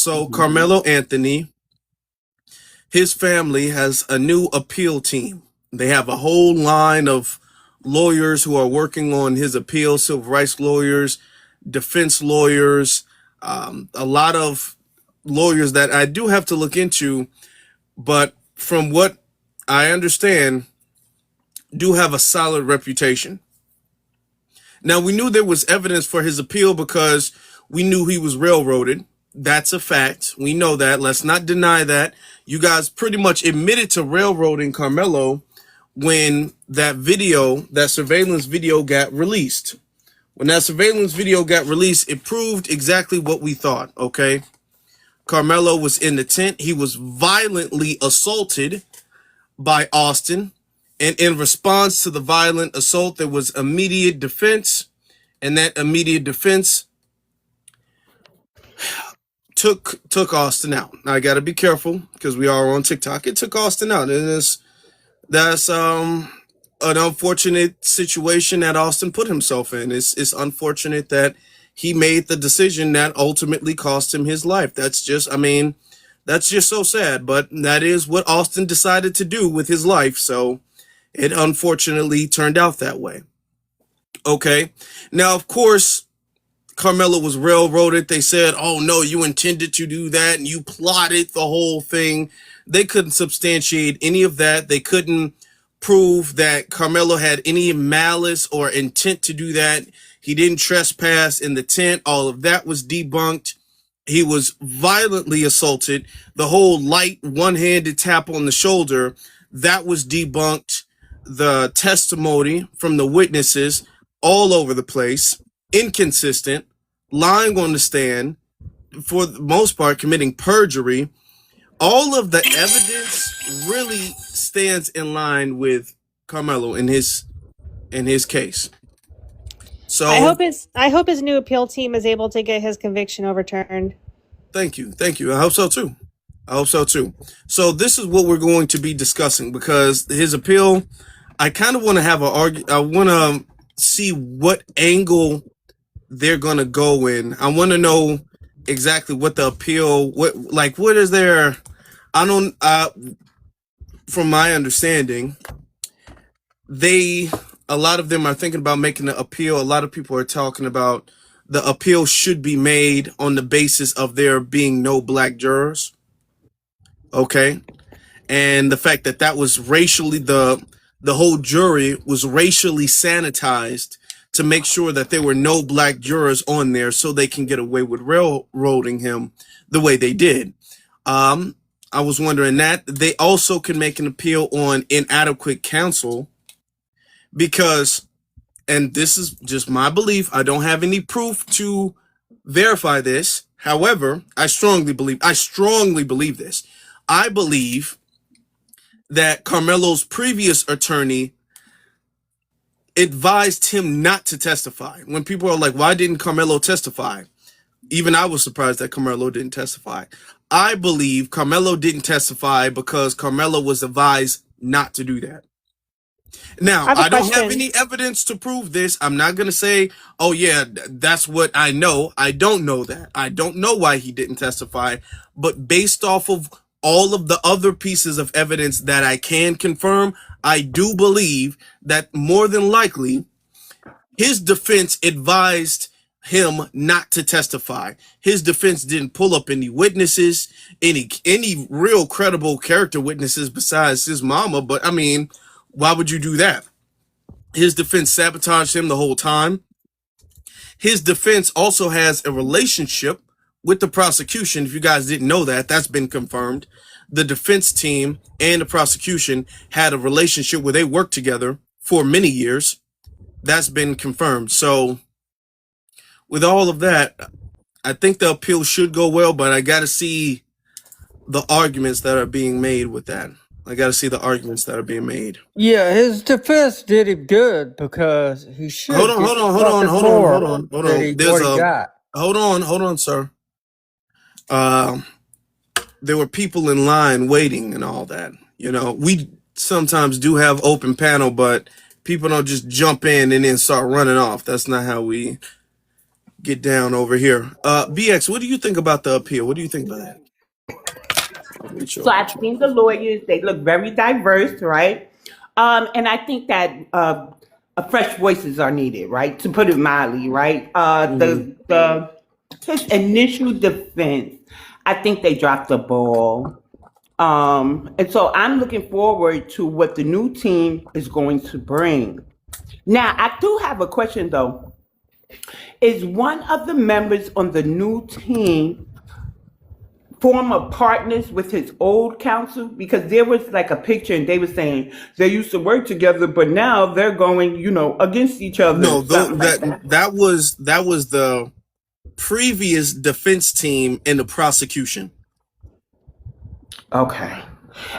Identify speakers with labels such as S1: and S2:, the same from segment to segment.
S1: So Carmelo Anthony, his family has a new appeal team. They have a whole line of lawyers who are working on his appeal, civil rights lawyers, defense lawyers, a lot of lawyers that I do have to look into, but from what I understand, do have a solid reputation. Now, we knew there was evidence for his appeal because we knew he was railroaded. That's a fact. We know that. Let's not deny that. You guys pretty much admitted to railroading Carmelo when that video, that surveillance video got released. When that surveillance video got released, it proved exactly what we thought, okay? Carmelo was in the tent. He was violently assaulted by Austin. And in response to the violent assault, there was immediate defense. And that immediate defense took Austin out. Now, I got to be careful because we are on TikTok. It took Austin out. And that's an unfortunate situation that Austin put himself in. It's unfortunate that he made the decision that ultimately cost him his life. That's just so sad. But that is what Austin decided to do with his life. So it unfortunately turned out that way. Okay. Now, of course, Carmelo was railroaded. They said, oh, no, you intended to do that and you plotted the whole thing. They couldn't substantiate any of that. They couldn't prove that Carmelo had any malice or intent to do that. He didn't trespass in the tent. All of that was debunked. He was violently assaulted. The whole light one-handed tap on the shoulder, that was debunked. The testimony from the witnesses all over the place, inconsistent, lying on the stand, for the most part committing perjury. All of the evidence really stands in line with Carmelo in his case. So
S2: I hope his new appeal team is able to get his conviction overturned.
S1: Thank you. I hope so too. So this is what we're going to be discussing because his appeal, I kind of want to have I want to see what angle they're going to go in. I want to know exactly what the appeal, what is there? I don't, from my understanding, a lot of them are thinking about making the appeal. A lot of people are talking about the appeal should be made on the basis of there being no black jurors. Okay. And the fact that was racially, the whole jury was racially sanitized to make sure that there were no black jurors on there so they can get away with railroading him the way they did. I was wondering that they also can make an appeal on inadequate counsel because, and this is just my belief, I don't have any proof to verify this. However, I strongly believe this. I believe that Carmelo's previous attorney advised him not to testify. When people are like, why didn't Carmelo testify? Even I was surprised that Carmelo didn't testify. I believe Carmelo didn't testify because Carmelo was advised not to do that. Now, I don't have any evidence to prove this. I'm not going to say, oh, yeah, that's what I know. I don't know that. I don't know why he didn't testify. But based off of all of the other pieces of evidence that I can confirm, I do believe that more than likely his defense advised him not to testify. His defense didn't pull up any witnesses, any real credible character witnesses besides his mama. But I mean, why would you do that? His defense sabotaged him the whole time. His defense also has a relationship with the prosecution. If you guys didn't know that, that's been confirmed. The defense team and the prosecution had a relationship where they worked together for many years. That's been confirmed. So with all of that, I think the appeal should go well, but I got to see the arguments that are being made with that.
S3: Yeah, his defense did him good because he should.
S1: Hold on. Hold on, sir. There were people in line waiting and all that. You know, we sometimes do have open panel, but people don't just jump in and then start running off. That's not how we get down over here. BX, what do you think about the appeal? What do you think about that? Let me show
S4: So
S1: the
S4: I've
S1: chat.
S4: seen the lawyers; they look very diverse, right? And I think that fresh voices are needed, right? To put it mildly, right?
S1: Hmm.
S4: The his initial defense, I think they dropped the ball. And so I'm looking forward to what the new team is going to bring. Now, I do have a question though. Is one of the members on the new team former partners with his old counsel? Because there was like a picture and they were saying they used to work together, but now they're going, against each other,
S1: No,
S4: something like
S1: that
S4: that.
S1: that was the previous defense team in the prosecution.
S4: Okay.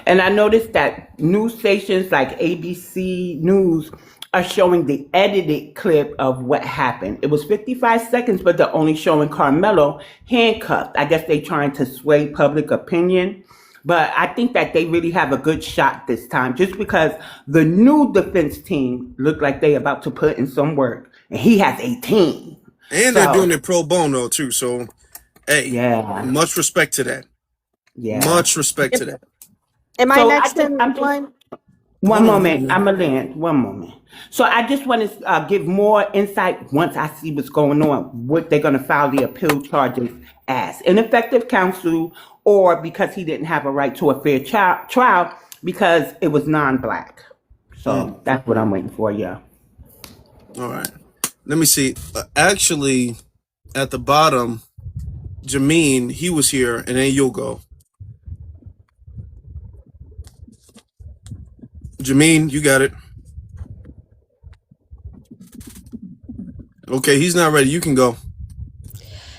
S4: And I noticed that news stations like ABC News are showing the edited clip of what happened. It was 55 seconds, but they're only showing Carmelo handcuffed. I guess they're trying to sway public opinion. But I think that they really have a good shot this time just because the new defense team look like they about to put in some work. And he has 18.
S1: And they're doing
S4: So,
S1: it pro bono too. So, hey,
S4: yeah,
S1: much respect to that.
S4: yeah.
S1: Much respect to that.
S2: Am I
S4: So
S2: next in
S4: I'm just
S2: line?
S4: One
S1: Hold on, hold
S4: moment,
S1: on.
S4: I'm gonna land. One moment. So I just want to give more insight once I see what's going on, what they're gonna file the appeal charges as ineffective counsel, or because he didn't have a right to a fair trial because it was non-black.
S1: Mm,
S4: So that's what I'm waiting for. Yeah.
S1: all right. Let me see. Actually, at the bottom, Jameen, he was here, and then you'll go. Jameen, you got it. Okay, he's not ready. You can go.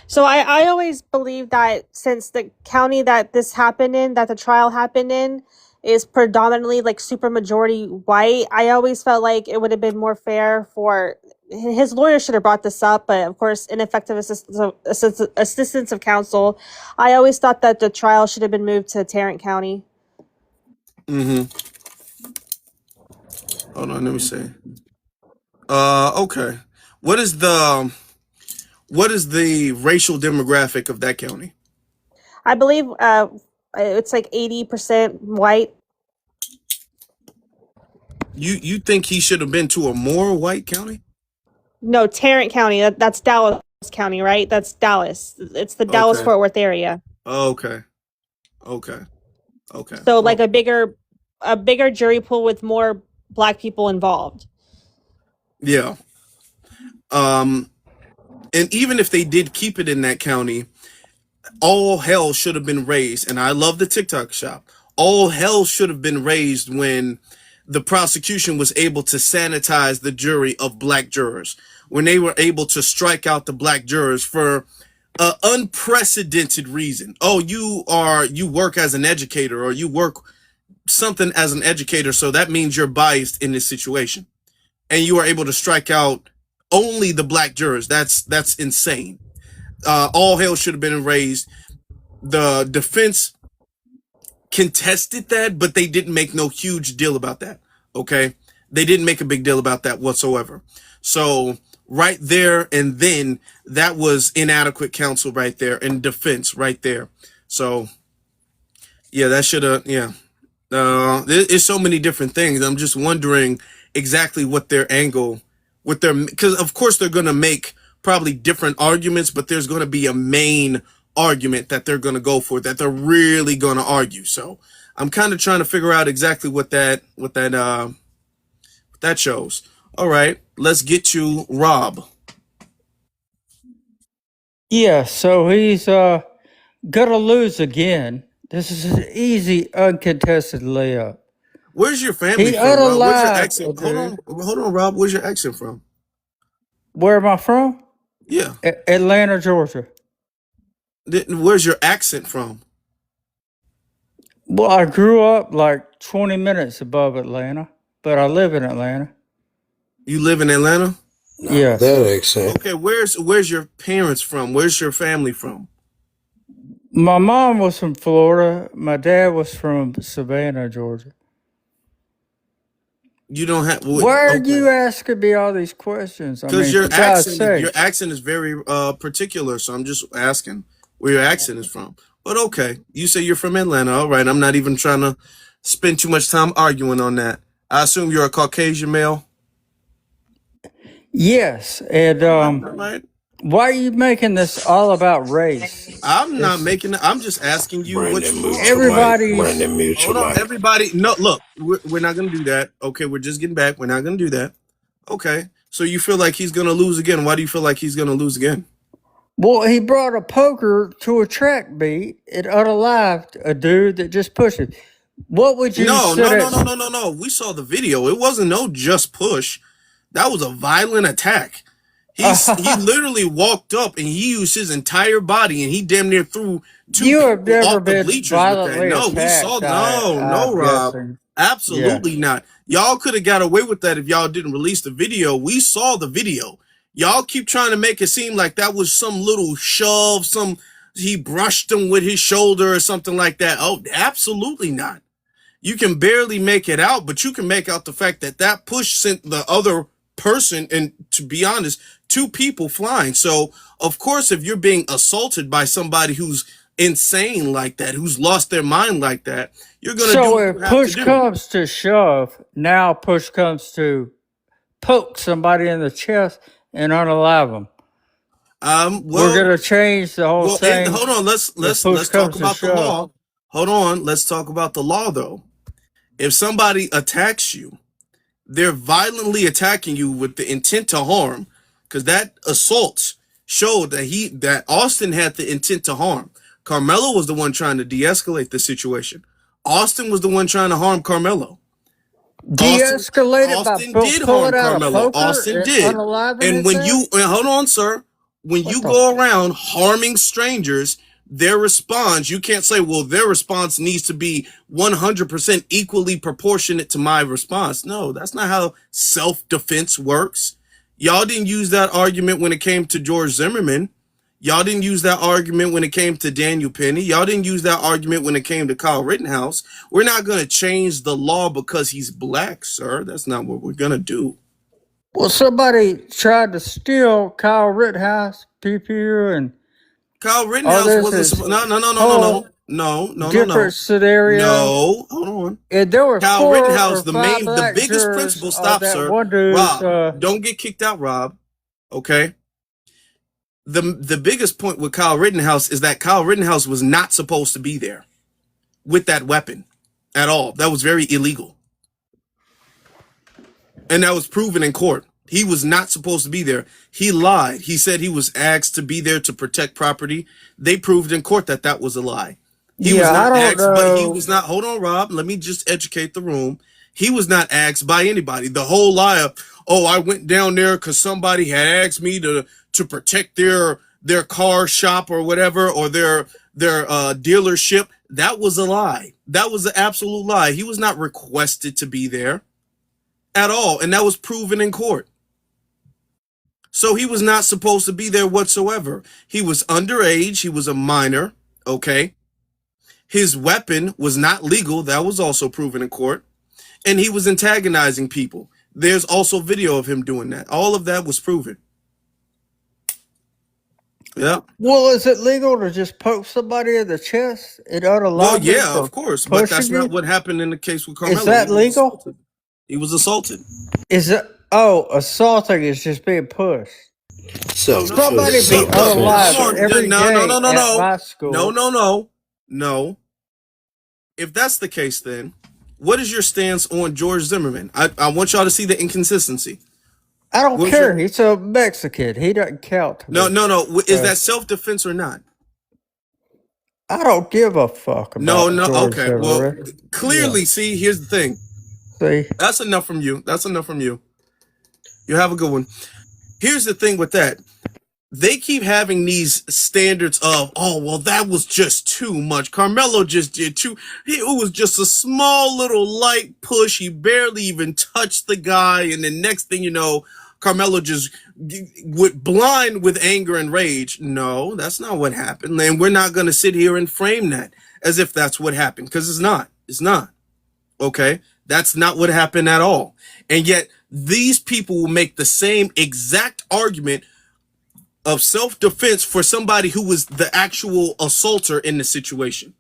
S2: So I always believe that since the county that this happened in, that the trial happened in, is predominantly like super majority white, I always felt like it would have been more fair for his lawyer should have brought this up, but of course, ineffective assistance of counsel. I always thought that the trial should have been moved to Tarrant County.
S1: Mm-hmm. Hold on, let me see. Okay. What is the racial demographic of that county?
S2: I believe it's like 80% white.
S1: You think he should have been to a more white county?
S2: No, Tarrant County. That's Dallas County, right? That's Dallas. It's the Dallas
S1: Okay.
S2: Fort Worth area.
S1: Okay. Okay. Okay.
S2: So like
S1: Well,
S2: a bigger jury pool with more black people involved.
S1: yeah. Um, and even if they did keep it in that county, all hell should have been raised. And I love the TikTok shop. All hell should have been raised when the prosecution was able to sanitize the jury of black jurors, when they were able to strike out the black jurors for an unprecedented reason. Oh, you work as an educator, or you work something as an educator, so that means you're biased in this situation, and you are able to strike out only the black jurors. That's insane. All hell should have been raised. The defense contested that, but they didn't make no huge deal about that. Okay, they didn't make a big deal about that whatsoever. So right there and then, that was inadequate counsel right there, and defense right there. So yeah, that should have, yeah. There's so many different things. I'm just wondering exactly what their angle, because of course they're going to make probably different arguments, but there's going to be a main argument that they're going to go for, that they're really going to argue. So I'm kind of trying to figure out exactly what that shows. All right, let's get you Rob.
S3: Yeah, so he's gonna lose again. This is an easy, uncontested layup.
S1: Where's your family
S3: He
S1: from, Rob? Where's your
S3: unalive a
S1: accent?
S3: dude.
S1: Hold on, Rob. Where's your accent from?
S3: Where am I from?
S1: Yeah.
S3: Atlanta, Georgia.
S1: Where's your accent from?
S3: Well, I grew up like 20 minutes above Atlanta, but I live in Atlanta.
S1: You live in Atlanta?
S3: Yes.
S5: That accent.
S1: Okay, where's your parents from? Where's your family from?
S3: My mom was from Florida. My dad was from Savannah, Georgia.
S1: You don't have.
S3: Why are
S1: Okay.
S3: you asking me all these questions? I
S1: Because
S3: mean, for God's
S1: your
S3: sakes.
S1: accent is very particular, so I'm just asking where your accent is from. But okay, you say you're from Atlanta. All right, I'm not even trying to spend too much time arguing on that. I assume you're a Caucasian male.
S3: Yes, and
S1: All right.
S3: why are you making this all about race?
S1: I'm not
S3: It's
S1: making. I'm just asking you what
S5: Brandon,
S1: you
S5: mute
S1: are.
S5: your mic.
S3: everybody's.
S5: Brandon, mute
S1: Hold
S5: your
S1: on,
S5: mic.
S1: everybody. No, look, we're not gonna do that. Okay, we're just getting back. We're not gonna do that. Okay, so you feel like he's gonna lose again? Why do you feel like he's gonna lose again?
S3: Well, he brought a poker to a track meet and unalived a dude that just pushed it. What would you
S1: No,
S3: sit
S1: no, no,
S3: at?
S1: no, no, no, no. We saw the video. It wasn't no just push. That was a violent attack. He literally walked up and he used his entire body and he damn near threw two
S3: You have
S1: people
S3: never
S1: off the
S3: been
S1: bleachers with that.
S3: violently
S1: No, we saw
S3: attacked,
S1: no,
S3: I'm
S1: Rob.
S3: guessing.
S1: Absolutely
S3: Yes.
S1: not. Y'all could have got away with that if y'all didn't release the video. We saw the video. Y'all keep trying to make it seem like that was some little shove, he brushed him with his shoulder or something like that. Oh, absolutely not. You can barely make it out, but you can make out the fact that that push sent the other person, and to be honest, two people flying. So, of course, if you're being assaulted by somebody who's insane like that, who's lost their mind like that, you're going to do
S3: So
S1: what you
S3: if
S1: have to
S3: push
S1: do.
S3: comes to shove, now push comes to poke somebody in the chest and unalive them. We're gonna change the whole thing.
S1: Hold on. Let's talk about the law. Hold on. Let's talk about the law, though. If somebody attacks you, they're violently attacking you with the intent to harm, because that assault showed that Austin had the intent to harm. Karmelo was the one trying to de-escalate the situation. Austin was the one trying to harm Karmelo.
S3: De-escalated by
S1: did harm
S3: pulling out a
S1: Karmelo.
S3: poker
S1: Austin
S3: and
S1: did.
S3: unaliving
S1: And when
S3: himself?
S1: hold on, sir, when you go around harming strangers, their response, you can't say, well, their response needs to be 100% equally proportionate to my response. No, that's not how self-defense works. Y'all didn't use that argument when it came to George Zimmerman. Y'all didn't use that argument when it came to Daniel Penny. Y'all didn't use that argument when it came to Kyle Rittenhouse. We're not going to change the law because he's black, sir. That's not what we're going to do.
S3: Well, somebody tried to steal Kyle Rittenhouse, PPU, and
S1: Kyle Rittenhouse wasn't. No.
S3: different scenario.
S1: No, hold on.
S3: And there were
S1: Kyle
S3: 4
S1: Rittenhouse,
S3: or 5
S1: the biggest
S3: jurors
S1: principal.
S3: on
S1: Stop,
S3: that
S1: sir.
S3: one dude's,
S1: Rob, don't get kicked out, Rob. Okay. The biggest point with Kyle Rittenhouse is that Kyle Rittenhouse was not supposed to be there with that weapon at all. That was very illegal. And that was proven in court. He was not supposed to be there. He lied. He said he was asked to be there to protect property. They proved in court that that was a lie. He was not asked, but he was not. Hold on, Rob. Let me just educate the room. He was not asked by anybody. The whole lie of, oh, I went down there because somebody had asked me to protect their car shop or whatever, or their dealership. That was a lie. That was an absolute lie. He was not requested to be there at all, and that was proven in court. So he was not supposed to be there whatsoever. He was underage. He was a minor. Okay. His weapon was not legal. That was also proven in court. And he was antagonizing people. There's also video of him doing that. All of that was proven. Yeah.
S3: Well, is it legal to just poke somebody in the chest and unalive
S1: Well,
S3: them
S1: yeah,
S3: for
S1: of course. But that's
S3: pushing you?
S1: not what happened in the case with Karmelo.
S3: Is that legal?
S1: He was assaulted.
S3: Is it? Oh, assaulting is just being pushed. Somebody be
S5: Self-defense.
S3: unalive every day
S1: No.
S3: at my school.
S1: No. If that's the case, then what is your stance on George Zimmerman? I want y'all to see the inconsistency.
S3: I don't care. He's a Mexican. He doesn't count to me.
S1: No. Is that self-defense or not?
S3: I don't give a fuck about George
S1: Okay.
S3: Zimmerman.
S1: Well, clearly, see, here's the thing.
S3: See?
S1: That's enough from you. You have a good one. Here's the thing with that. They keep having these standards of, oh, well, that was just too much. Karmelo just did it was just a small little light push. He barely even touched the guy. And then next thing you know, Karmelo just went blind with anger and rage. No, that's not what happened. And we're not going to sit here and frame that as if that's what happened, because it's not. It's not. Okay? That's not what happened at all. And yet these people will make the same exact argument of self-defense for somebody who was the actual assaulter in the situation,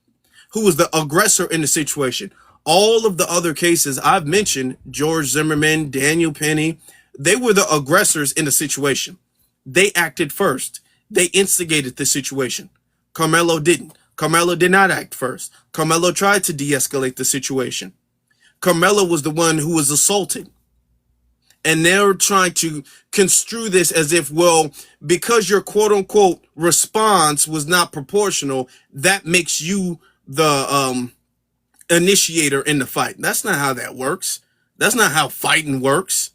S1: who was the aggressor in the situation. All of the other cases I've mentioned, George Zimmerman, Daniel Penny, they were the aggressors in the situation. They acted first. They instigated the situation. Karmelo didn't. Karmelo did not act first. Karmelo tried to de-escalate the situation. Karmelo was the one who was assaulted. And they're trying to construe this as if, well, because your quote unquote response was not proportional, that makes you the initiator in the fight. That's not how that works. That's not how fighting works.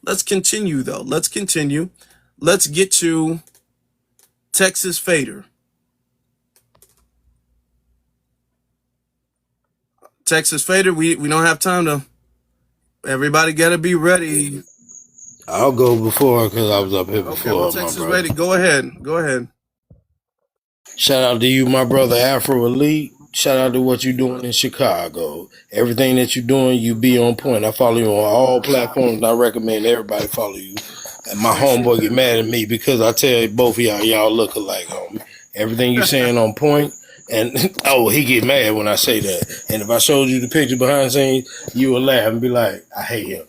S1: Let's continue though. Let's continue. Let's get to Texas Fader. Texas Fader, we don't have time to. Everybody got to be ready.
S5: I'll go before because I was up here before.
S1: Okay, well, Texas ready. Go ahead.
S5: Shout out to you, my brother Afro Elite. Shout out to what you're doing in Chicago. Everything that you're doing, you be on point. I follow you on all platforms, and I recommend everybody follow you. And my homeboy get mad at me because I tell both of y'all look alike, homie. Everything you saying on point. And, he get mad when I say that. And if I showed you the picture behind the scenes, you would laugh and be like, I hate him.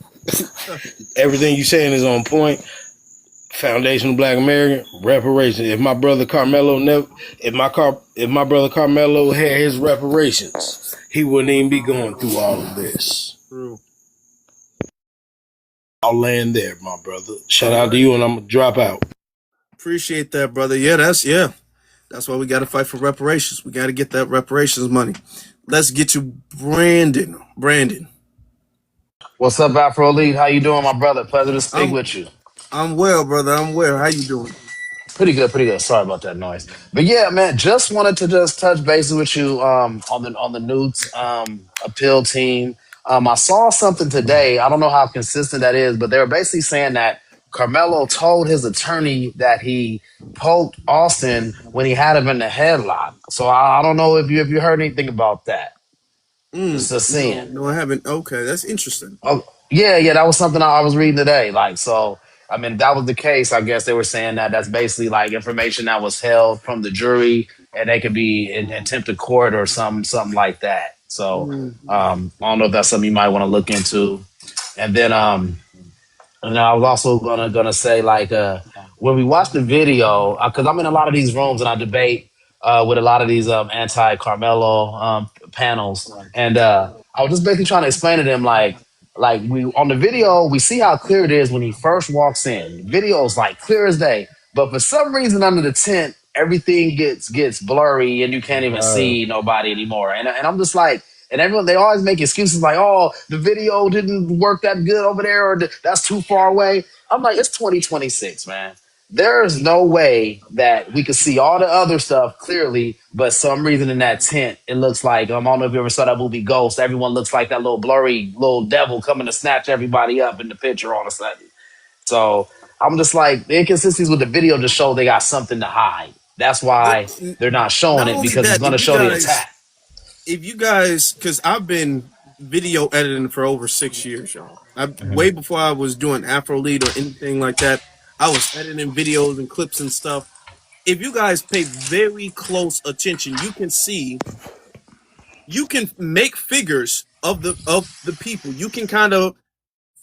S5: Everything you saying is on point. Foundation of Black American, reparations. If my brother Karmelo had his reparations, he wouldn't even be going through all of this.
S1: True.
S5: I'll land there, my brother. Shout out to you, and I'm gonna drop out.
S1: Appreciate that, brother. That's why we got to fight for reparations. We got to get that reparations money. Let's get to Brandon.
S6: What's up, Afro Elite? How you doing, my brother? Pleasure to speak with you.
S1: I'm well, brother. I'm well. How you doing?
S6: Pretty good. Sorry about that noise. But yeah, man, just wanted to just touch base with you on the Newts appeal team. I saw something today. I don't know how consistent that is, but they were basically saying that Karmelo told his attorney that he poked Austin when he had him in the headlock. So I don't know if you heard anything about that. Just seeing.
S1: No, I haven't. Okay, that's interesting.
S6: Oh, yeah, that was something I was reading today. Like, so, I mean, that was the case. I guess they were saying that that's basically like information that was held from the jury, and they could be in contempt of court or something like that. So, I don't know if that's something you might want to look into. And then, and I was also gonna say, like, when we watch the video, because I'm in a lot of these rooms and I debate with a lot of these anti-Carmelo panels, and I was just basically trying to explain to them, like we on the video, we see how clear it is when he first walks in. Video is like clear as day, but for some reason under the tent, everything gets blurry and you can't even see nobody anymore. And I'm just like. And everyone, they always make excuses like, oh, the video didn't work that good over there, or that's too far away. I'm like, it's 2026, man. There's no way that we could see all the other stuff clearly, but some reason in that tent, it looks like, I don't know if you ever saw that movie Ghost. Everyone looks like that little blurry little devil coming to snatch everybody up in the picture all of a sudden. So I'm just like, the inconsistencies with the video just show they got something to hide. That's why they're not showing it, because it's going to show the attack.
S1: If you guys, because I've been video editing for over 6 years, y'all. Way before I was doing Afrolead or anything like that, I was editing videos and clips and stuff. If you guys pay very close attention, you can see, you can make figures of the people. You can kind of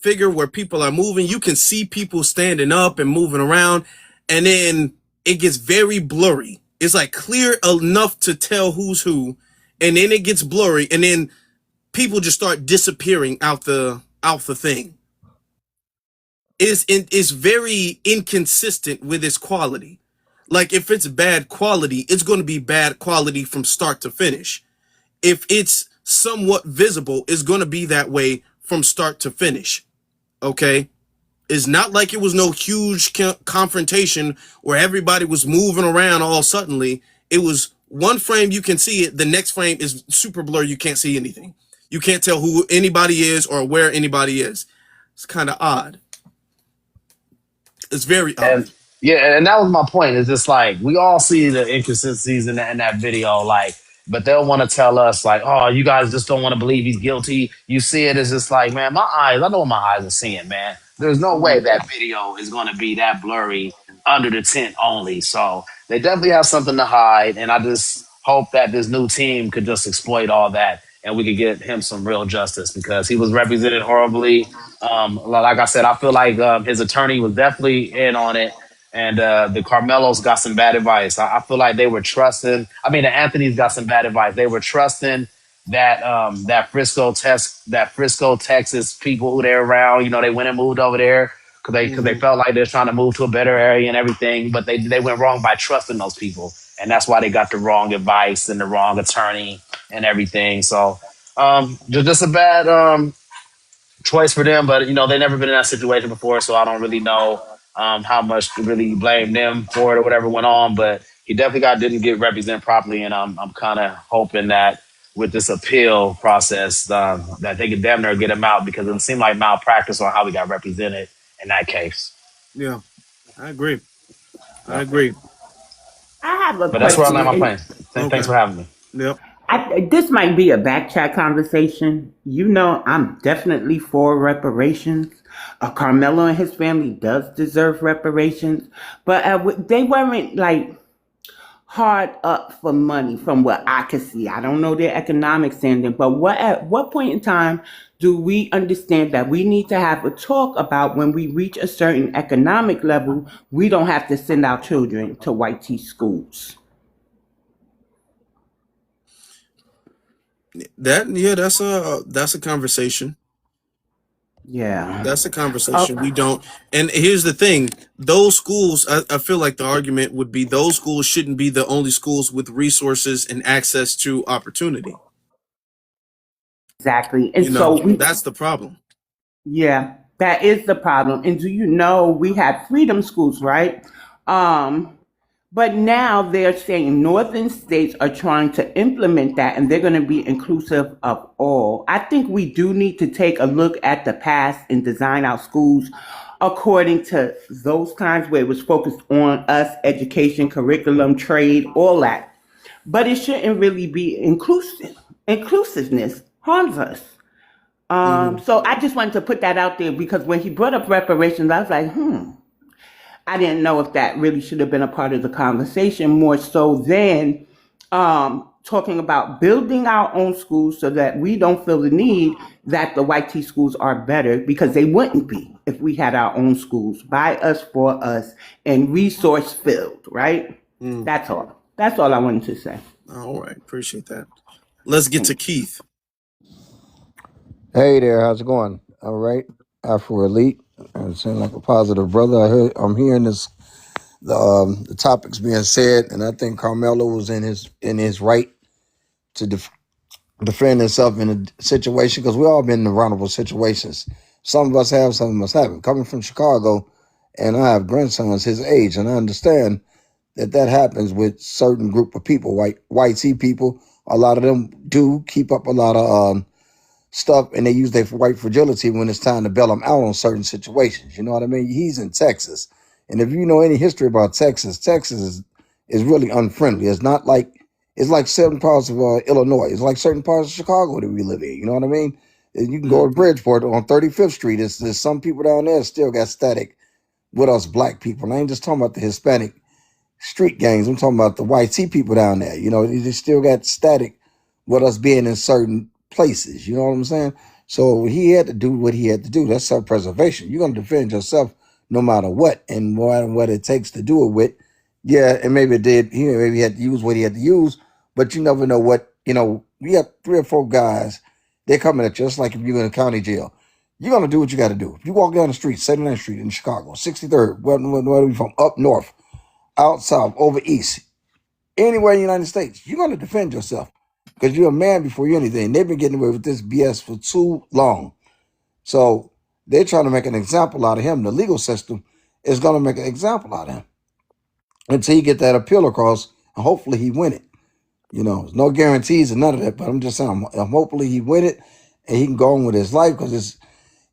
S1: figure where people are moving. You can see people standing up and moving around, and then it gets very blurry. It's like clear enough to tell who's who. And then it gets blurry, and then people just start disappearing out the thing. It's very inconsistent with its quality. Like, if it's bad quality, it's going to be bad quality from start to finish. If it's somewhat visible, it's going to be that way from start to finish. Okay? It's not like it was no huge confrontation where everybody was moving around all suddenly. It was one frame, you can see it. The next frame is super blurry. You can't see anything. You can't tell who anybody is or where anybody is. It's kind of odd. It's very odd.
S6: And that was my point. It's just like, we all see the inconsistencies in that video. Like, but they'll want to tell us like, oh, you guys just don't want to believe he's guilty. You see it as just like, man, I know what my eyes are seeing, man. There's no way that video is going to be that blurry under the tent only. So they definitely have something to hide. And I just hope that this new team could just exploit all that and we could get him some real justice because he was represented horribly. Like I said, I feel like his attorney was definitely in on it. And the Carmelos got some bad advice. I feel like they were trusting. I mean, the Anthony's got some bad advice. They were trusting that Frisco, Texas people who they're around. You know, they went and moved over there because they felt like they're trying to move to a better area and everything. But they went wrong by trusting those people, and that's why they got the wrong advice and the wrong attorney and everything. So just a bad choice for them, but you know they've never been in that situation before, so I don't really know how much to really blame them for it or whatever went on. But he definitely didn't get represented properly, and I'm kind of hoping that with this appeal process that they could damn near get him out because it seemed like malpractice on how he got represented in that case.
S1: Yeah, I agree. I agree.
S4: I have a
S6: But that's where I
S4: question.
S6: land my plane.
S1: Okay.
S6: Thanks for having me.
S1: Yep.
S4: This might be a back chat conversation. You know, I'm definitely for reparations. Carmelo and his family does deserve reparations, but they weren't like hard up for money from what I could see. I don't know their economic standing, but at what point in time do we understand that we need to have a talk about when we reach a certain economic level, we don't have to send our children to white tea schools?
S1: That's a conversation.
S4: Yeah.
S1: That's a conversation. We don't. And here's the thing: those schools, I feel like the argument would be those schools shouldn't be the only schools with resources and access to opportunity.
S4: Exactly. And
S1: You know,
S4: so
S1: that's the problem.
S4: yeah, that is the problem. And do you know we had freedom schools, right? But now they're saying northern states are trying to implement that and they're going to be inclusive of all. I think we do need to take a look at the past and design our schools according to those times where it was focused on us, education, curriculum, trade, all that. But it shouldn't really be inclusive. Inclusiveness harms us. So I just wanted to put that out there because when he brought up reparations, I was like, I didn't know if that really should have been a part of the conversation more so than talking about building our own schools so that we don't feel the need that the white tea schools are better because they wouldn't be if we had our own schools by us, for us, and resource filled, right? That's all. That's all I wanted to say.
S1: All right. Appreciate that. Let's get to Keith.
S7: Hey there, how's it going? All right, Afro Elite. It seems like a positive brother. I'm hearing the topics being said, and I think Carmelo was in his right to defend himself in a situation because we all been in vulnerable situations. Some of us have, some of us haven't. Coming from Chicago, and I have grandsons his age, and I understand that happens with certain group of people, white tea people. A lot of them do keep up a lot of stuff, and they use their white fragility when it's time to bail them out on certain situations. You know what I mean? He's in Texas, and if you know any history about Texas, Texas is really unfriendly. It's like certain parts of Illinois. It's like certain parts of Chicago that we live in. You know what I mean? You can go to Bridgeport on 35th Street. There's some people down there still got static with us black people. And I ain't just talking about the Hispanic street gangs. I'm talking about the white tea people down there. You know, they still got static with us being in certain places. You know what I'm saying? So he had to do what he had to do. That's self-preservation. You're going to defend yourself no matter what, and no matter what it takes to do it with. Yeah, and maybe it did. Maybe he had to use what he had to use, but you never know what, we got 3 or 4 guys, they're coming at you, just like if you're in a county jail. You're going to do what you got to do. If you walk down the street, 79th Street in Chicago, 63rd, where are we from? Up north, out south, over east, anywhere in the United States, you're going to defend yourself because you're a man before you're anything. They've been getting away with this BS for too long. So they're trying to make an example out of him. The legal system is going to make an example out of him until he get that appeal across, and hopefully he win it. There's no guarantees and none of that, but I'm just saying, hopefully he win it and he can go on with his life because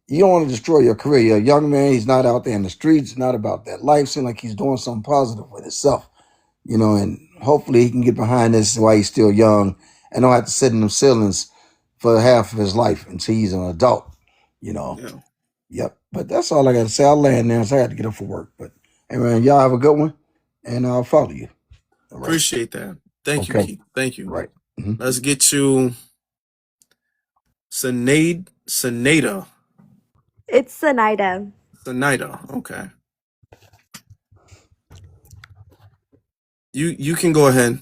S7: you don't want to destroy your career. You're a young man. He's not out there in the streets, not about that life. Seems like he's doing something positive with himself, and hopefully he can get behind this while he's still young and don't have to sit in them ceilings for half of his life until he's an adult. You know.
S1: Yeah.
S7: Yep. But that's all I got to say. I'll land now, so I got to get up for work. But hey, man, y'all have a good one, and I'll follow you.
S1: All right. Appreciate that. Thank you, Keith. Thank you.
S7: Right.
S1: Let's get to Senada.
S8: It's Zenaida.
S1: Senada. Okay. You can go ahead.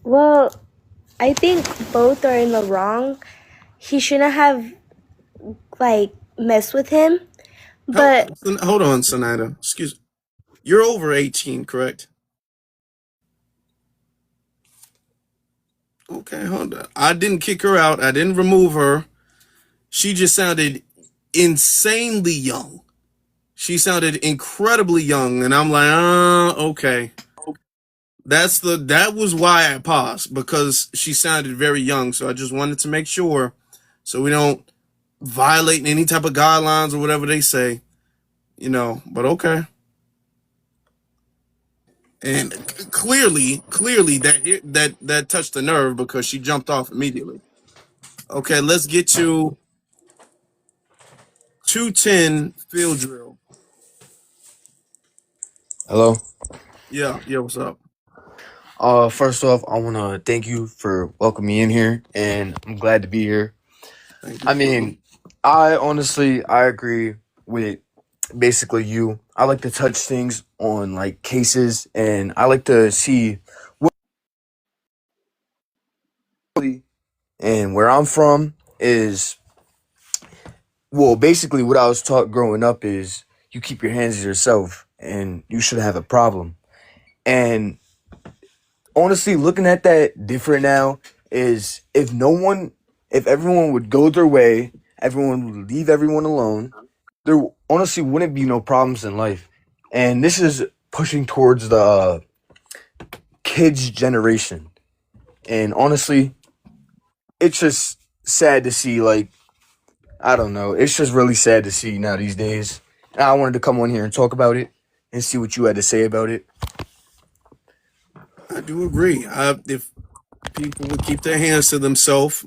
S8: Well, I think both are in the wrong. He shouldn't have messed with him. But
S1: hold on, Senada. Excuse. You're over 18, correct? Okay, hold on. I didn't kick her out. I didn't remove her. She just sounded insanely young. She sounded incredibly young, and I'm like, okay. That was why I paused, because she sounded very young. So I just wanted to make sure, so we don't violate any type of guidelines or whatever they say, But okay. And clearly that touched the nerve, because she jumped off immediately. Okay, let's get to 210 field drill.
S9: Hello.
S1: Yeah, what's up?
S9: First off, I want to thank you for welcoming me in here, and I'm glad to be here.
S1: Thank you.
S9: I mean, I agree with basically you. I like to touch things on like cases, and I like to see what. And where I'm from is, well, basically what I was taught growing up is you keep your hands to yourself, and you shouldn't have a problem. And honestly, looking at that different now is if everyone would go their way, everyone would leave everyone alone, there honestly wouldn't be no problems in life. And this is pushing towards the kids' generation. And honestly, it's just sad to see, I don't know. It's just really sad to see now these days. And I wanted to come on here and talk about it and see what you had to say about it.
S1: I do agree. If people would keep their hands to themselves,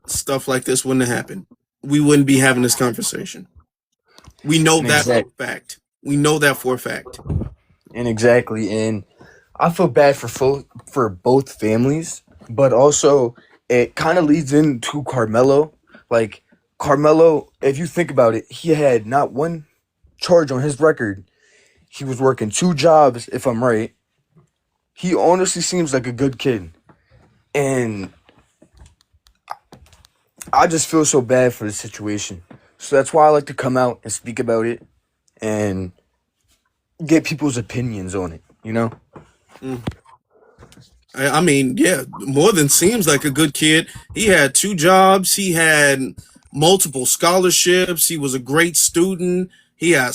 S1: stuff like this wouldn't have happened. We wouldn't be having this conversation. We know that for a fact. We know that for a fact.
S9: And exactly. And I feel bad for both families, but also it kind of leads into Karmelo. Like Karmelo, if you think about it, he had not one charge on his record. He was working 2 jobs, if I'm right. He honestly seems like a good kid. And I just feel so bad for the situation. So that's why I like to come out and speak about it and get people's opinions on it,
S1: I mean, yeah, more than seems like a good kid. He had 2 jobs. He had multiple scholarships. He was a great student. He had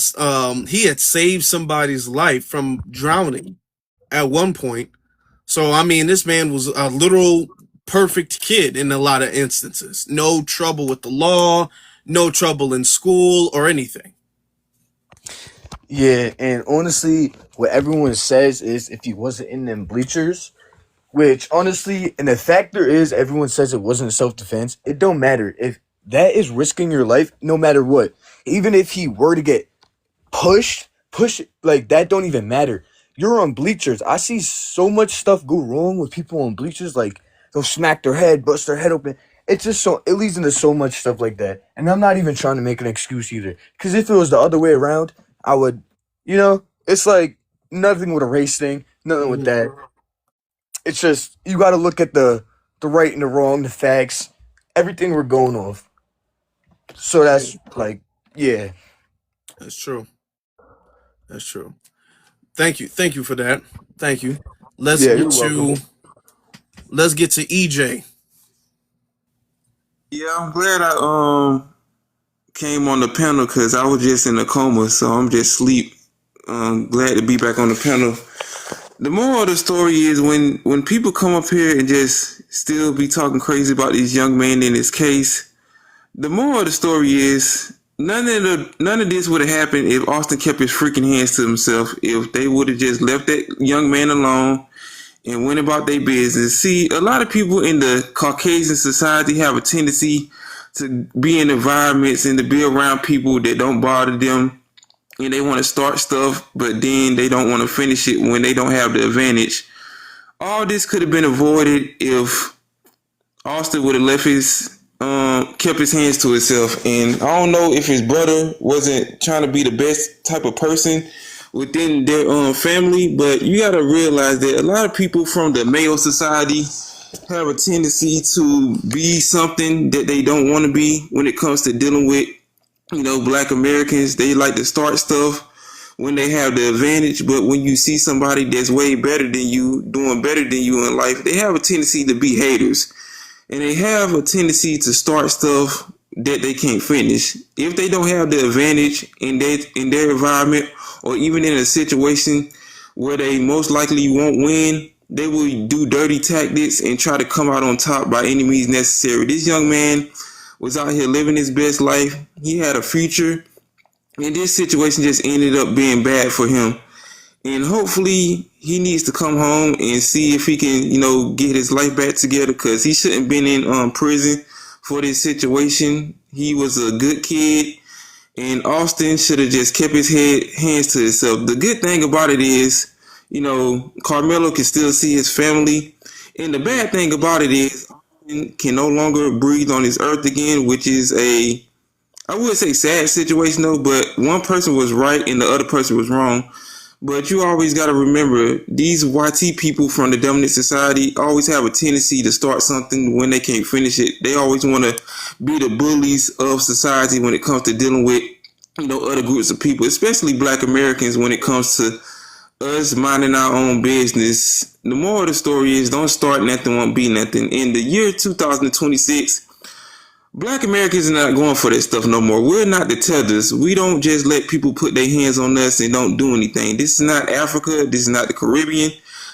S1: saved somebody's life from drowning at one point. So, I mean, this man was a literal perfect kid in a lot of instances. No trouble with the law, no trouble in school or anything.
S9: Yeah, and honestly, what everyone says is if he wasn't in them bleachers, which honestly, and the factor is everyone says it wasn't self-defense, it don't matter. If that is risking your life, no matter what. Even if he were to get push, like that don't even matter. You're on bleachers. I see so much stuff go wrong with people on bleachers, like they'll smack their head, bust their head open. It's just it leads into so much stuff like that. And I'm not even trying to make an excuse either. Because if it was the other way around, I would, it's like nothing with a race thing, nothing with that. It's just, you got to look at the right and the wrong, the facts, everything we're going off. So that's yeah.
S1: That's true. That's true. Thank you for that. Thank you. Let's get to EJ.
S10: Yeah, I'm glad I came on the panel because I was just in a coma, so I'm just asleep. Glad to be back on the panel. The moral of the story is when people come up here and just still be talking crazy about this young man in this case, the moral of the story is none of this would have happened if Austin kept his freaking hands to himself. If they would have just left that young man alone and went about their business. See, a lot of people in the Caucasian society have a tendency to be in environments and to be around people that don't bother them, and they want to start stuff, but then they don't want to finish it when they don't have the advantage. All this could have been avoided if Austin would have left kept his hands to himself. And I don't know if his brother wasn't trying to be the best type of person within their family, but you got to realize that a lot of people from the male society have a tendency to be something that they don't want to be when it comes to dealing with, Black Americans. They like to start stuff when they have the advantage, but when you see somebody that's way better than you, doing better than you in life, they have a tendency to be haters. And they have a tendency to start stuff that they can't finish. If they don't have the advantage in their environment, or even in a situation where they most likely won't win, they will do dirty tactics and try to come out on top by any means necessary. This young man was out here living his best life. He had a future, and this situation just ended up being bad for him. And hopefully he needs to come home and see if he can, get his life back together, because he shouldn't have been in prison for this situation. He was a good kid, and Austin should have just kept his hands to himself. The good thing about it is, Karmelo can still see his family. And the bad thing about it is Austin can no longer breathe on this earth again, which is I would say sad situation though, but one person was right and the other person was wrong. But you always got to remember, these YT people from the dominant society always have a tendency to start something when they can't finish it. They always want to be the bullies of society when it comes to dealing with, other groups of people, especially Black Americans, when it comes to us minding our own business. The moral of the story is, don't start nothing, won't be nothing. In the year 2026, Black Americans are not going for that stuff no more. We're not the tethers. We don't just let people put their hands on us and don't do anything. This is not Africa. This is not the Caribbean.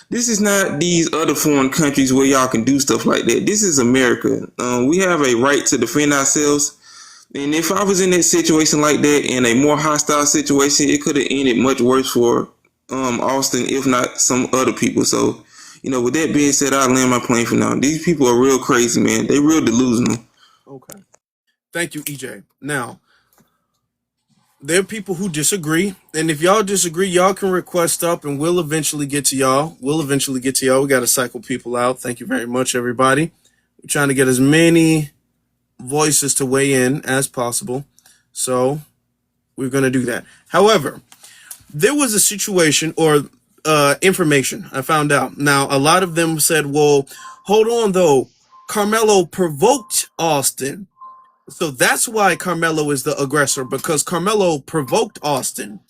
S10: This is not these other foreign countries where y'all can do stuff like that. This is America. We have a right to defend ourselves. And if I was in that situation like that, in a more hostile situation, it could have ended much worse for Austin, if not some other people. So, with that being said, I'll land my plane for now. These people are real crazy, man. They real delusional.
S1: Okay. Thank you, EJ. Now, there are people who disagree, and if y'all disagree, y'all can request up, and we'll eventually get to y'all. We got to cycle people out. Thank you very much, everybody. We're trying to get as many voices to weigh in as possible, so we're going to do that. However, there was a situation or information I found out. Now, a lot of them said, well, hold on, though. Karmelo provoked Austin. So that's why Karmelo is the aggressor, because Karmelo provoked Austin.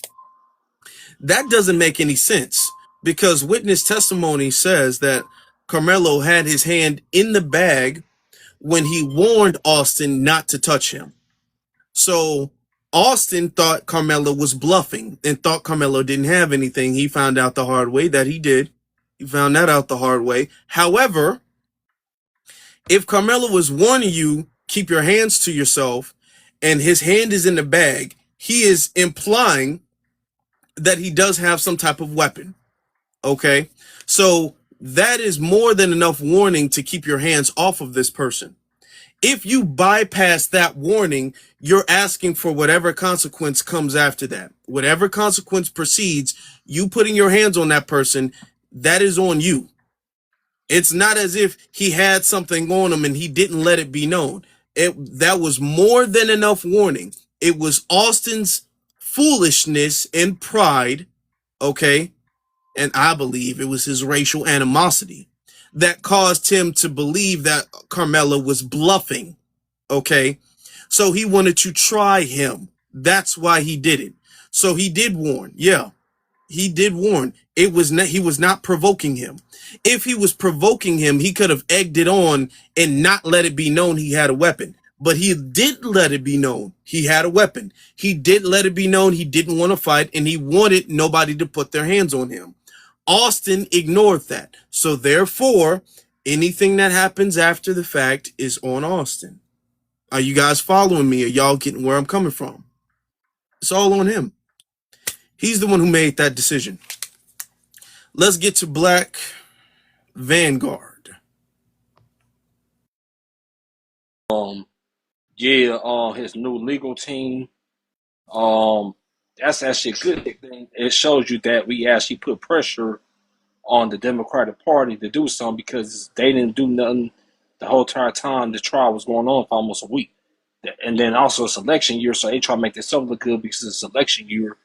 S1: That doesn't make any sense, because witness testimony says that Karmelo had his hand in the bag when he warned Austin not to touch him. So Austin thought Karmelo was bluffing and thought Karmelo didn't have anything. He found out the hard way that he did. He found that out the hard way. However, if Karmelo was warning you, keep your hands to yourself, and his hand is in the bag, he is implying that he does have some type of weapon. Okay? So that is more than enough warning to keep your hands off of this person. If you bypass that warning, you're asking for whatever consequence comes after that. Whatever consequence precedes you putting your hands on that person, that is on you. It's not as if he had something on him and he didn't let it be known. That was more than enough warning. It was Austin's foolishness and pride, okay? And I believe it was his racial animosity that caused him to believe that Karmelo was bluffing, okay? So he wanted to try him. That's why he did it. So he did warn. Yeah, he did warn. He was not provoking him. If he was provoking him, he could have egged it on and not let it be known he had a weapon. But he did let it be known he had a weapon. He did let it be known he didn't want to fight, and he wanted nobody to put their hands on him. Austin ignored that. So therefore, anything that happens after the fact is on Austin. Are you guys following me? Are y'all getting where I'm coming from? It's all on him. He's the one who made that decision. Let's get to Black Vanguard.
S11: His new legal team. That's actually a good thing. It shows you that we actually put pressure on the Democratic Party to do something because they didn't do nothing the whole entire time the trial was going on for almost a week. And then also it's election year, so they try to make themselves look good because it's election year.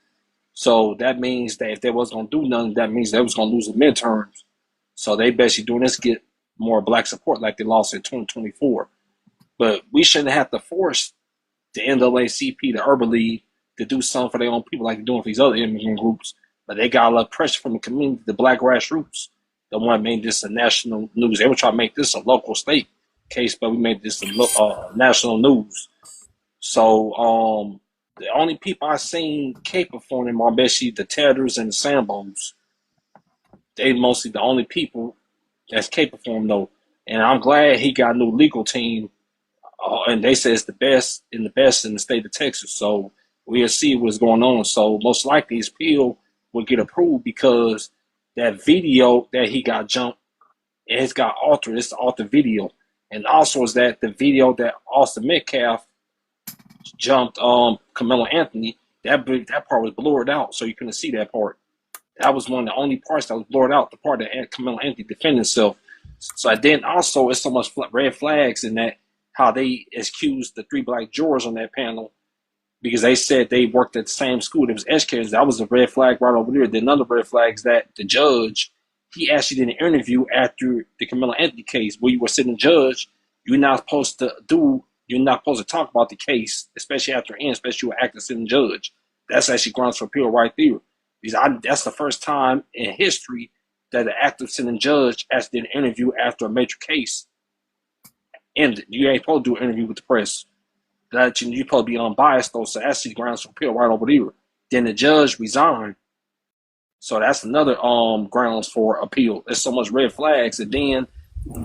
S11: So that means that if they wasn't going to do nothing, that means they was going to lose the midterms. So they basically doing this to get more black support like they lost in 2024. But we shouldn't have to force the NAACP, the Urban League, to do something for their own people like they're doing for these other immigrant groups. But they got a lot of pressure from the community, the black grassroots. The one made this a national news. They were trying to make this a local state case, but we made this a national news. So the only people I seen capable for them are basically the Tedders and the Sambos. They mostly the only people that's capable for him though. And I'm glad he got a new legal team. And they say it's the best in the state of Texas. So we'll see what's going on. So most likely his appeal will get approved because that video that he got jumped, it's got altered. It's the altered video. And also is that the video that Austin Metcalf jumped Carmelo Anthony, that part was blurred out, so you couldn't see that part. That was one of the only parts that was blurred out, the part that Carmelo Anthony defended himself. So then also it's so much red flags in that how they accused the 3 black jurors on that panel because they said they worked at the same school. It was educators. That was a red flag right over there. Then another red flag is that the judge, he actually did an interview after the Carmelo Anthony case where you were sitting judge. You're not supposed to talk about the case, especially after it ends, especially you were acting sitting judge. That's actually grounds for appeal right there. Because that's the first time in history that an active sitting judge actually did an interview after a major case ended. You ain't supposed to do an interview with the press. That you're supposed to be unbiased though, so that's the grounds for appeal right over there. Then the judge resigned. So that's another grounds for appeal. There's so much red flags, and then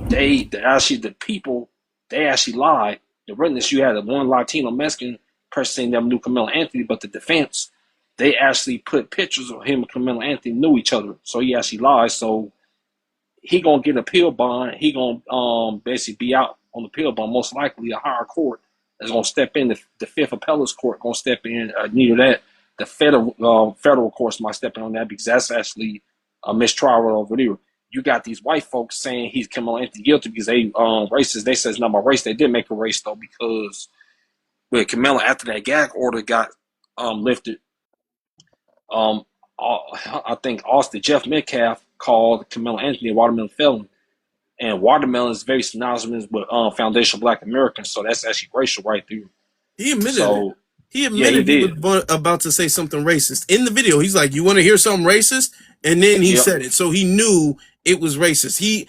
S11: they actually lied. The witness, you had one Latino Mexican person saying they knew Carmelo Anthony, but the defense, they actually put pictures of him and Carmelo Anthony knew each other. So he actually lied. So he gonna get an appeal bond. He gonna basically be out on the appeal bond. Most likely a higher court is gonna step in. The Fifth Appellate's Court gonna step in. Neither that. The federal courts might step in on that because that's actually a mistrial over there. You got these white folks saying he's Carmelo Anthony guilty because they racist. They said it's not about race. They did make a race though because with Carmelo after that gag order got lifted, I think Jeff Metcalf called Carmelo Anthony a watermelon felon, and watermelon is very synonymous with foundational Black Americans. So that's actually racial right there.
S1: He admitted it. He admitted he was about to say something racist in the video. He's like, "You want to hear something racist?" And then he said it, so he knew it was racist. He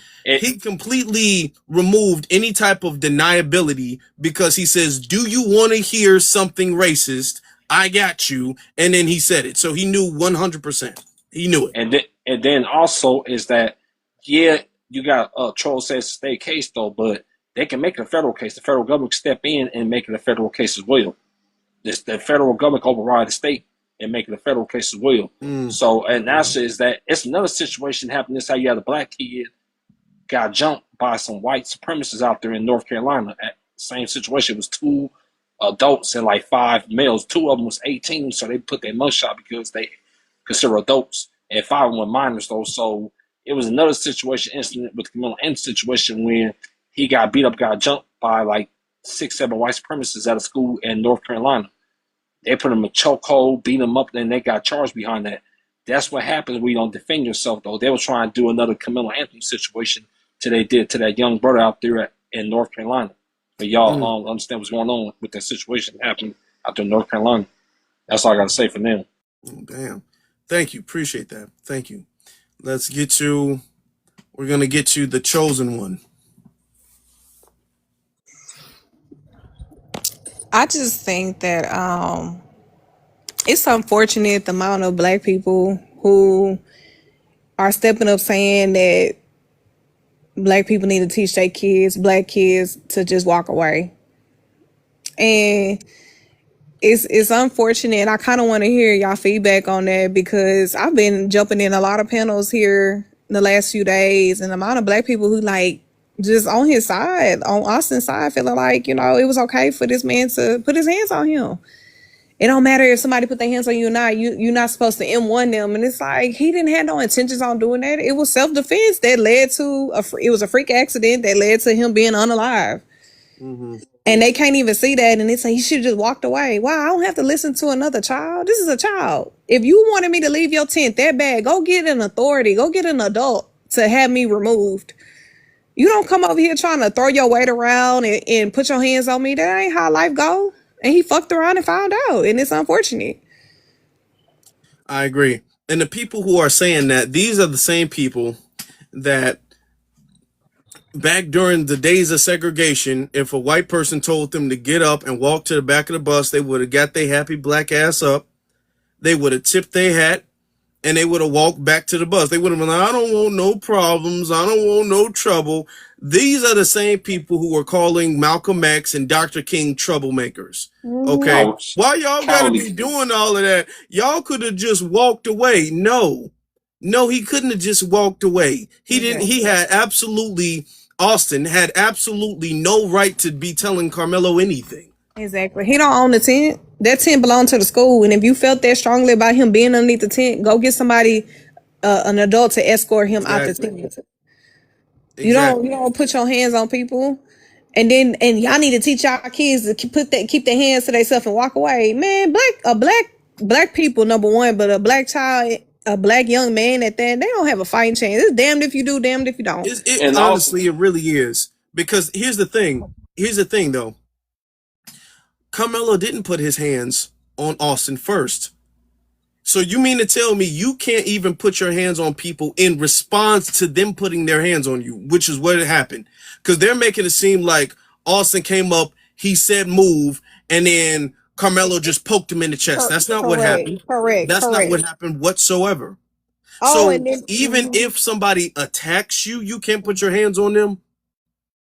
S1: completely removed any type of deniability because he says, "Do you want to hear something racist? I got you." And then he said it, so he knew 100%. He knew it.
S11: And then also is that you got Troll says state case though, but they can make it a federal case. The federal government can step in and make it a federal case as well. The federal government can override the state and make it a federal case as well. So, and that's is that it's another situation happening. This how you had a black kid got jumped by some white supremacists out there in North Carolina. Same situation. It was 2 adults and like 5 males. 2 of them was 18, so they put their mugshot because they consider adults, and 5 of them were minors though. So it was another incident with the Carmelo Anthony situation when he got beat up, got jumped by like 6, 7 white supremacists at a school in North Carolina. They put him in a chokehold, beat him up, and they got charged behind that. That's what happens when you don't defend yourself, though. They were trying to do another Carmelo Anthony situation till they did to that young brother out there in North Carolina. But y'all understand what's going on with that situation happening out there in North Carolina. That's all I got to say for them.
S1: Oh, damn. Thank you. Appreciate that. Thank you. We're going to get to the chosen one.
S12: I just think that it's unfortunate the amount of black people who are stepping up saying that black people need to teach black kids to just walk away. And it's unfortunate. I kind of want to hear y'all feedback on that because I've been jumping in a lot of panels here in the last few days, and the amount of black people who like just on his side, on Austin's side, feeling like, you know, it was okay for this man to put his hands on him. It don't matter if somebody put their hands on you or not. You're not supposed to M1 them, and it's like he didn't have no intentions on doing that. It was self defense that led to it was a freak accident that led to him being unalive.
S1: Mm-hmm.
S12: And they can't even see that, and they say he should have just walked away. Wow, I don't have to listen to another child. This is a child. If you wanted me to leave your tent that bad, go get an authority. Go get an adult to have me removed. You don't come over here trying to throw your weight around and put your hands on me. That ain't how life go. And he fucked around and found out, and it's unfortunate.
S1: I agree. And the people who are saying that, these are the same people that back during the days of segregation, if a white person told them to get up and walk to the back of the bus, they would have got their happy black ass up. They would have tipped their hat and they would have walked back to the bus. They would have been like, I don't want no problems. I don't want no trouble. These are the same people who were calling Malcolm X and Dr. King troublemakers. Okay.
S11: Cowards.
S1: Why y'all gotta be doing all of that? Y'all could have just walked away. No, he couldn't have just walked away. He didn't. He had absolutely, Austin had absolutely no right to be telling Karmelo anything.
S12: Exactly. He don't own the tent. That tent belonged to the school. And if you felt that strongly about him being underneath the tent, go get somebody, an adult, to escort him out the tent. You don't put your hands on people. And y'all need to teach y'all kids to keep their hands to themselves and walk away. Man, black people, number one, but a black child, a black young man at that, they don't have a fighting chance. It's damned if you do, damned if you don't.
S1: And honestly, it really is. Because here's the thing. Here's the thing, though. Karmelo didn't put his hands on Austin first. So you mean to tell me you can't even put your hands on people in response to them putting their hands on you, which is what happened. Because they're making it seem like Austin came up, he said move, and then Karmelo just poked him in the chest. That's not what happened. That's not what happened whatsoever. So even if somebody attacks you, you can't put your hands on them,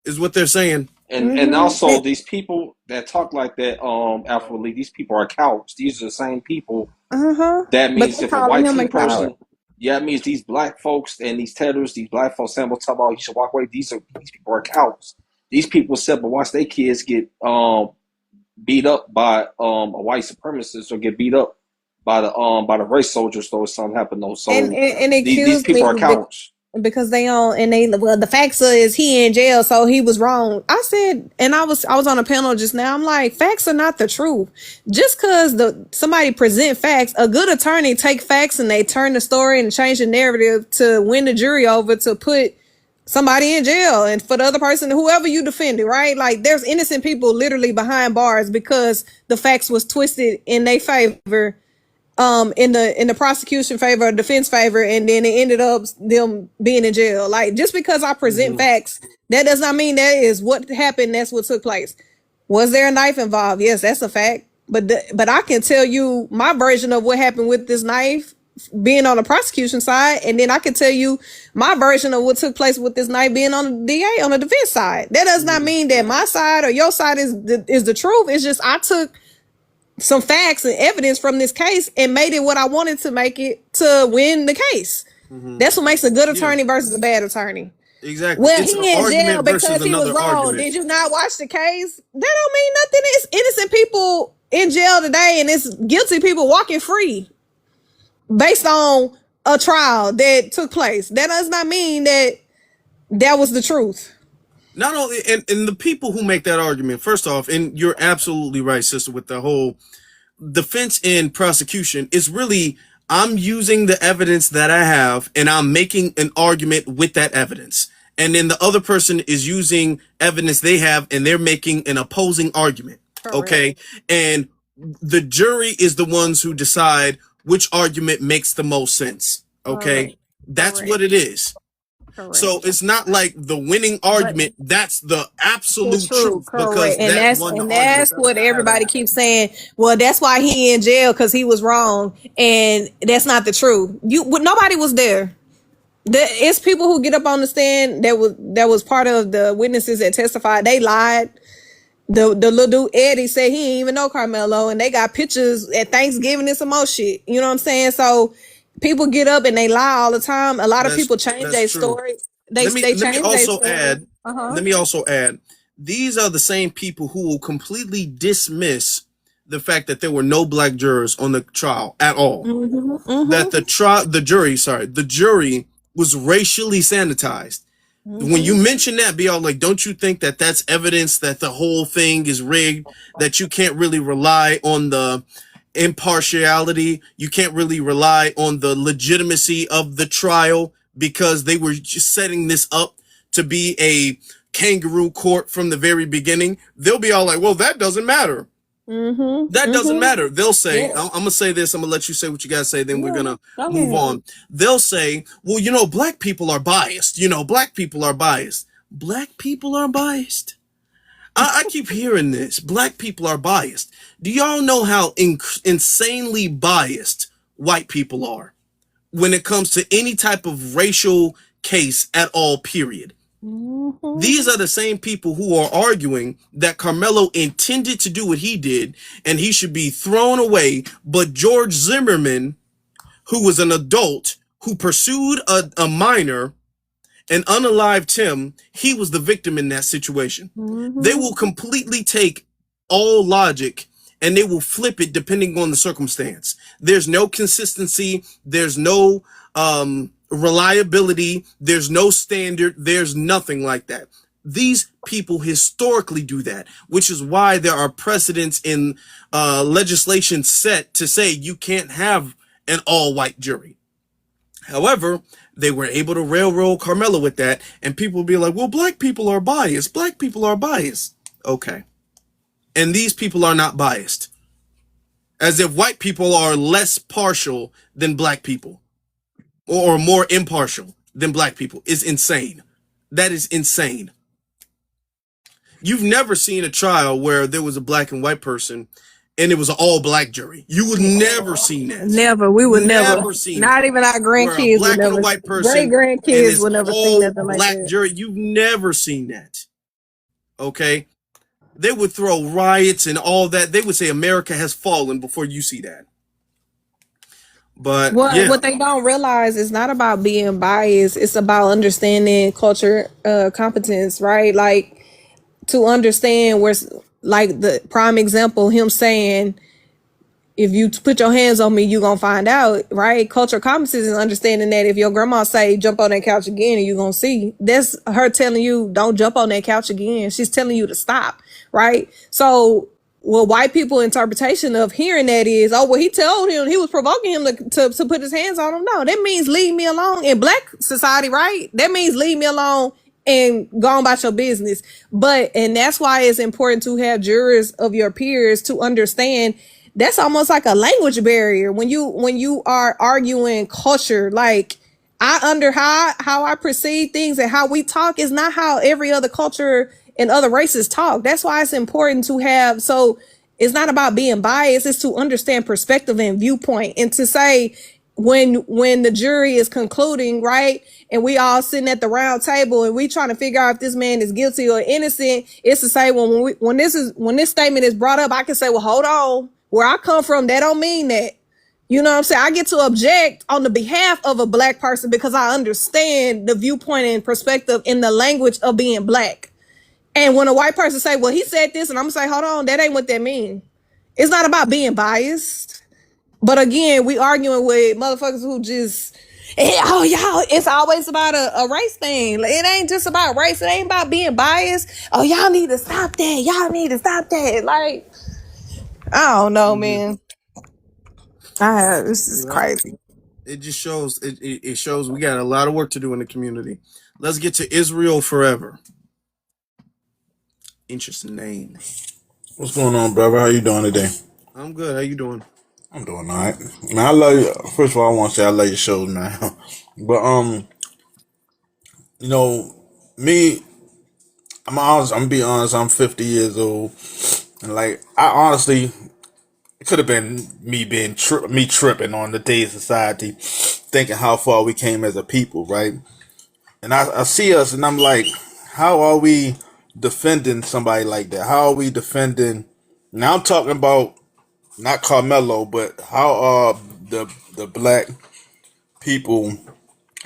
S1: is what they're saying.
S11: And also these people that talk like that, Alpha League, these people are cowards. These are the same people. That means if a white team person, it means these black folks and these terrorists, these black folks saying, "We'll talk about you should walk away." These people are cowards. These people said, but watch their kids get beat up by a white supremacist or get beat up by the race soldiers or something happen. So these people are cowards.
S12: Because the facts is he in jail, so he was wrong. I said, and I was on a panel just now. I'm like, facts are not the truth. Just because somebody present facts, a good attorney take facts and they turn the story and change the narrative to win the jury over, to put somebody in jail and for the other person, whoever you defended, right? Like there's innocent people literally behind bars because the facts was twisted in their favor. In the prosecution favor or defense favor, and then it ended up them being in jail. Like just because I present facts, that does not mean that is what happened. That's what took place. Was there a knife involved? Yes, that's a fact. But I can tell you my version of what happened with this knife being on the prosecution side, and then I can tell you my version of what took place with this knife being on the DA on the defense side. That does not mean that my side or your side is the truth. It's just I took some facts and evidence from this case and made it what I wanted to make it to win the case. That's what makes a good attorney versus a bad attorney.
S1: Exactly.
S12: Well, he in jail because he was wrong. Argument. Did you not watch the case? That don't mean nothing. It's innocent people in jail today, and it's guilty people walking free based on a trial that took place. That does not mean that was the truth.
S1: Not only, and the people who make that argument, first off, and you're absolutely right, sister, with the whole defense and prosecution, it's really, I'm using the evidence that I have and I'm making an argument with that evidence. And then the other person is using evidence they have and they're making an opposing argument. Correct. Okay. And the jury is the ones who decide which argument makes the most sense. Okay. Correct. That's what it is. Correct. So it's not like the winning argument, that's the absolute truth. Because
S12: that's what everybody keeps saying. Well, that's why he in jail, because he was wrong. And that's not the truth. Nobody was there. It's people who get up on the stand that was part of the witnesses that testified. They lied. the little dude Eddie said he didn't even know Karmelo, and they got pictures at Thanksgiving and some more shit. You know what I'm saying? So people get up and they lie all the time. A lot of people change
S1: That's
S12: their
S1: true.
S12: story. They
S1: Let me
S12: change their
S1: also
S12: story.
S1: add. Let me also add. These are the same people who will completely dismiss the fact that there were no black jurors on the trial at all. That the jury was racially sanitized. When you mention that, be all like, don't you think that that's evidence that the whole thing is rigged? That you can't really rely on the impartiality, you can't really rely on the legitimacy of the trial because they were just setting this up to be a kangaroo court from the very beginning. They'll be all like, well, that doesn't matter. That doesn't matter. They'll say, I'm going to say this, I'm going to let you say what you got to say, then we're going to move on. They'll say, well, black people are biased. Black people are biased. Black people are biased. I keep hearing this. Black people are biased. Do y'all know how insanely biased white people are when it comes to any type of racial case at all, period? These are the same people who are arguing that Karmelo intended to do what he did and he should be thrown away, but George Zimmerman, who was an adult who pursued a minor and unalived him, he was the victim in that situation. They will completely take all logic and they will flip it depending on the circumstance. There's no consistency. There's no reliability. There's no standard. There's nothing like that. These people historically do that, which is why there are precedents in legislation set to say you can't have an all-white jury. However, they were able to railroad Karmelo with that, and people will be like, well, black people are biased. Black people are biased. Okay. And these people are not biased. As if white people are less partial than black people or more impartial than black people is insane. That is insane. You've never seen a trial where there was a black and white person and it was an all black jury. You would never seen that.
S12: Never. We would never.
S1: Seen
S12: Not
S1: that.
S12: even our
S1: Where a
S12: grandkids would
S1: black and
S12: never.
S1: a white person
S12: Great
S1: and
S12: grandkids
S1: it's
S12: would never see
S1: all
S12: nothing like
S1: black
S12: that.
S1: jury. You've never seen that. Okay? They would throw riots and all that. They would say America has fallen before you see that. But
S12: what they don't realize is not about being biased. It's about understanding culture, competence, right? Like to understand where, like the prime example, him saying, if you put your hands on me, you gonna find out, right? Cultural competency is understanding that if your grandma say jump on that couch again and you gonna see, that's her telling you don't jump on that couch again. She's telling you to stop, right? So what white people interpretation of hearing that is, oh, well, he told him, he was provoking him to put his hands on him. No, that means leave me alone. In black society, right? That means leave me alone and go on about your business. And that's why it's important to have jurors of your peers to understand that's almost like a language barrier when you are arguing culture. Like how I perceive things and how we talk is not how every other culture and other races talk. That's why it's important to have, so it's not about being biased, it's to understand perspective and viewpoint, and to say when the jury is concluding, right, and we all sitting at the round table and we trying to figure out if this man is guilty or innocent, it's to say when this statement is brought up, I can say, well, hold on, where I come from, that don't mean that. You know what I'm saying? I get to object on the behalf of a black person because I understand the viewpoint and perspective in the language of being black. And when a white person say, well, he said this, and I'm gonna say, hold on, that ain't what that mean. It's not about being biased. But again, we arguing with motherfuckers who just, oh, y'all, it's always about a race thing. It ain't just about race. It ain't about being biased. Oh, y'all need to stop that. Y'all need to stop that. Like, I don't know, man. This is crazy.
S1: It just shows, it shows we got a lot of work to do in the community. Let's get to Israel Forever. Interesting name.
S13: What's going on, brother? How you doing today?
S1: I'm good. How you doing?
S13: I'm doing all right. Man, I love you. First of all, I want to say I love your shows, man. But you know, me, I'm honest. I'm gonna be honest. I'm 50 years old, and like I honestly, it could have been me being me tripping on the day of society, thinking how far we came as a people, right? And I see us, and I'm like, how are we defending somebody like that? How are we defending? Now I'm talking about not Carmelo, but how are the black people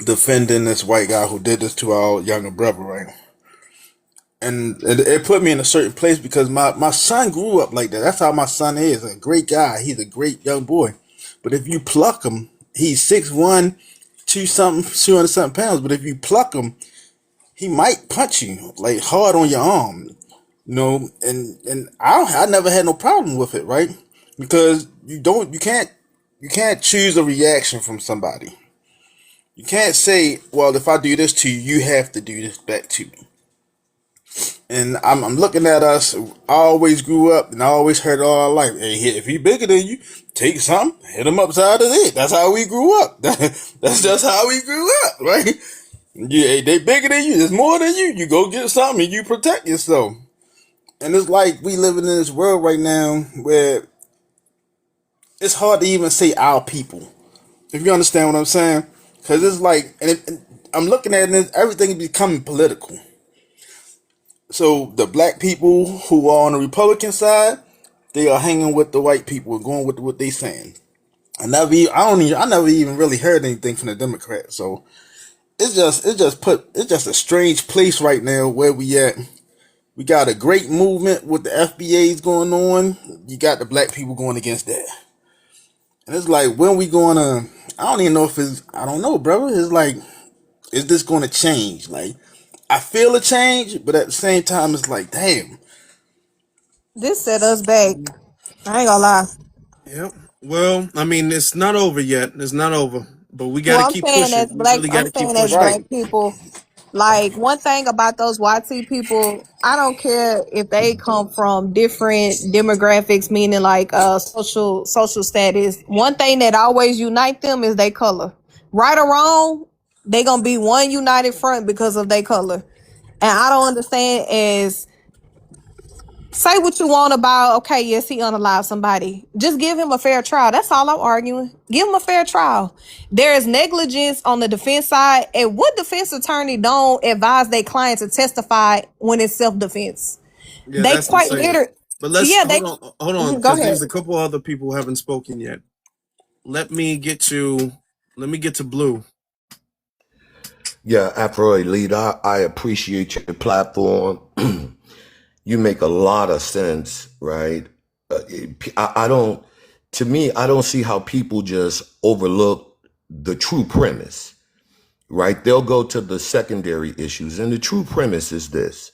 S13: defending this white guy who did this to our younger brother, right? And it put me in a certain place because my son grew up like that. That's how my son is. A great guy. He's a great young boy. But if you pluck him, he's 6'1", 200 something pounds. But if you pluck him, he might punch you like hard on your arm. You know, and I never had no problem with it, right? Because you can't choose a reaction from somebody. You can't say, well, if I do this to you, you have to do this back to me. And I'm looking at us. I always grew up and I always heard all our life. Hey, if he bigger than you, take something, hit him upside the head. That's how we grew up. That's just how we grew up, right? Yeah, they bigger than you. There's more than you. You go get something and you protect yourself. And it's like we living in this world right now where it's hard to even say our people. If you understand what I'm saying, because it's like, and I'm looking at it, everything is becoming political. So the black people who are on the Republican side, they are hanging with the white people, going with what they saying. I never even really heard anything from the Democrats. So it's just a strange place right now where we at. We got a great movement with the FBA's going on. You got the black people going against that. And it's like, when we going to, I don't even know if it's, I don't know, brother. It's like, is this going to change? Like, I feel a change, but at the same time, it's like, damn.
S12: This set us back. I ain't gonna lie.
S1: Yep. Well, I mean, it's not over yet. It's not over, but we got
S12: Well,
S1: to keep pushing. We really got
S12: I'm
S1: to keep
S12: saying as
S1: pushing.
S12: black
S13: Right.
S12: people, like one thing about those YT people, I don't care if they come from different demographics, meaning like social status. One thing that always unite them is their color. Right or wrong, they gonna be one united front because of their color. And I don't understand as say what you want about, okay, yes, he unalived somebody. Just give him a fair trial. That's all I'm arguing. Give him a fair trial. There is negligence on the defense side. And what defense attorney don't advise their client to testify when it's self-defense?
S1: Yeah,
S12: They
S1: that's
S12: quite
S1: insane.
S12: literally,
S1: But let's
S12: yeah, they,
S1: hold on,
S12: go
S1: because
S12: ahead.
S1: there's a couple other people who haven't spoken yet. Let me get to Blue.
S14: Yeah, Afro Elite, I appreciate your platform. You make a lot of sense, right? I don't, to me, I don't see how people just overlook the true premise, right? They'll go to the secondary issues. And the true premise is this,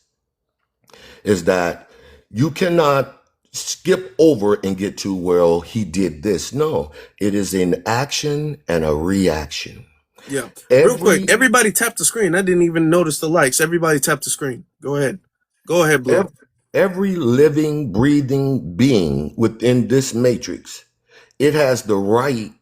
S14: is that you cannot skip over and get to, well, he did this. No, it is an action and a reaction.
S1: Yeah. Real quick,
S14: Every
S1: everybody tap the screen. I didn't even notice the likes. Everybody tap the screen. Go ahead. Go ahead, Blue.
S14: every living, breathing being within this matrix, it has the right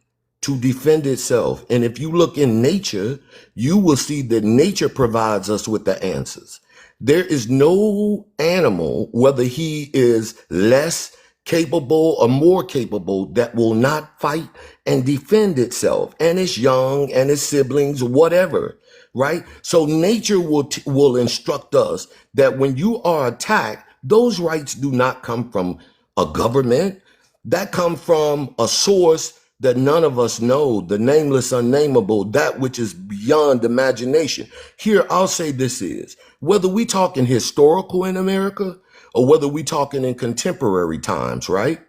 S14: to defend itself. And if you look in nature, you will see that nature provides us with the answers. There is no animal, whether he is less capable or more capable, that will not fight and defend itself and its young and its siblings, whatever, right? So nature will instruct us that when you are attacked, those rights do not come from a government. That come from a source that none of us know, the nameless, unnameable, that which is beyond imagination. Here, I'll say this is, whether we talking historical in America or whether we talking in contemporary times, right?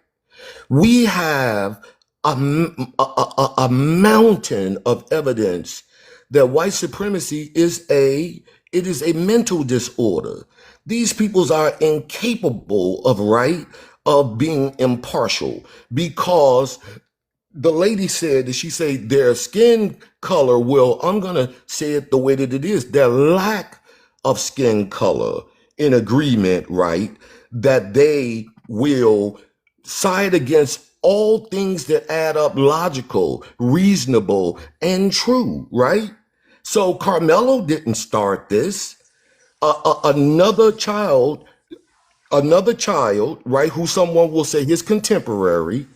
S14: We have a mountain of evidence that white supremacy it is a mental disorder. These peoples are incapable of being impartial because the lady said that she said their skin color will, I'm going to say it the way that it is, their lack of skin color in agreement, right? That they will side against all things that add up logical, reasonable, and true, right? So Carmelo didn't start this. Another child, right, who someone will say his contemporary,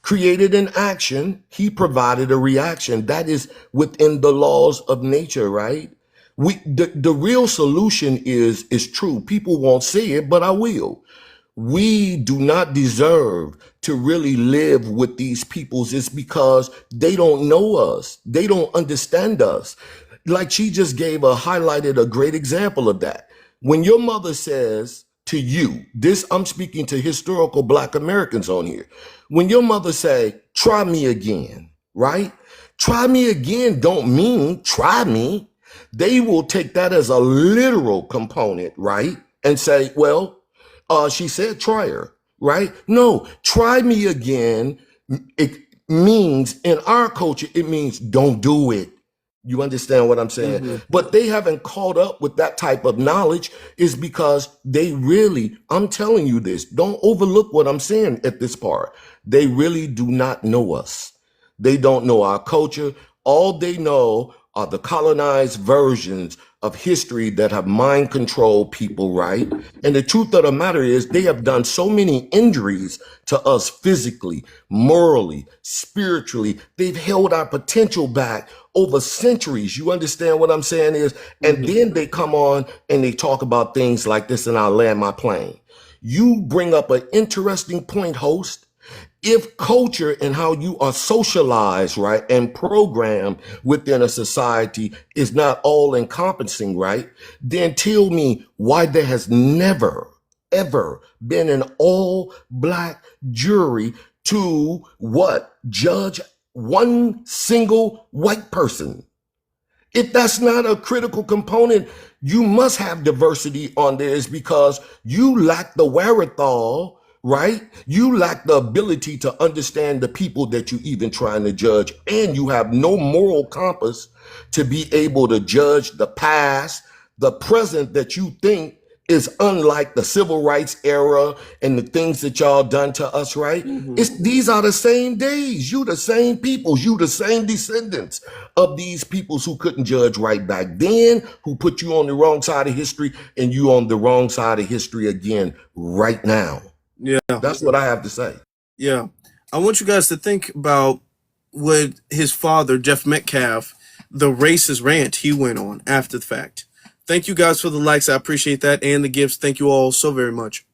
S14: created an action, he provided a reaction. That is within the laws of nature, right? The real solution is true. People won't say it, but I will. We do not deserve to really live with these peoples. It's because they don't know us. They don't understand us. Like she just highlighted a great example of that. When your mother says to you, this, I'm speaking to historical Black Americans on here. When your mother say, try me again, right? Try me again don't mean try me. They will take that as a literal component, right? And say, well, she said try her, right? No, try me again. It means in our culture, it means don't do it. You understand what I'm saying?
S1: Mm-hmm.
S14: But they haven't caught up with that type of knowledge is because they really, I'm telling you this, don't overlook what I'm saying at this part. They really do not know us. They don't know our culture. All they know are the colonized versions of history that have mind controlled people, right? And the truth of the matter is they have done so many injuries to us physically, morally, spiritually. They've held our potential back over centuries. You understand what I'm saying is? And then they come on and they talk about things like this, and I'll land my plane. You bring up an interesting point, host. If culture and how you are socialized, right, and programmed within a society is not all encompassing, right, then tell me why there has never, ever been an all Black jury to what? Judge one single white person. If that's not a critical component, you must have diversity on there is because you lack the wherewithal, right? You lack the ability to understand the people that you even trying to judge, and you have no moral compass to be able to judge the past, the present that you think is unlike the civil rights era and the things that y'all done to us, right? These are the same days. You the same peoples, you the same descendants of these peoples who couldn't judge right back then, who put you on the wrong side of history, and you on the wrong side of history again right now.
S1: Yeah.
S14: That's what I have to say.
S1: Yeah. I want you guys to think about what his father, Jeff Metcalf, the racist rant he went on after the fact. Thank you guys for the likes. I appreciate that. And the gifts. Thank you all so very much.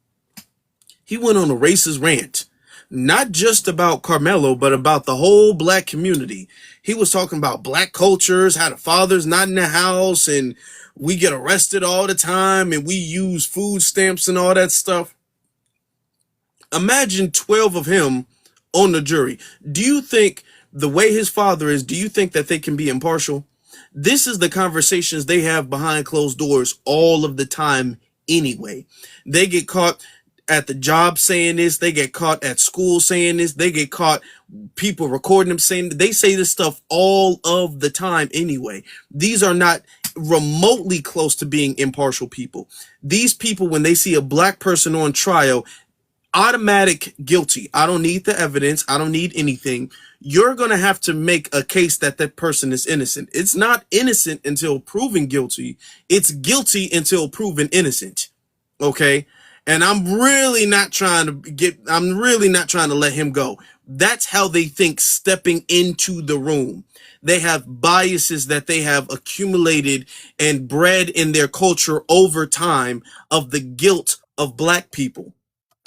S1: He went on a racist rant, not just about Karmelo, but about the whole Black community. He was talking about Black cultures, how the father's not in the house, and we get arrested all the time, and we use food stamps and all that stuff. Imagine 12 of him on the jury. Do you think the way his father is, do you think that they can be impartial? This is the conversations they have behind closed doors all of the time anyway. They get caught at the job saying this. They get caught at school saying this. They get caught people recording them saying they say this stuff all of the time anyway. These are not remotely close to being impartial people. These people, when they see a Black person on trial, automatic guilty. I don't need the evidence. I don't need anything. You're going to have to make a case that that person is innocent. It's not innocent until proven guilty. It's guilty until proven innocent. Okay? And I'm really not trying to let him go. That's how they think stepping into the room. They have biases that they have accumulated and bred in their culture over time of the guilt of Black people.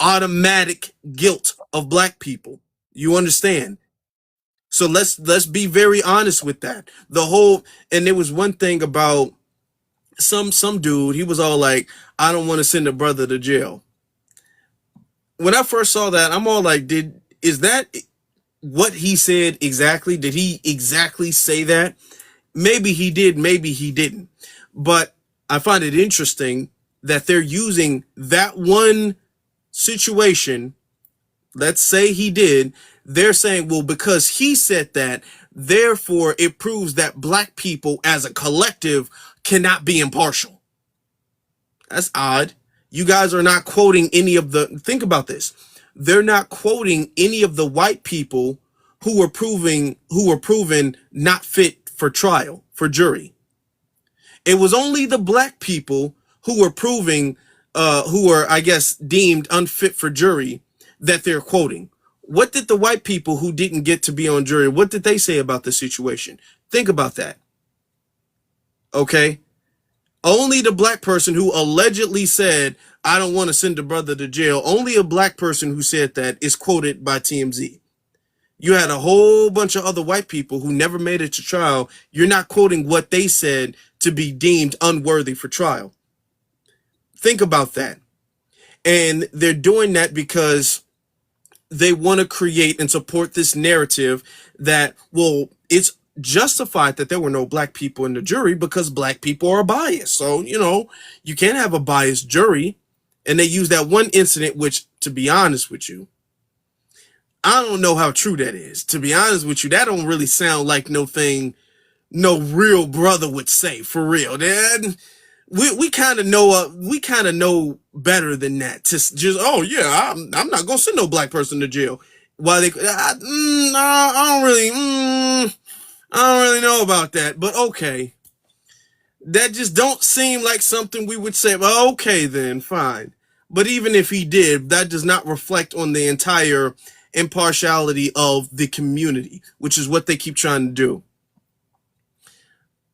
S1: Automatic guilt of Black people. You understand? So let's be very honest with that. And there was one thing about some dude, he was all like, I don't want to send a brother to jail. When I first saw that, I'm all like, is that what he said exactly? Did he exactly say that? Maybe he did, maybe he didn't. But I find it interesting that they're using that one situation. Let's say he did. They're saying, well, because he said that, therefore it proves that Black people as a collective cannot be impartial. That's odd. You guys are not quoting think about this. They're not quoting any of the white people who were proven not fit for trial, for jury. It was only the Black people who were who were, I guess, deemed unfit for jury that they're quoting. What did the white people who didn't get to be on jury, what did they say about the situation? Think about that. Okay? Only the black person who allegedly said, I don't want to send a brother to jail, only a black person who said that is quoted by TMZ. You had a whole bunch of other white people who never made it to trial. You're not quoting what they said to be deemed unworthy for trial. Think about that. And they're doing that because they want to create and support this narrative that, well, it's justified that there were no black people in the jury because black people are biased. So, you can't have a biased jury. And they use that one incident, which, to be honest with you, I don't know how true that is. To be honest with you, that don't really sound like no real brother would say, for real. Dad, we kind of know better than that. To just, oh yeah, I'm not gonna send no black person to jail. Why they? I don't really know about that. But okay, that just don't seem like something we would say. Well, okay then, fine. But even if he did, that does not reflect on the entire impartiality of the community, which is what they keep trying to do.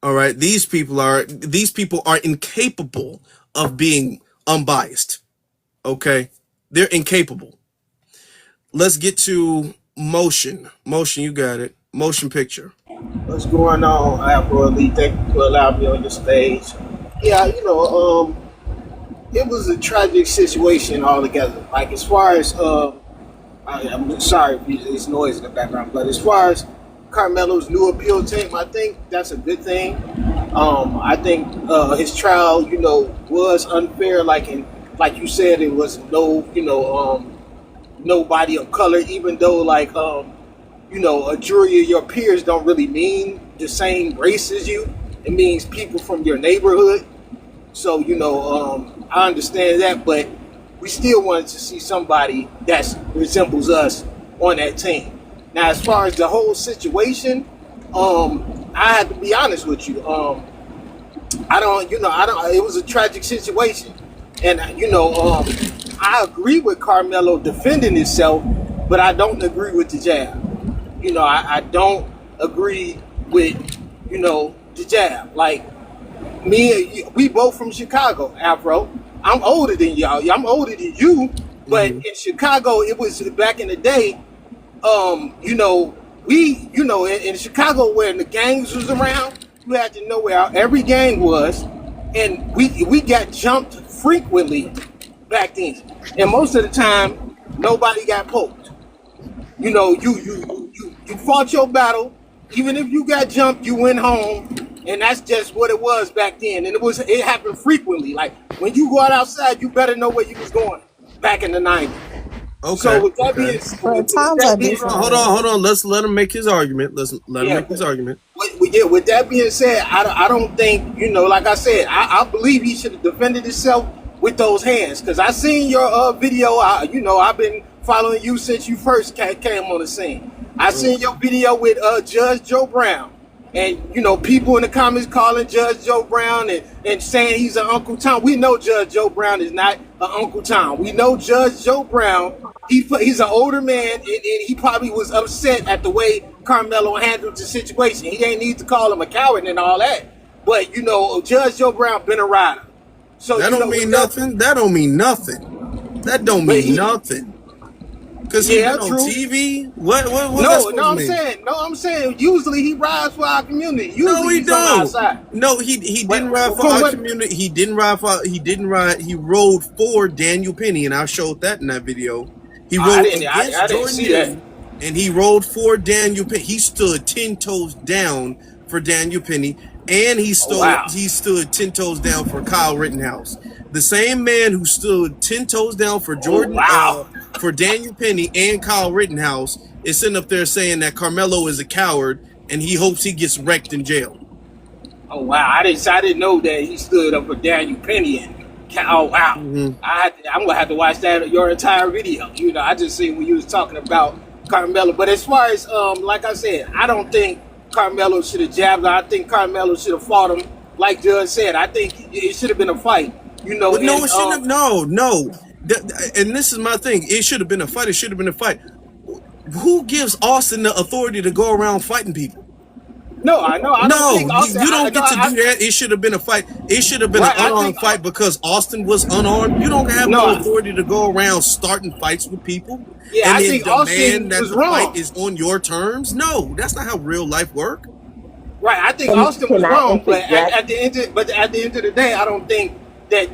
S1: All right, these people are incapable of being unbiased. Okay, they're incapable. Let's get to motion. Motion, you got it. Motion picture.
S15: What's going on, Afro Elite? Thank you for allowing me on the stage. Yeah, it was a tragic situation altogether. Like, as far as I'm sorry if there's noise in the background, but as far as Karmelo's new appeal team, I think that's a good thing. I think his trial, was unfair. Like you said, it was nobody of color. Even though, a jury of your peers don't really mean the same race as you. It means people from your neighborhood. So I understand that, but we still wanted to see somebody that resembles us on that team. Now, as far as the whole situation, I have to be honest with you. It was a tragic situation. And, I agree with Karmelo defending himself, but I don't agree with the jab. I don't agree with, the jab. Like, we both from Chicago, Afro. I'm older than y'all. I'm older than you, but in Chicago, it was back in the day. In Chicago, when the gangs was around, you had to know where every gang was, and we got jumped frequently back then. And most of the time, nobody got poked. You fought your battle. Even if you got jumped, you went home, and that's just what it was back then. And it happened frequently. Like, when you go outside, you better know where you was going back in the 90s.
S1: Okay.
S15: So with that being,
S1: hold on. Let's let him make his argument. Let's let him make his argument.
S15: With that being said, I don't think, like I said, I believe he should have defended himself with those hands. Because I seen your video. I've been following you since you first came on the scene. I seen your video with Judge Joe Brown. And, people in the comments calling Judge Joe Brown and saying he's an Uncle Tom. We know Judge Joe Brown is not an Uncle Tom. We know Judge Joe Brown, he's an older man, and he probably was upset at the way Karmelo handled the situation. He didn't need to call him a coward and all that. But, Judge Joe Brown been a rider. So
S1: that don't mean nothing. That don't mean nothing. That don't mean nothing. Because he been on TV? What
S15: I'm saying usually he rides for our community. Usually he's on our side.
S1: No, he didn't ride for our community. He didn't ride. He rode for Daniel Penny, and I showed that in that video. He rode against Jordan Newsom, and he rode for Daniel Penny. He stood 10 toes down for Daniel Penny, and he stood 10 toes down for Kyle Rittenhouse. The same man who stood 10 toes down for Jordan, for Daniel Penny and Kyle Rittenhouse is sitting up there saying that Karmelo is a coward and he hopes he gets wrecked in jail.
S15: Oh wow! I didn't know that he stood up for Daniel Penny. Oh wow! I'm gonna have to watch your entire video. I just seen when you was talking about Karmelo. But as far as like I said, I don't think Karmelo should have jabbed him. I think Karmelo should have fought him. Like Judge said, I think it should have been a fight.
S1: But no, it shouldn't have. No. And this is my thing. It should have been a fight. It should have been a fight. Who gives Austin the authority to go around fighting people?
S15: No, I know. I don't
S1: No,
S15: think Austin.
S1: you don't get to do that. It should have been a fight. It should have been an
S15: Right. I think.
S1: unarmed fight because Austin was unarmed. You don't have no
S15: No.
S1: authority to go around starting fights with people
S15: Yeah,
S1: and
S15: I
S1: then
S15: think Austin
S1: demand that
S15: was
S1: the fight
S15: wrong.
S1: is on your terms. No, that's not how real life works.
S15: Right. I think Austin
S4: Can
S15: was
S4: I
S15: wrong, but
S4: interject?
S15: at the end of the day, I don't think that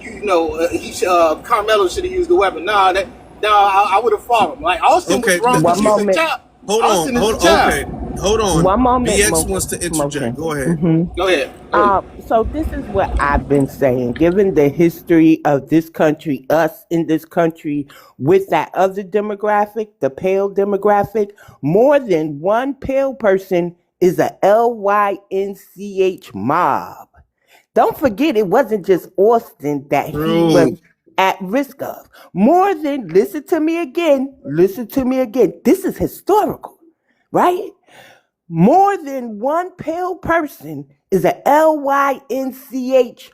S15: Carmelo should have used the weapon. I would have fought him. Like Austin was
S1: Okay,
S15: wrong because
S4: One
S15: he's a
S4: moment.
S15: child. Austin is a
S1: okay,
S15: child.
S1: hold on.
S4: One moment,
S1: BX wants to interject.
S4: Smoking.
S1: Go ahead.
S15: Go ahead. Go ahead.
S4: So this is what I've been saying. Given the history of this country, us in this country, with that other demographic, the pale demographic, more than one pale person is a LYNCH mob. Don't forget, it wasn't just Austin that he was
S1: True.
S4: at risk of. More than, listen to me again. This is historical, right? More than one pale person is a LYNCH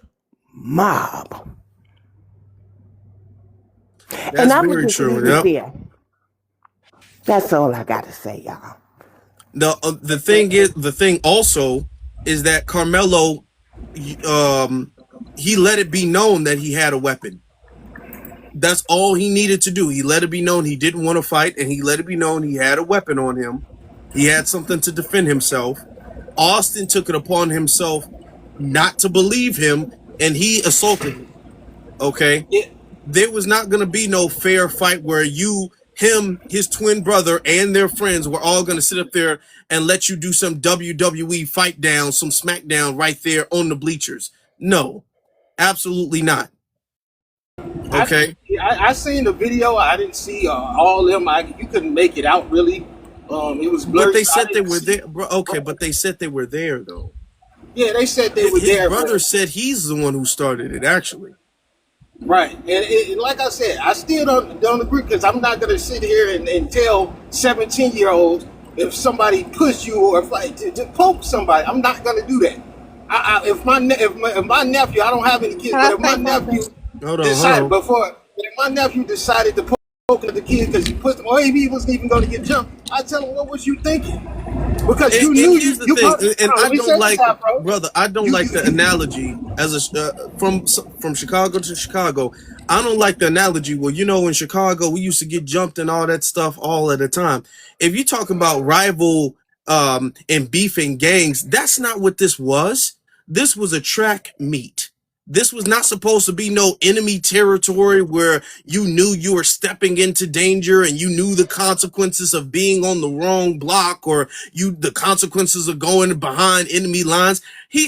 S4: mob.
S1: That's
S4: And I would
S1: very
S4: just
S1: true.
S4: leave it
S1: Yep.
S4: there. That's all I got to say, y'all.
S1: The thing also is that Carmelo, he let it be known that he had a weapon. That's all he needed to do. He let it be known he didn't want to fight, and he let it be known he had a weapon on him. He had something to defend himself. Austin took it upon himself not to believe him, and he assaulted him. Okay?
S15: Yeah.
S1: There was not going to be no fair fight where him, his twin brother, and their friends were all going to sit up there and let you do some WWE fight down, some SmackDown right there on the bleachers. No, absolutely not. Okay?
S15: I seen the video. I didn't see all of them. You couldn't make it out really. It was
S1: But
S15: blurry.
S1: they
S15: So I
S1: said they
S15: didn't
S1: were
S15: see.
S1: there. Okay, but they said they were there, though.
S15: Yeah, they said they were
S1: His
S15: there,
S1: brother
S15: but
S1: said he's the one who started it, actually.
S15: right. And like I said, I still don't agree because I'm not gonna sit here and tell 17-year-olds if somebody push you or if like to poke somebody. I'm not gonna do that. If my nephew, I don't have any kids,
S2: Can
S15: but
S2: I
S15: if my
S2: say something?
S15: nephew
S1: Hold
S15: decided
S1: on.
S15: if my nephew decided to poke at the kid because he pushed him, or maybe he wasn't even going to get jumped, I tell him, what was you thinking? Because
S1: And,
S15: you knew
S1: and here's the
S15: you
S1: thing,
S15: put.
S1: and I
S15: Let me
S1: don't
S15: say this
S1: like,
S15: out, bro.
S1: brother. I don't
S15: You
S1: like the analogy from Chicago to Chicago. I don't like the analogy. Well, in Chicago we used to get jumped and all that stuff all at a time. If you're talking about rival and beef and gangs, that's not what this was. This was a track meet. This was not supposed to be no enemy territory where you knew you were stepping into danger and you knew the consequences of being on the wrong block or the consequences of going behind enemy lines.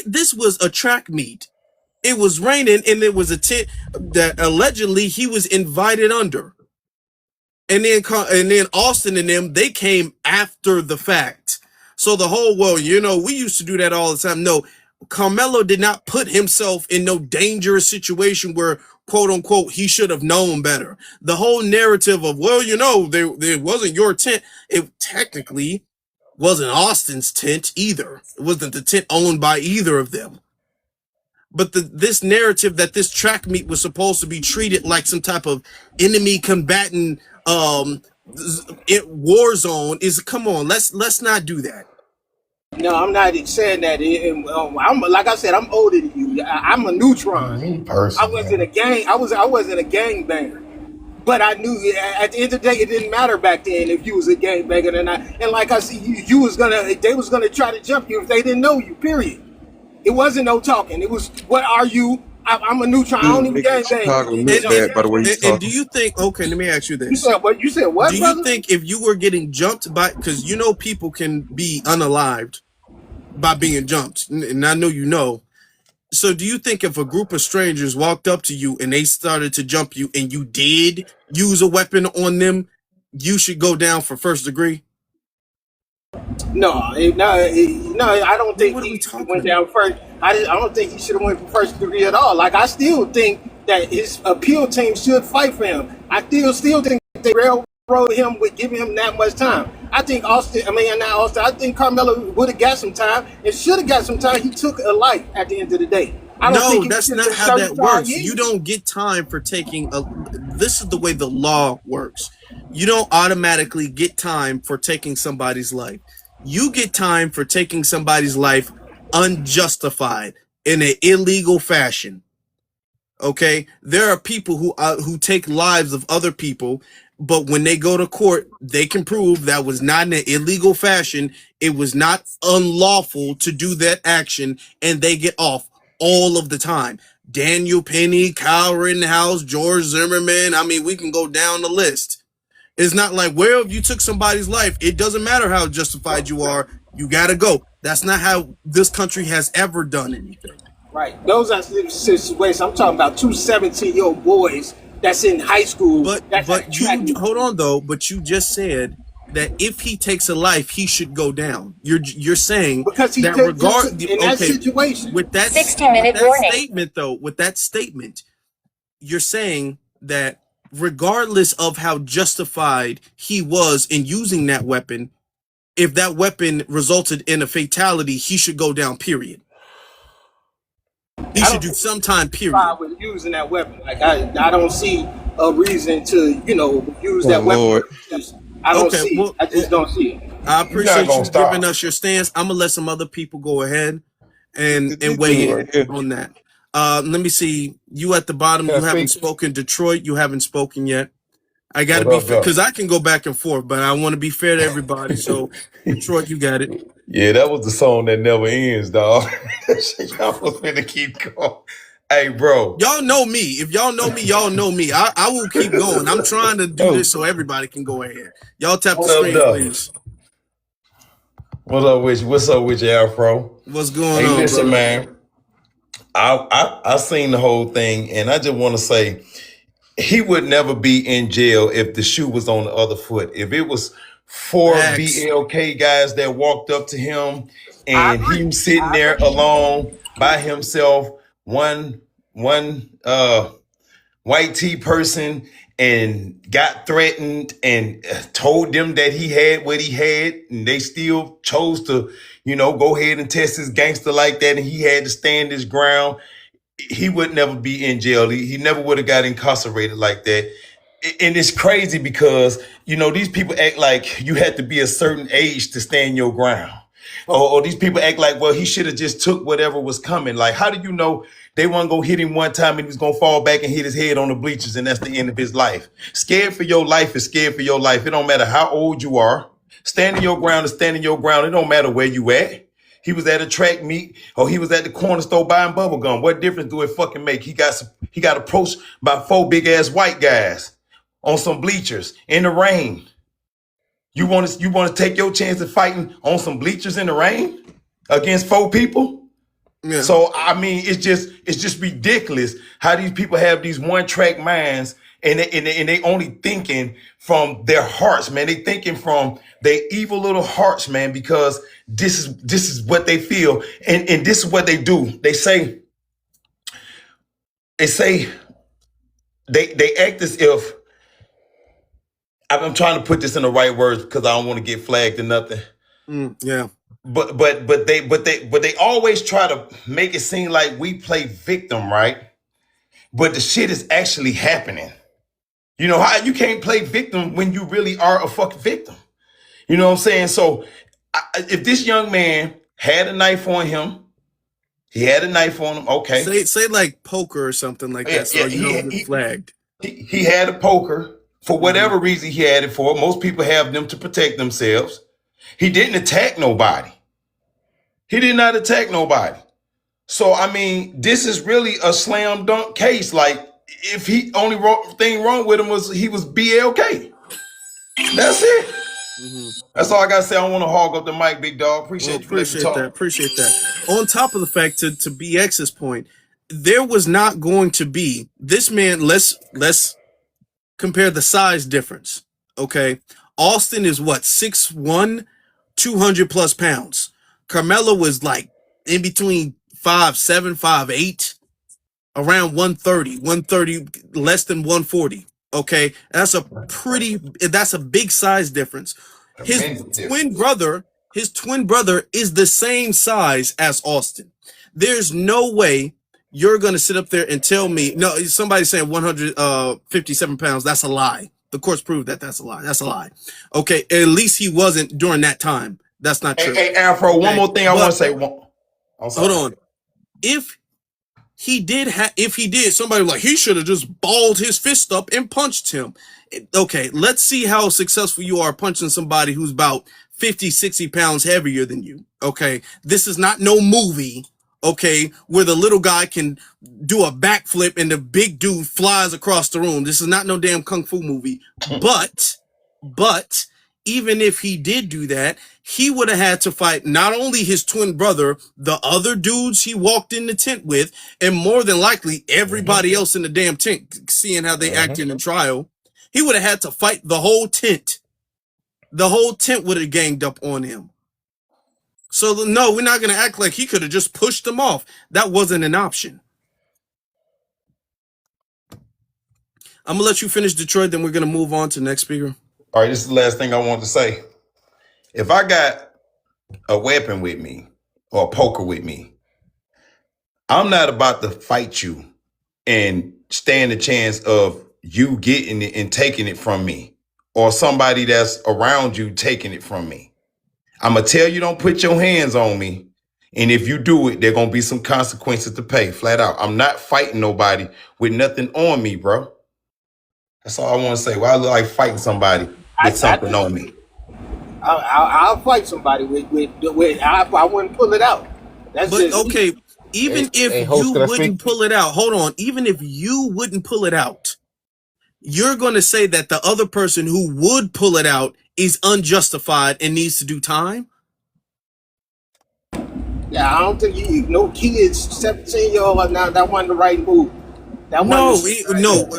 S1: This was a track meet. It was raining and there was a tent that allegedly he was invited under. And then Austin and them, they came after the fact. So the whole world, we used to do that all the time. No, Carmelo did not put himself in no dangerous situation where, quote unquote, he should have known better. The whole narrative of, there wasn't your tent. It technically wasn't Austin's tent either. It wasn't the tent owned by either of them. But this narrative that this track meet was supposed to be treated like some type of enemy combatant war zone is, come on, let's not do that.
S15: No, I'm not saying that. I'm like I said, I'm older than you. I'm a neutron. I was in a gang. I wasn't a gang banger. But I knew at the end of the day, it didn't matter back then if you was a gang banger or not. And like I said, they was gonna try to jump you if they didn't know you. Period. It wasn't no talking. It was, what are you? I'm a neutron. I don't even gang bang.
S1: And do you think? Okay, let me ask you this.
S15: You said what? You said what?
S1: Do
S15: brother?
S1: you think if you were getting jumped by, because people can be unalived by being jumped, and I know. So do you think if a group of strangers walked up to you and they started to jump you and you did use a weapon on them, you should go down for first degree?
S15: No. I don't think he went down first. I don't think he should have went for first degree at all. Like, I still think that his appeal team should fight for him. I still think they railroad him with giving him that much time. I think I think Carmelo would have got some time and should have got some time. He took a life at the end of the day.
S1: No, that's not how that works. You don't get time for taking this is the way the law works. You don't automatically get time for taking somebody's life. You get time for taking somebody's life unjustified in an illegal fashion. Okay, there are people who take lives of other people, but when they go to court, they can prove that was not in an illegal fashion. It was not unlawful to do that action, and they get off all of the time. Daniel Penny, Kyle Rittenhouse, George Zimmerman. I mean, we can go down the list. It's not like, well, if you took somebody's life, it doesn't matter how justified you are. You got to go. That's not how this country has ever done anything.
S15: Right. Those are situations. I'm talking about two 17-year-old boys that's in high school.
S1: But you hold on though. But you just said that if he takes a life, he should go down. You're saying
S15: because he
S1: that
S15: in that situation.
S1: With that 16-minute warning statement though, with that statement, you're saying that regardless of how justified he was in using that weapon, if that weapon resulted in a fatality, he should go down, period. He should do some time, period.
S15: With using that weapon. Like, I don't see a reason to, use that weapon. I don't see it. I just don't see it.
S1: I appreciate you giving us your stance. I'm going to let some other people go ahead and weigh in on that. Let me see. You at the bottom, you haven't spoken. Detroit, you haven't spoken yet. I got to be fair because I can go back and forth, but I want to be fair to everybody. So, Detroit, you got it.
S16: Yeah, that was the song that never ends, dog. Y'all was finna keep going. Hey, bro.
S1: Y'all know me. If y'all know me, y'all know me. I will keep going. I'm trying to do this so everybody can go ahead. Y'all tap the screen, please.
S16: What's up with you? What's up with you, Afro?
S1: What's going on,
S16: Hey, listen,
S1: brother?
S16: man. I seen the whole thing, and I just want to say, he would never be in jail if the shoe was on the other foot. If it was four BLK guys that walked up to him and he was sitting there alone by himself, one white T person, and got threatened and told them that he had what he had, and they still chose to, go ahead and test his gangster like that, and he had to stand his ground. He would never be in jail. He never would have got incarcerated like that. And it's crazy because, these people act like you had to be a certain age to stand your ground. Or these people act like, well, he should have just took whatever was coming. Like, how do you know they weren't going to hit him one time and he was going to fall back and hit his head on the bleachers and that's the end of his life? Scared for your life is scared for your life. It don't matter how old you are. Standing your ground is standing your ground. It don't matter where you at. He was at a track meet or he was at the corner store buying bubble gum. What difference do it fucking make? He got approached by 4 big ass white guys on some bleachers in the rain. You want to take your chance of fighting on some bleachers in the rain against 4 people? Yeah. So I mean, it's just ridiculous how these people have these one track minds and they only thinking from their hearts, man. They thinking from their evil little hearts, man, because this is what they feel and this is what they do. They say they act as if, I'm trying to put this in the right words because I don't want to get flagged or nothing.
S1: Yeah.
S16: But they always try to make it seem like we play victim, right? But the shit is actually happening. You know how you can't play victim when you really are a fucking victim. You know what I'm saying? So if this young man had a knife on him, he had a knife on him. Okay.
S1: Say like poker or something like that. So you don't get flagged.
S16: He had a poker for whatever reason he had it for. Most people have them to protect themselves. He didn't attack nobody. He did not attack nobody. So, I mean, this is really a slam dunk case. Like, if he only thing wrong with him was he was BLK. That's it. Mm-hmm. That's all I got to say. I don't want to hog up the mic, big dog. Appreciate
S1: that. On top of the fact, to BX's point, there was not going to be this man. Let's compare the size difference. Okay. Austin is what, 6'1", 200 plus pounds. Karmelo was like in between 5'7", 5'8", around 130, less than 140. Okay, that's a big size difference. His twin brother is the same size as Austin. There's no way you're gonna sit up there and tell me, no, somebody's saying 157 pounds. That's a lie. The courts proved that that's a lie. That's a lie. Okay, at least he wasn't during that time. That's not
S16: Hey,
S1: true.
S16: hey Afro,
S1: Okay,
S16: one more thing I want to say. I'm
S1: hold
S16: sorry.
S1: on. If he did, somebody like he should have just balled his fist up and punched him. Okay, let's see how successful you are punching somebody who's about 50, 60 pounds heavier than you. Okay, this is not no movie. Okay, where the little guy can do a backflip and the big dude flies across the room. This is not no damn kung fu movie. But even if he did do that, he would have had to fight not only his twin brother, the other dudes he walked in the tent with, and more than likely everybody else in the damn tent, seeing how they acted in the trial. He would have had to fight the whole tent. The whole tent would have ganged up on him. So no, we're not going to act like he could have just pushed them off. That wasn't an option. I'm going to let you finish Detroit, then we're going to move on to the next speaker.
S16: All right, this is the last thing I want to say. If I got a weapon with me or a poker with me, I'm not about to fight you and stand a chance of you getting it and taking it from me, or somebody that's around you taking it from me. I'm going to tell you, don't put your hands on me. And if you do it, there going to be some consequences to pay, flat out. I'm not fighting nobody with nothing on me, bro. That's all I want to say. Why I look like fighting somebody with something on me?
S15: I'll fight somebody with I wouldn't pull it out. That's
S1: but
S15: just
S1: okay. Even if
S17: host,
S1: you
S17: can I
S1: wouldn't
S17: speak?
S1: pull it out, hold on. Even if you wouldn't pull it out, you're going to say that the other person who would pull it out is unjustified and needs to do time?
S15: Yeah, I don't think no kids 17-year-old now that wasn't the right move.
S1: No,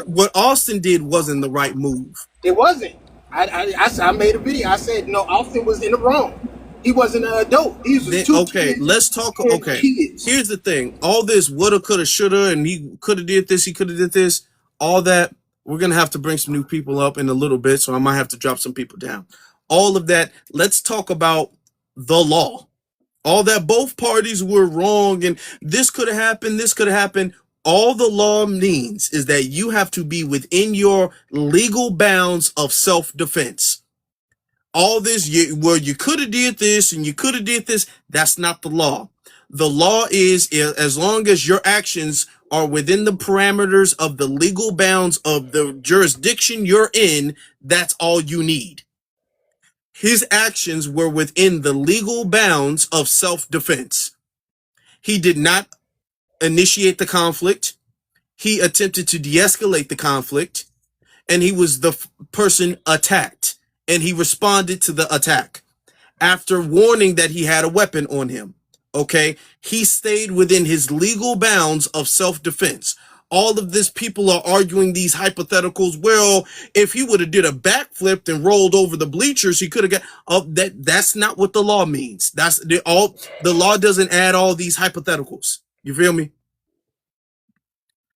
S1: what Austin did wasn't the right move.
S15: It wasn't. I made a video. I said no, Austin was in the wrong. He wasn't an adult. These were two kids.
S1: Let's talk. Okay,
S15: kids.
S1: Here's the thing. All this woulda, coulda, shoulda, and he coulda did this, he coulda did this. All that, we're gonna have to bring some new people up in a little bit, so I might have to drop some people down. All of that. Let's talk about the law. All that both parties were wrong, and this could have happened. This could have happened. All the law means is that you have to be within your legal bounds of self-defense. All this, you could have did this and you could have did this. That's not the law. The law is, as long as your actions are within the parameters of the legal bounds of the jurisdiction you're in, that's all you need. His actions were within the legal bounds of self-defense. He did not initiate the conflict. He attempted to de-escalate the conflict, and he was the person attacked, and he responded to the attack after warning that he had a weapon on him. Okay, he stayed within his legal bounds of self-defense. All of this, people are arguing these hypotheticals. Well, if he would have did a backflip and rolled over the bleachers, he could have got that's not what the law means. That's the law doesn't add all these hypotheticals. You feel me?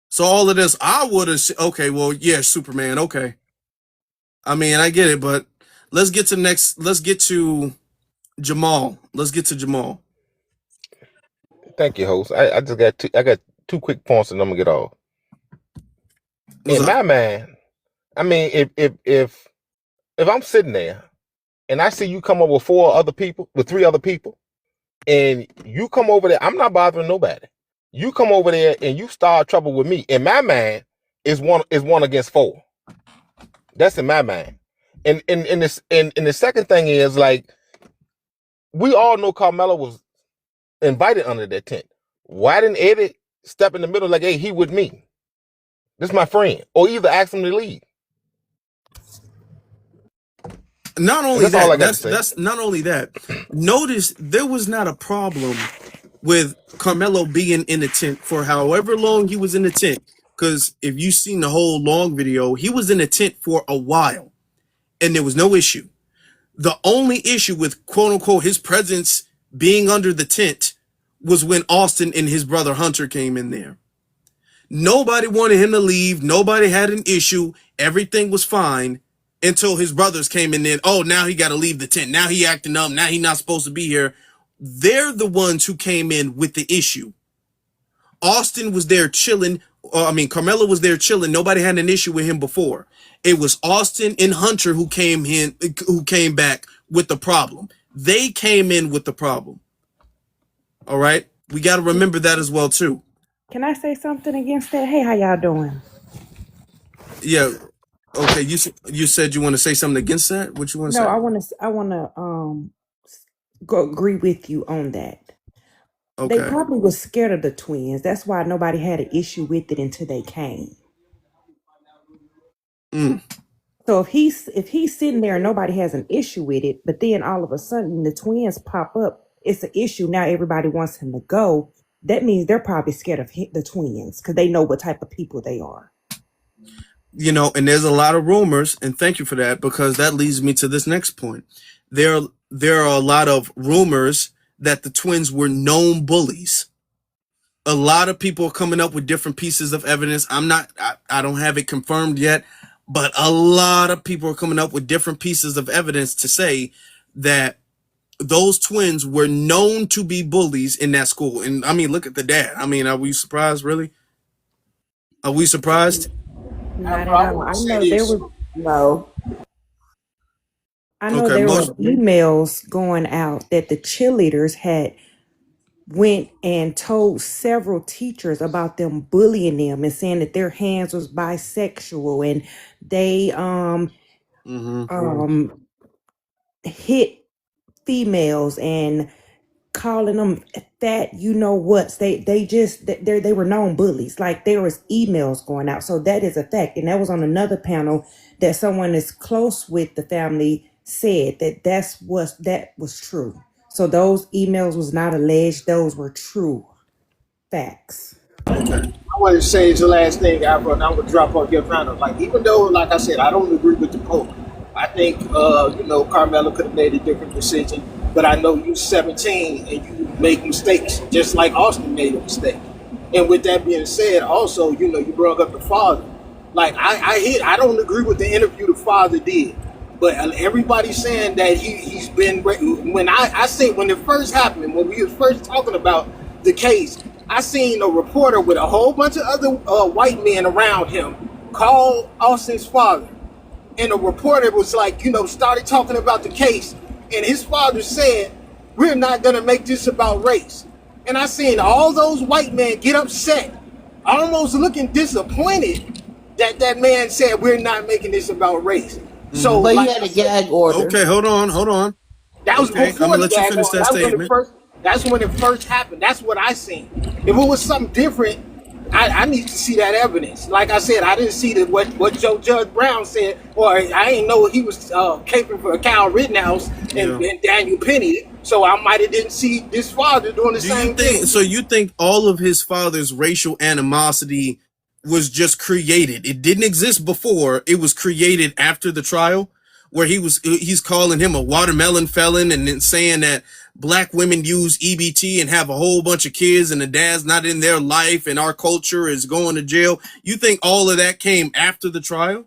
S1: So all of this, I would have said, okay, well, yeah, Superman, okay. I mean, I get it, but let's get to Jamal. Let's get to Jamal.
S17: Thank you, host. I just got I got two quick points and I'm gonna get off. In my mind, I mean, if I'm sitting there and I see you come over with three other people, and you come over there, I'm not bothering nobody. You come over there and you start trouble with me. In my mind, is one against four. That's in my mind. And the second thing is, like, we all know Karmelo was invited under that tent. Why didn't Eddie step in the middle like, hey, he with me? This is my friend. Or either ask him to leave.
S1: Not only that, that's not only that. Notice there was not a problem with Karmelo being in the tent for however long he was in the tent. Because if you've seen the whole long video, he was in the tent for a while and there was no issue. The only issue with quote unquote his presence being under the tent was when Austin and his brother Hunter came in there. Nobody wanted him to leave. Nobody had an issue. Everything was fine until his brothers came in there. Oh, now he got to leave the tent. Now he acting up. Now he's not supposed to be here. They're the ones who came in with the issue. Austin was there chilling. Karmelo was there chilling. Nobody had an issue with him before. It was Austin and Hunter who came back with the problem. They came in with the problem. All right? We got to remember that as well, too.
S18: Can I say something against that? Hey, how y'all doing?
S1: Yeah. Okay, you said you want to say something against that? What you want to
S18: No,
S1: say?
S18: I want to go agree with you on that. They
S1: Okay.
S18: probably was scared of the twins. That's why nobody had an issue with it until they came.
S1: Mm.
S18: So if he's sitting there and nobody has an issue with it, but then all of a sudden the twins pop up, it's an issue. Now everybody wants him to go. That means they're probably scared of the twins because they know what type of people they are.
S1: You know, and there's a lot of rumors, and thank you for that, because that leads me to this next point. There are a lot of rumors that the twins were known bullies. A lot of people are coming up with different pieces of evidence. I don't have it confirmed yet, but a lot of people are coming up with different pieces of evidence to say that those twins were known to be bullies in that school. And I mean, look at the dad. I mean, are we surprised, really? Are we surprised?
S18: Not at all. I know there was
S8: No.
S18: I know
S1: Okay,
S18: there were
S1: most
S18: emails going out that the cheerleaders had went and told several teachers about them bullying them and saying that their hands was bisexual and they hit females and calling them fat you know what they were known bullies. Like there was emails going out, so that is a fact. And that was on another panel that someone that's close with the family said that was true. So those emails was not alleged, those were true facts.
S1: okay.
S15: I want to say the last thing, Afro, and I'm going to drop on your panel. Like, even though, like I said, I don't agree with the Pope, I think, Carmelo could have made a different decision. But I know you're 17 and you make mistakes, just like Austin made a mistake. And with that being said, also, you brought up the father. Like, I don't agree with the interview the father did. But everybody's saying that he's been, when when it first happened, when we was first talking about the case, I seen a reporter with a whole bunch of other white men around him call Austin's father. And the reporter was like, started talking about the case. And his father said, we're not going to make this about race. And I seen all those white men get upset, almost looking disappointed that man said, we're not making this about race. So,
S4: But he
S15: like
S4: had
S15: I
S4: a
S15: said,
S4: gag order.
S1: Okay, hold on.
S15: that was
S1: Okay, I'm
S15: before
S1: gonna
S15: the
S1: let you
S15: gag
S1: finish
S15: order.
S1: that statement.
S15: That's when it first happened. That's what I seen. If it was something different, I need to see that evidence. Like I said, I didn't see what Joe Judge Brown said, or I didn't know he was caping for Kyle Rittenhouse and Daniel Penny. So I might have didn't see this father doing the same thing.
S1: So you think all of his father's racial animosity was just created? It didn't exist before. It was created after the trial, where he's calling him a watermelon felon and then saying that black women use EBT and have a whole bunch of kids and the dad's not in their life and our culture is going to jail. You think all of that came after the trial?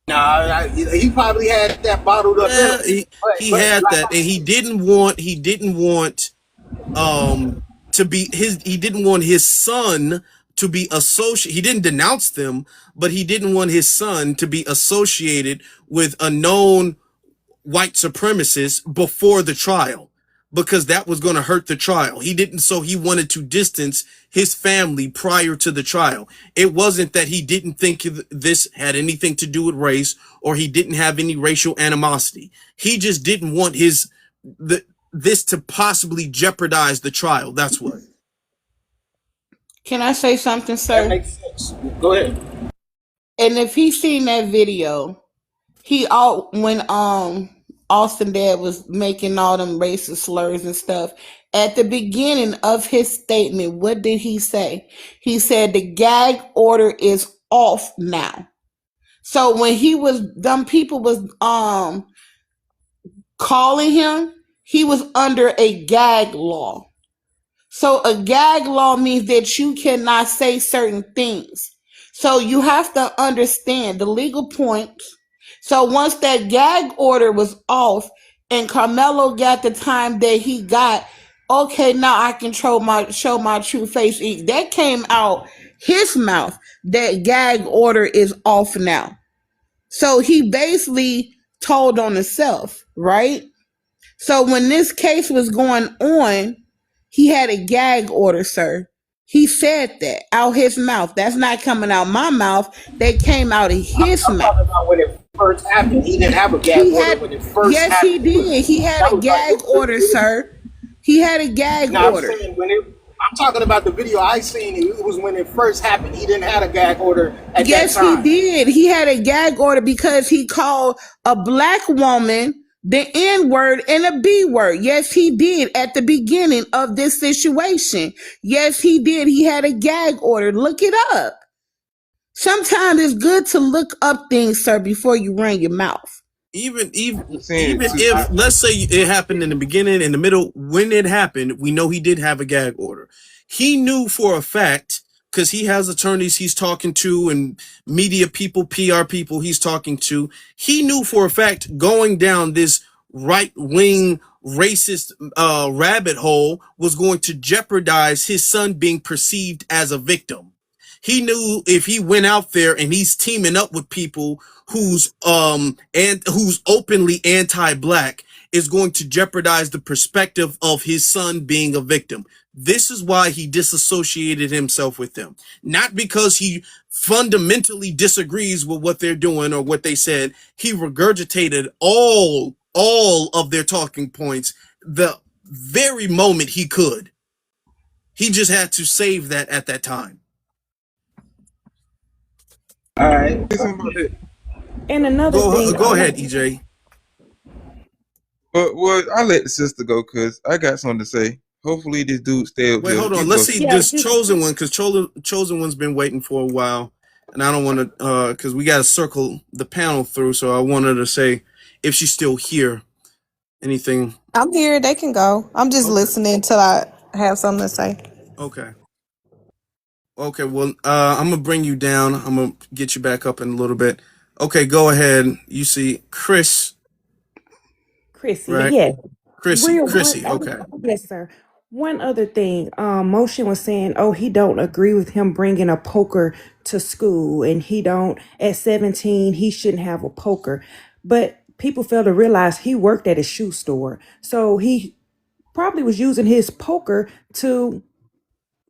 S15: Nah, he probably had that bottled up in him.
S1: He
S15: But
S1: had that,
S15: like,
S1: and he didn't want to be he didn't want his son to be associated. He didn't denounce them, but he didn't want his son to be associated with a known white supremacist before the trial, because that was going to hurt the trial. He wanted to distance his family prior to the trial. It wasn't that he didn't think this had anything to do with race or he didn't have any racial animosity. He just didn't want this to possibly jeopardize the trial. That's what.
S4: Can I say something,
S15: that
S4: sir?
S15: makes sense. Go ahead.
S4: And if he seen that video, when Austin dad was making all them racist slurs and stuff, at the beginning of his statement, what did he say? He said the gag order is off now. So when people was calling him, he was under a gag law. So a gag law means that you cannot say certain things. So you have to understand the legal points. So once that gag order was off and Carmelo got the time that he got, okay, now I can show my true face. That came out his mouth. That gag order is off now. So he basically
S19: told on himself, right? So when this case was going on, he had a gag order, sir. He said that out his mouth. That's not coming out my mouth. They came out of his
S15: I'm
S19: mouth.
S15: talking about when it first happened. He didn't have a gag
S19: He
S15: order
S19: had,
S15: when it first
S19: yes, he
S15: happened.
S19: did. He had
S15: That
S19: a
S15: was like
S19: gag order, sir. He had a gag
S15: Now I'm
S19: order.
S15: saying I'm talking about the video I seen. It was when it first happened. He didn't have a gag order at that
S19: Yes, he
S15: time.
S19: did. He had a gag order because he called a black woman the N word and a B word. Yes, he did at the beginning of this situation. Yes, he did. He had a gag order. Look it up. Sometimes it's good to look up things, sir, before you run your mouth.
S1: Even if, let's say it happened in the beginning, in the middle, when it happened, we know he did have a gag order. He knew for a fact, because he has attorneys he's talking to and media people, PR people he's talking to. He knew for a fact going down this right wing racist rabbit hole was going to jeopardize his son being perceived as a victim. He knew if he went out there and he's teaming up with people who's openly anti-black, is going to jeopardize the perspective of his son being a victim. This is why he disassociated himself with them. Not because he fundamentally disagrees with what they're doing or what they said. He regurgitated all of their talking points the very moment he could. He just had to save that at that time.
S15: All right.
S18: And another thing,
S1: Go ahead, EJ.
S10: Well, I'll let the sister go because I got something to say. Hopefully, this dude stay up
S1: Wait,
S10: here.
S1: hold on. Let's see this chosen one, because chosen one's been waiting for a while, and I don't want to, because we got to circle the panel through. So I wanted to say if she's still here. Anything?
S12: I'm here. They can go. I'm just listening till I have something to say.
S1: Okay. Okay. Well, I'm gonna bring you down. I'm gonna get you back up in a little bit. Okay, go ahead. You see Chrissy, right?
S18: yes.
S1: Chrissy. Okay.
S18: Yes, sir. One other thing, Motion was saying, oh, he don't agree with him bringing a poker to school, and he don't, at 17, he shouldn't have a poker. But people fail to realize he worked at a shoe store. So he probably was using his poker to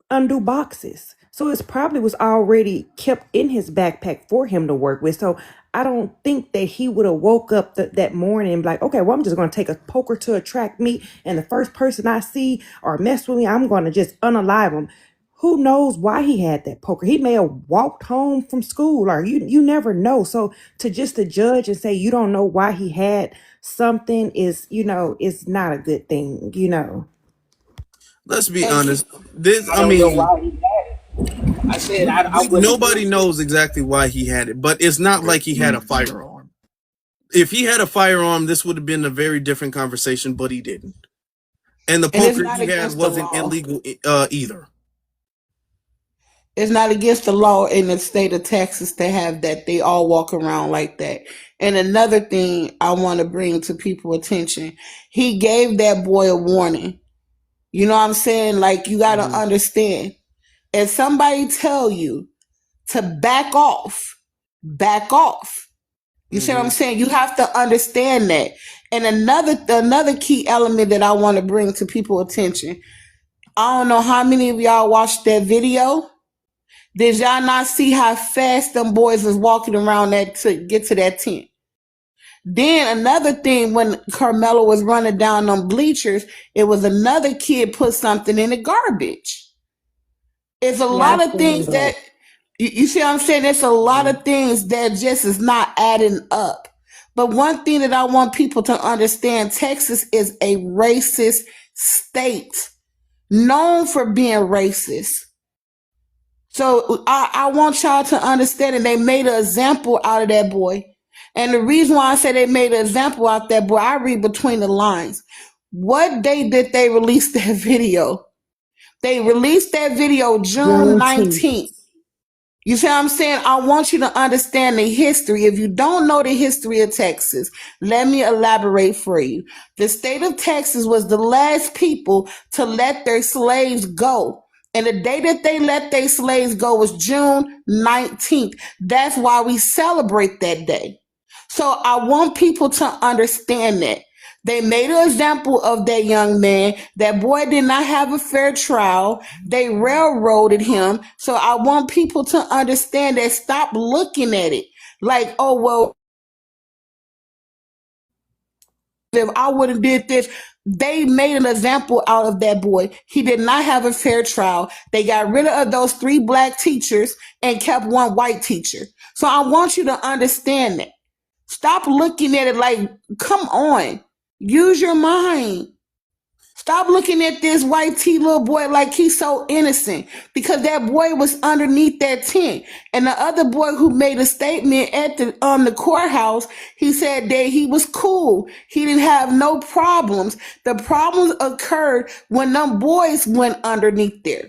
S18: undo boxes. So it's probably was already kept in his backpack for him to work with. So I don't think that he would have woke up that morning and be like, okay, well, I'm just going to take a poker to a track meet, and the first person I see or mess with me, I'm going to just unalive him. Who knows why he had that poker? He may have walked home from school, or you never know. So to judge and say you don't know why he had something is, is not a good thing.
S1: Let's be honest.
S15: I don't know why he had it. I said I wouldn't.
S1: Nobody knows exactly why he had it, but it's not like he had a firearm. If he had a firearm, this would have been a very different conversation, but he didn't. And the poker he had wasn't illegal either.
S19: It's not against the law in the state of Texas to have that. They all walk around like that. And another thing I want to bring to people's attention, he gave that boy a warning. You know what I'm saying? Like, you got to understand. If somebody tell you to back off, back off. You see what I'm saying? You have to understand that. And another key element that I want to bring to people's attention. I don't know how many of y'all watched that video. Did y'all not see how fast them boys was walking around that to get to that tent? Then another thing, when Karmelo was running down them bleachers, it was another kid put something in the garbage. It's a lot of things that you see what I'm saying? It's a lot of things that just is not adding up. But one thing that I want people to understand, Texas is a racist state, known for being racist. So I want y'all to understand that they made an example out of that boy. And the reason why I say they made an example out of that boy, I read between the lines. What day did they release that video? They released that video June 19th. You see what I'm saying? I want you to understand the history. If you don't know the history of Texas, let me elaborate for you. The state of Texas was the last people to let their slaves go. And the day that they let their slaves go was June 19th. That's why we celebrate that day. So I want people to understand that. They made an example of that young man. That boy did not have a fair trial. They railroaded him. So I want people to understand that. Stop looking at it like, oh, well, if I would have did this. They made an example out of that boy. He did not have a fair trial. They got rid of those 3 black teachers and kept 1 white teacher. So I want you to understand that. Stop looking at it like, come on, use your mind. Stop looking at this white tee little boy like he's so innocent, because that boy was underneath that tent. And the other boy who made a statement at the courthouse, he said that he was cool. He didn't have no problems. The problems occurred when them boys went underneath there.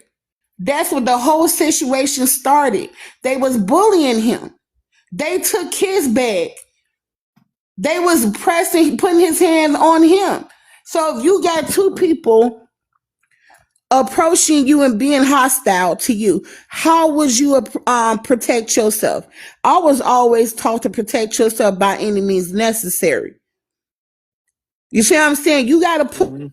S19: That's what the whole situation started. They was bullying him. They took his bag. They was putting his hand on him. So if you got 2 people approaching you and being hostile to you, how would you protect yourself? I was always taught to protect yourself by any means necessary. You see what I'm saying? You got to put.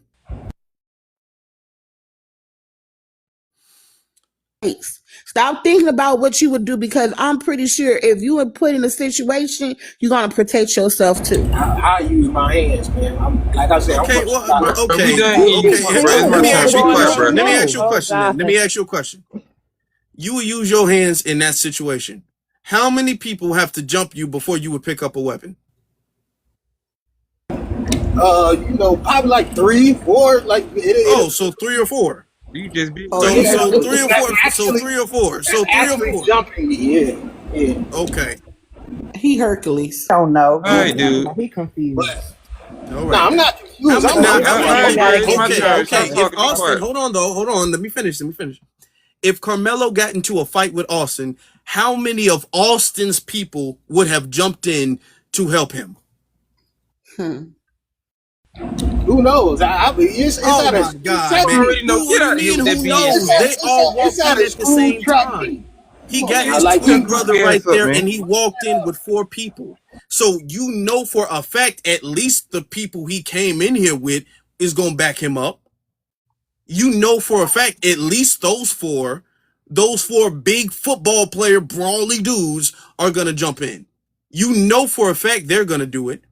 S19: Stop thinking about what you would do, because I'm pretty sure if you were put in a situation, you're gonna protect yourself too.
S15: I use my hands, man. Like I said,
S1: Okay,
S15: I'm from
S1: well,
S15: Chicago.
S10: Bro, we
S1: okay,
S10: done
S1: well,
S10: hear you,
S1: okay.
S10: bro. It's my
S1: Let me
S10: turn.
S1: ask
S10: Be
S1: you a
S10: quiet,
S1: question.
S10: bro.
S1: Let me ask you a
S2: Oh
S1: question. Then let
S2: God.
S1: me ask you a question. You would use your hands in that situation. How many people have to jump you before you would pick up a weapon?
S15: Probably like 3, 4, like
S1: Oh, so 3 or 4.
S10: You just be
S19: Oh
S1: So
S10: quiet.
S19: yeah,
S1: so 3 or 4. So
S15: actually
S1: 3 or 4. So 3 or
S15: actually
S1: 4.
S15: jumping me. Yeah.
S1: Okay.
S19: he Hercules.
S4: Don't know.
S10: All right, dude.
S4: He
S15: But
S4: confused.
S1: All
S15: no,
S1: right
S15: I'm
S1: then.
S15: not confused. I'm
S1: Now
S15: I'm
S1: how
S10: All
S15: telling
S1: many
S15: you
S10: right,
S15: what
S10: bro.
S1: people?
S10: It's
S15: happened.
S10: my
S1: Okay,
S10: turn.
S1: okay.
S10: Stop
S1: If
S10: talking. Be
S1: Austin,
S10: quiet.
S1: hold on though. Let me finish. If Carmelo got into a fight with Austin, how many of Austin's people would have jumped in to help him?
S15: Who knows? It's
S1: Oh
S15: at a
S1: my
S15: school
S1: God,
S15: track
S1: man.
S10: already
S15: meet.
S10: know.
S1: What
S10: Get
S1: do you
S10: out of here
S1: mean?
S10: with that
S1: Who
S10: BS.
S1: knows? They all
S15: It's
S1: walked
S15: at
S1: in
S15: a
S1: at the
S15: school
S1: same
S15: track
S1: time.
S15: meet.
S1: He
S15: Come on
S1: got
S15: now,
S1: his
S15: like
S10: Shut
S1: twin
S15: we.
S10: your
S1: brother
S10: goofy
S1: right
S10: ass up,
S1: there,
S10: man.
S1: and he walked in with 4 people. So you know for a fact, at least the people he came in here with is gonna back him up. You know for a fact, at least those four big football player brawly dudes are gonna jump in. You know for a fact they're gonna do it.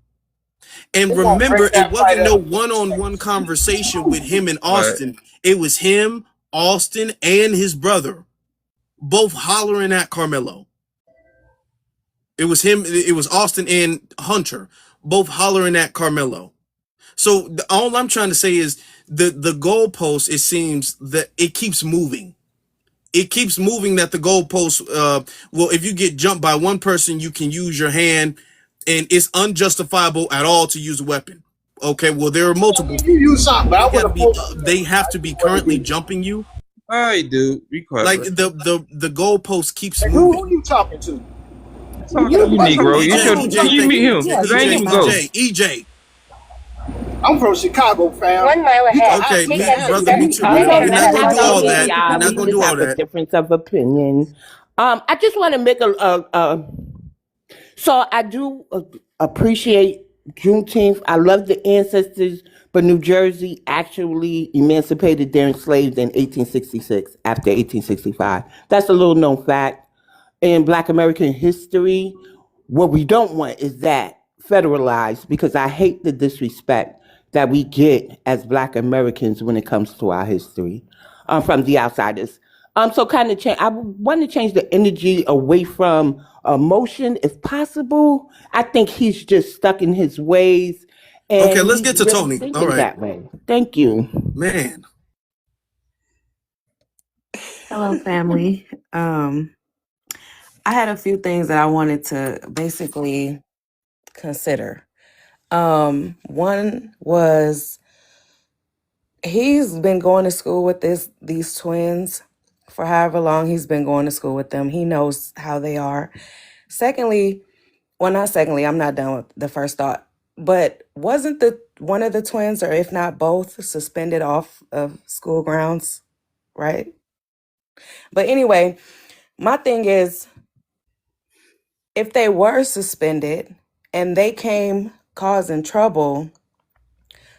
S1: And
S15: They gonna
S1: remember,
S15: break
S1: it
S15: that fight
S1: wasn't no
S15: up.
S1: one-on-one conversation with him and
S10: What?
S1: Austin. It was him, Austin, and his brother, both hollering at Carmelo. It was him, it was Austin and Hunter, both hollering at Carmelo. So all I'm trying to say is the goalpost, it seems that it keeps moving. It keeps moving that the goalpost, well, if you get jumped by one person, you can use your hand, and it's unjustifiable at all to use a weapon. Okay, well, there are multiple
S15: You
S1: people.
S15: use something, but I
S1: They
S15: would
S1: got to
S15: have
S1: be,
S15: pulled the
S1: they
S15: trigger.
S1: have
S15: I
S1: to be
S15: didn't want to
S1: currently
S15: be.
S1: jumping you.
S10: All right, dude. Be quiet,
S1: Like
S10: bro.
S1: the goalpost keeps
S15: Hey, who
S1: moving.
S15: you talking to?
S10: Talking to you,
S15: What's
S10: Negro.
S15: wrong?
S10: It's
S1: EJ,
S10: your.
S1: EJ,
S10: You
S1: thank
S10: meet
S1: you,
S10: him,
S1: EJ,
S10: cause I ain't
S1: EJ,
S10: even go.
S1: EJ, EJ.
S15: I'm from Chicago, fam.
S8: 1 mile
S15: You
S8: ahead,
S15: talking?
S1: Okay,
S8: take exit
S1: brother, me too. We're
S8: 75
S1: not,
S8: and
S1: we're
S8: then
S1: not gonna
S8: turn
S1: do
S8: left
S1: all
S8: on
S1: that. We're
S4: Y'all,
S1: not
S4: we
S1: gonna
S8: Main.
S1: do
S4: just
S1: all
S4: have a
S1: that.
S4: difference of opinion. I just want to make so I do appreciate Juneteenth. I love the ancestors, but New Jersey actually emancipated their enslaved in 1866 after 1865. That's a little known fact. In Black American history, what we don't want is that federalized, because I hate the disrespect that we get as Black Americans when it comes to our history from the outsiders. So kind of change. I want to change the energy away from emotion, if possible. I think he's just stuck in his ways,
S1: Okay,
S4: and
S1: let's
S4: he's
S1: get to
S4: really
S1: Tony. All
S4: thinking
S1: right,
S4: that way. Thank you.
S1: man.
S20: Hello, family. I had a few things that I wanted to basically consider. One was he's been going to school with these twins for however long he's been going to school with them. He knows how they are. Secondly, well, not secondly, I'm not done with the first thought. But wasn't the one of the twins, or if not both, suspended off of school grounds, right? But anyway, my thing is, if they were suspended and they came causing trouble,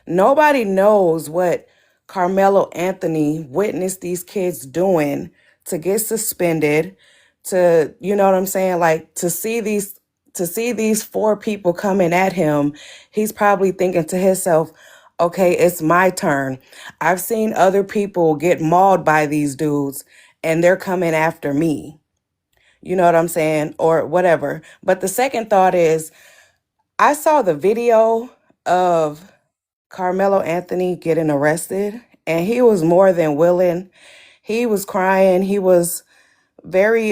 S20: nobody knows what Carmelo Anthony witnessed these kids doing to get suspended, to, you know what I'm saying? Like to see these four people coming at him, he's probably thinking to himself, okay, it's my turn. I've seen other people get mauled by these dudes and they're coming after me. You know what I'm saying? Or whatever. But the second thought is, I saw the video of Carmelo Anthony getting arrested, and he was more than willing. He was crying. He was very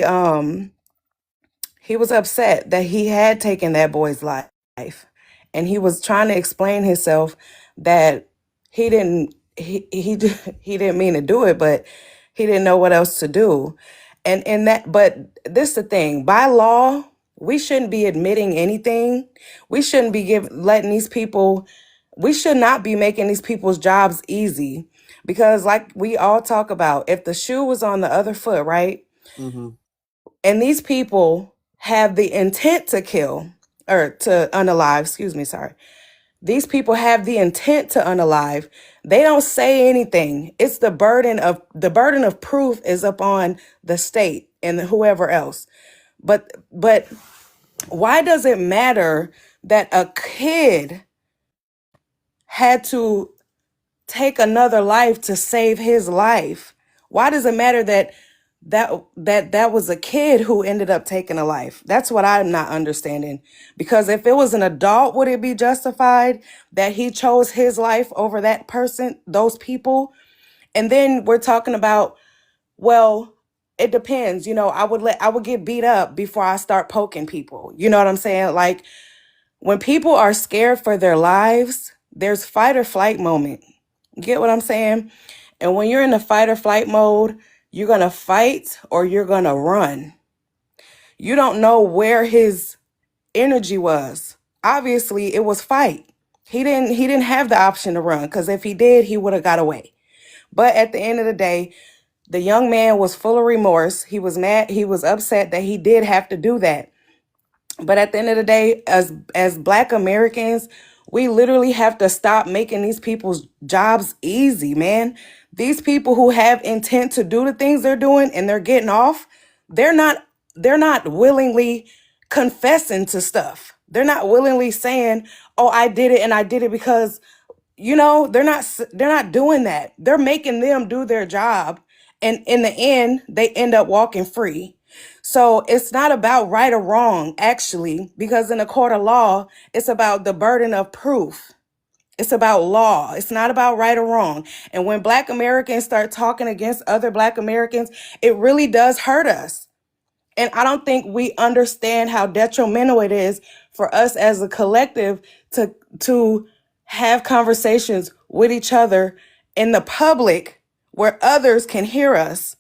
S20: he was upset that he had taken that boy's life, and he was trying to explain himself that he didn't mean to do it, but he didn't know what else to do. And that, but this the thing, by law we shouldn't be admitting anything. We shouldn't be letting these people, we should not be making these people's jobs easy, because like we all talk about, if the shoe was on the other foot, right?
S1: Mm-hmm.
S20: And these people have the intent to kill, or to unalive, excuse me, sorry. These people have the intent to unalive. They don't say anything. It's the burden of proof is upon the state and whoever else. But why does it matter that a kid had to take another life to save his life? Why does it matter that was a kid who ended up taking a life? That's what I'm not understanding. Because if it was an adult, would it be justified that he chose his life over that person, those people? And then we're talking about, well, it depends. You know, I would get beat up before I start poking people. You know what I'm saying? Like, when people are scared for their lives, there's fight or flight moment. You get what I'm saying? And when you're in the fight or flight mode, you're going to fight or you're going to run. You don't know where his energy was. Obviously, it was fight. He didn't have the option to run, because if he did, he would have got away. But at the end of the day, the young man was full of remorse. He was mad. He was upset that he did have to do that. But at the end of the day, as Black Americans, we literally have to stop making these people's jobs easy, man. These people who have intent to do the things they're doing and they're getting off, they're not willingly confessing to stuff. They're not willingly saying, "Oh, I did it and I did it because," you know, they're not doing that. They're making them do their job, and in the end, they end up walking free. So it's not about right or wrong, actually, because in a court of law, it's about the burden of proof. It's about law. It's not about right or wrong. And when Black Americans start talking against other Black Americans, it really does hurt us. And I don't think we understand how detrimental it is for us as a collective to have conversations with each other in the public where others can hear us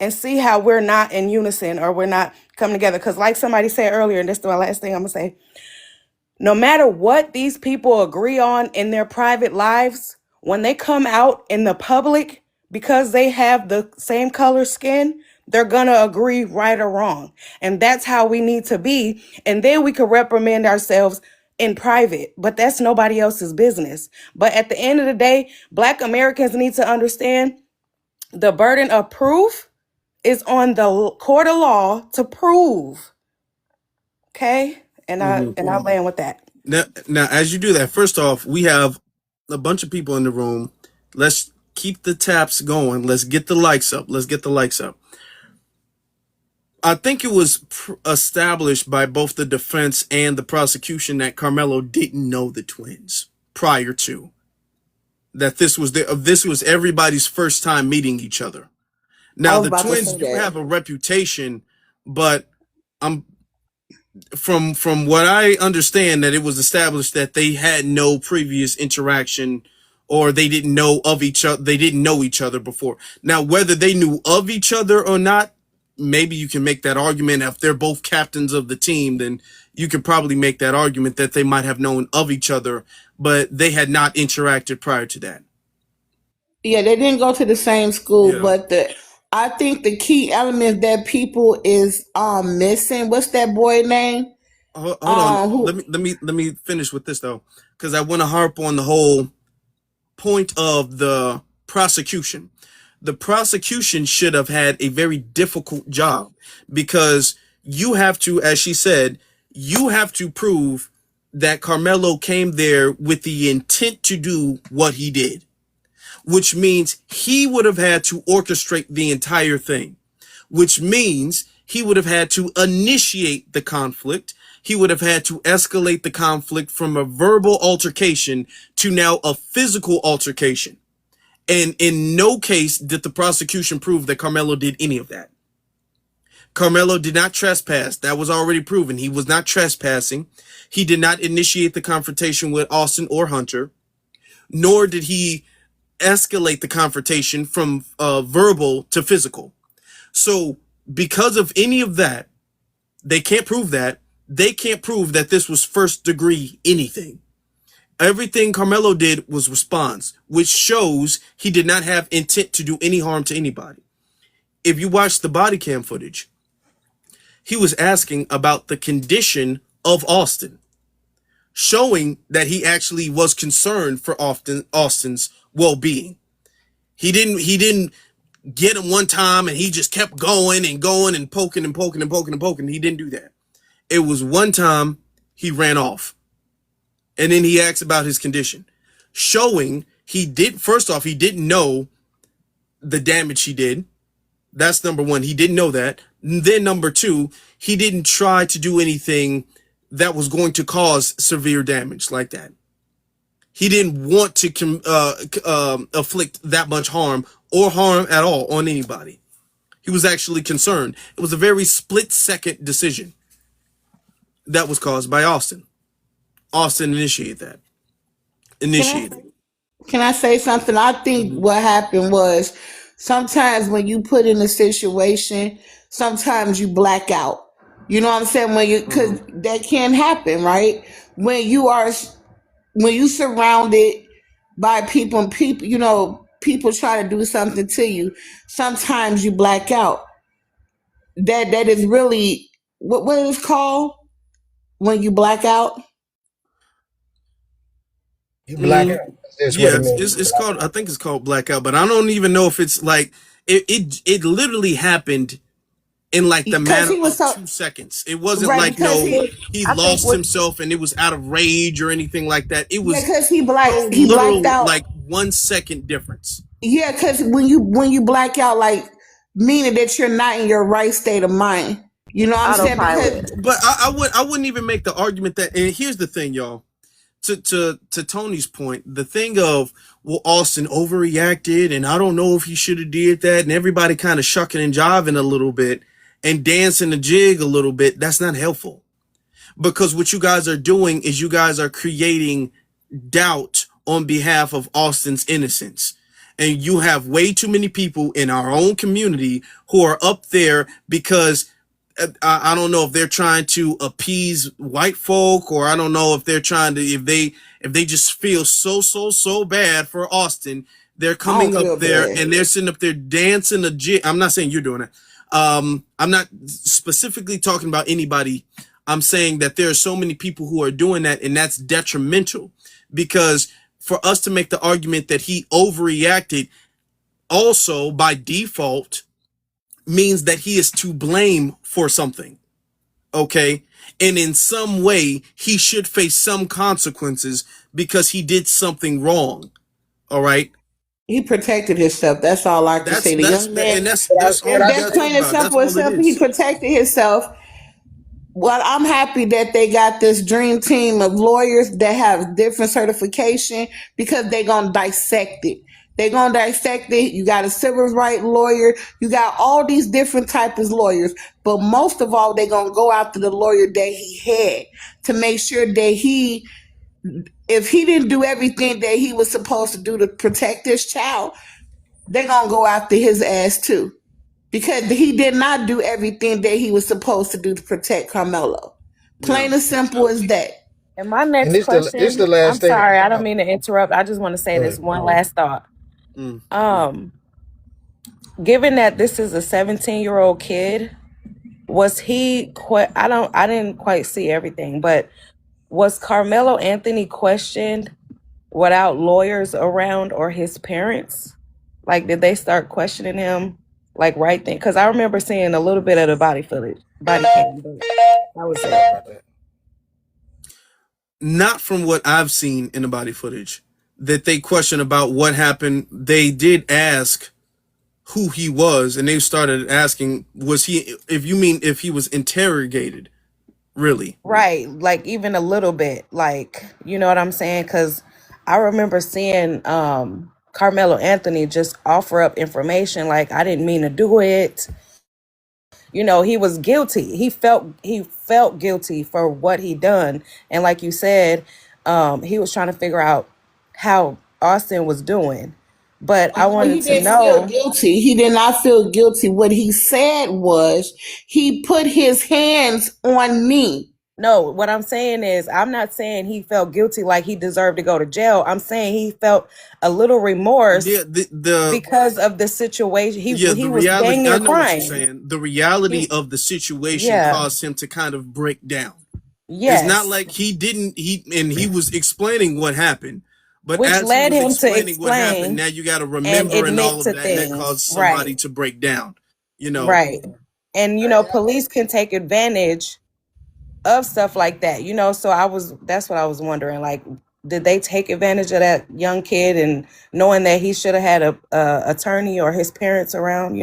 S20: and see how we're not in unison or we're not coming together. Because like somebody said earlier, and this is my last thing I'm gonna say, no matter what these people agree on in their private lives, when they come out in the public, because they have the same color skin, they're gonna agree right or wrong. And that's how we need to be. And then we could reprimand ourselves in private, but that's nobody else's business. But at the end of the day, Black Americans need to understand the burden of proof is on the court of law to prove. Okay? And I land with that.
S1: Now, as you do that, first off, we have a bunch of people in the room. Let's keep the taps going. Let's get the likes up. I think it was established by both the defense and the prosecution that Carmelo didn't know the twins prior to that. This was everybody's first time meeting each other.
S19: I
S1: Now
S19: was
S1: the
S19: about to
S1: twins
S19: say
S1: do
S19: that.
S1: have a reputation, but I'm from what I understand, that it was established that they had no previous interaction, or they didn't know of each other. They didn't know each other before. Now, whether they knew of each other or not, maybe you can make that argument. If they're both captains of the team, then you could probably make that argument that they might have known of each other, but they had not interacted prior to that.
S19: Yeah, they didn't go to the same school,
S1: Yeah.
S19: but I think the key element that people is missing. What's that boy name?
S1: Hold on.
S19: Who
S1: Let me finish with this though, because I want to harp on the whole point of the prosecution. The prosecution should have had a very difficult job because you have to, as she said, you have to prove that Karmelo came there with the intent to do what he did, which means he would have had to orchestrate the entire thing, which means he would have had to initiate the conflict. He would have had to escalate the conflict from a verbal altercation to now a physical altercation. And in no case did the prosecution prove that Karmelo did any of that. Karmelo did not trespass. That was already proven. He was not trespassing. He did not initiate the confrontation with Austin or Hunter, nor did he escalate the confrontation from verbal to physical. So because of any of that, they can't prove that. They can't prove that this was first degree anything. Everything Karmelo did was response, which shows he did not have intent to do any harm to anybody. If you watch the body cam footage, he was asking about the condition of Austin, showing that he actually was concerned for Austin's well-being. He didn't get him one time and he just kept going and going and poking and poking and poking and poking. He didn't do that. It was one time he ran off. And then he asked about his condition, showing he didn't know the damage he did. That's number one. He didn't know that. And then number two, he didn't try to do anything that was going to cause severe damage like that. He didn't want to afflict that much harm or harm at all on anybody. He was actually concerned. It was a very split-second decision that was caused by Austin. Austin initiated that.
S19: can I say something? I think what happened was sometimes when you put in a situation, sometimes you black out. You know what I'm saying? Because that can happen, right? When you surrounded by people and people try to do something to you, sometimes you black out. That is really what it's called when you black out.
S5: You black out. That's what
S1: Yeah,
S5: it means.
S1: it's called. I think it's called blackout, but I don't even know if it's like it literally happened in like the
S19: Because
S1: matter
S19: he was
S1: of
S19: so
S1: 2 seconds. It wasn't
S19: right.
S1: like
S19: Because
S1: he
S20: I think
S1: lost
S20: what
S1: himself and it was out of rage or anything like that. It
S19: yeah,
S1: was
S19: because
S1: so
S19: he blacked
S1: literal,
S19: out.
S1: like 1 second difference.
S19: Yeah, because when you black out, like meaning that you're not in your right state of mind. You know what I'm saying?
S20: autopilot.
S19: Because
S1: But I wouldn't even make the argument that. And here's the thing, y'all. To Tony's point, the thing of, well, Austin overreacted and I don't know if he should have did that, and everybody kind of shucking and jiving a little bit and dancing the jig a little bit, that's not helpful. Because what you guys are doing is you guys are creating doubt on behalf of Austin's innocence. And you have way too many people in our own community who are up there because I don't know if they're trying to appease white folk, or I don't know if they're trying to, if they just feel so bad for Austin, they're
S19: I don't
S1: coming up
S19: feel
S1: there
S19: bad.
S1: and they're sitting up there dancing a jig. I'm not saying you're doing it. I'm not specifically talking about anybody. I'm saying that there are so many people who are doing that, and that's detrimental, because for us to make the argument that he overreacted also by default means that he is to blame for something. Okay. And in some way, he should face some consequences because he did something wrong. All right.
S19: He protected himself. That's all I can say. The young man,
S1: And that's all we
S19: that's
S1: got to talk
S19: plain and
S1: about. That's
S19: simple
S1: all it
S19: itself. He
S1: is.
S19: protected himself. Well, I'm happy that they got this dream team of lawyers that have different certification because they're going to dissect it. They're going to dissect it. You got a civil rights lawyer. You got all these different types of lawyers. But most of all, they're going to go after the lawyer that he had to make sure that if he didn't do everything that he was supposed to do to protect his child, they're going to go after his ass too, because he did not do everything that he was supposed to do to protect Carmelo. Plain and simple as that.
S20: And my
S17: And
S20: next
S17: this the
S20: question,
S17: last
S20: I'm
S17: thing.
S20: sorry, I don't mean to interrupt. I just want to say
S17: Go
S20: this
S17: ahead.
S20: one last thought. Given that this is a 17-year-old kid, was he I didn't quite see everything, but was Carmelo Anthony questioned without lawyers around or his parents? Like, did they start questioning him like right then? Because I remember seeing a little bit of the body footage, body cam, but that was it.
S1: Not from what I've seen in the body footage that they question about what happened. They did ask who he was, and they started asking, was he, if you mean if he was interrogated, really?
S20: Right, like even a little bit, like, you know what I'm saying? Because I remember seeing Carmelo Anthony just offer up information like, I didn't mean to do it. You know, he was guilty. He felt guilty for what he done, and like you said, he was trying to figure out how Austin was doing. But I
S19: No,
S20: wanted
S19: he
S20: to
S19: didn't feel
S20: know.
S19: guilty. He did not feel guilty. What he said was, he put his hands on me.
S20: No, what I'm saying is, I'm not saying he felt guilty like he deserved to go to jail. I'm saying he felt a little remorse
S1: Yeah, the
S20: because of the situation.
S1: yeah,
S20: He
S1: the
S20: was dang
S1: reality, I
S20: near
S1: know what you're
S20: crying.
S1: saying. The reality
S20: He,
S1: of the situation
S20: yeah,
S1: caused him to kind of break down. It's not
S20: yes,
S1: like he was explaining what happened, but
S20: which
S1: as he
S20: led
S1: was
S20: him to
S1: explaining what happened,
S20: explain
S1: now you got to
S20: and
S1: remember and all
S20: admit
S1: of
S20: to
S1: that, and that
S20: things.
S1: caused somebody
S20: Right,
S1: to break down. You know,
S20: right. And, police can take advantage of stuff like that, so that's what I was wondering, like, did they take advantage of that young kid and knowing that he should have had a attorney or his parents around,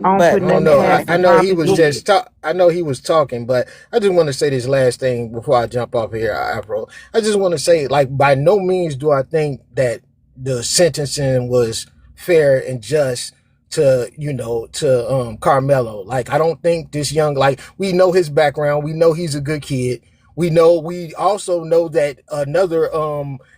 S18: I don't
S20: but
S18: put
S9: I don't
S18: nothing
S9: know.
S18: past
S9: I
S18: the
S9: know he
S18: Thomas
S9: was
S18: kids.
S9: just talk. I know he was talking, but I just want to say this last thing before I jump off here, Afro. I just want to say, like, by no means do I think that the sentencing was fair and just to Carmelo. Like, I don't think this young, like, we know his background. We know he's a good kid. We also know that another,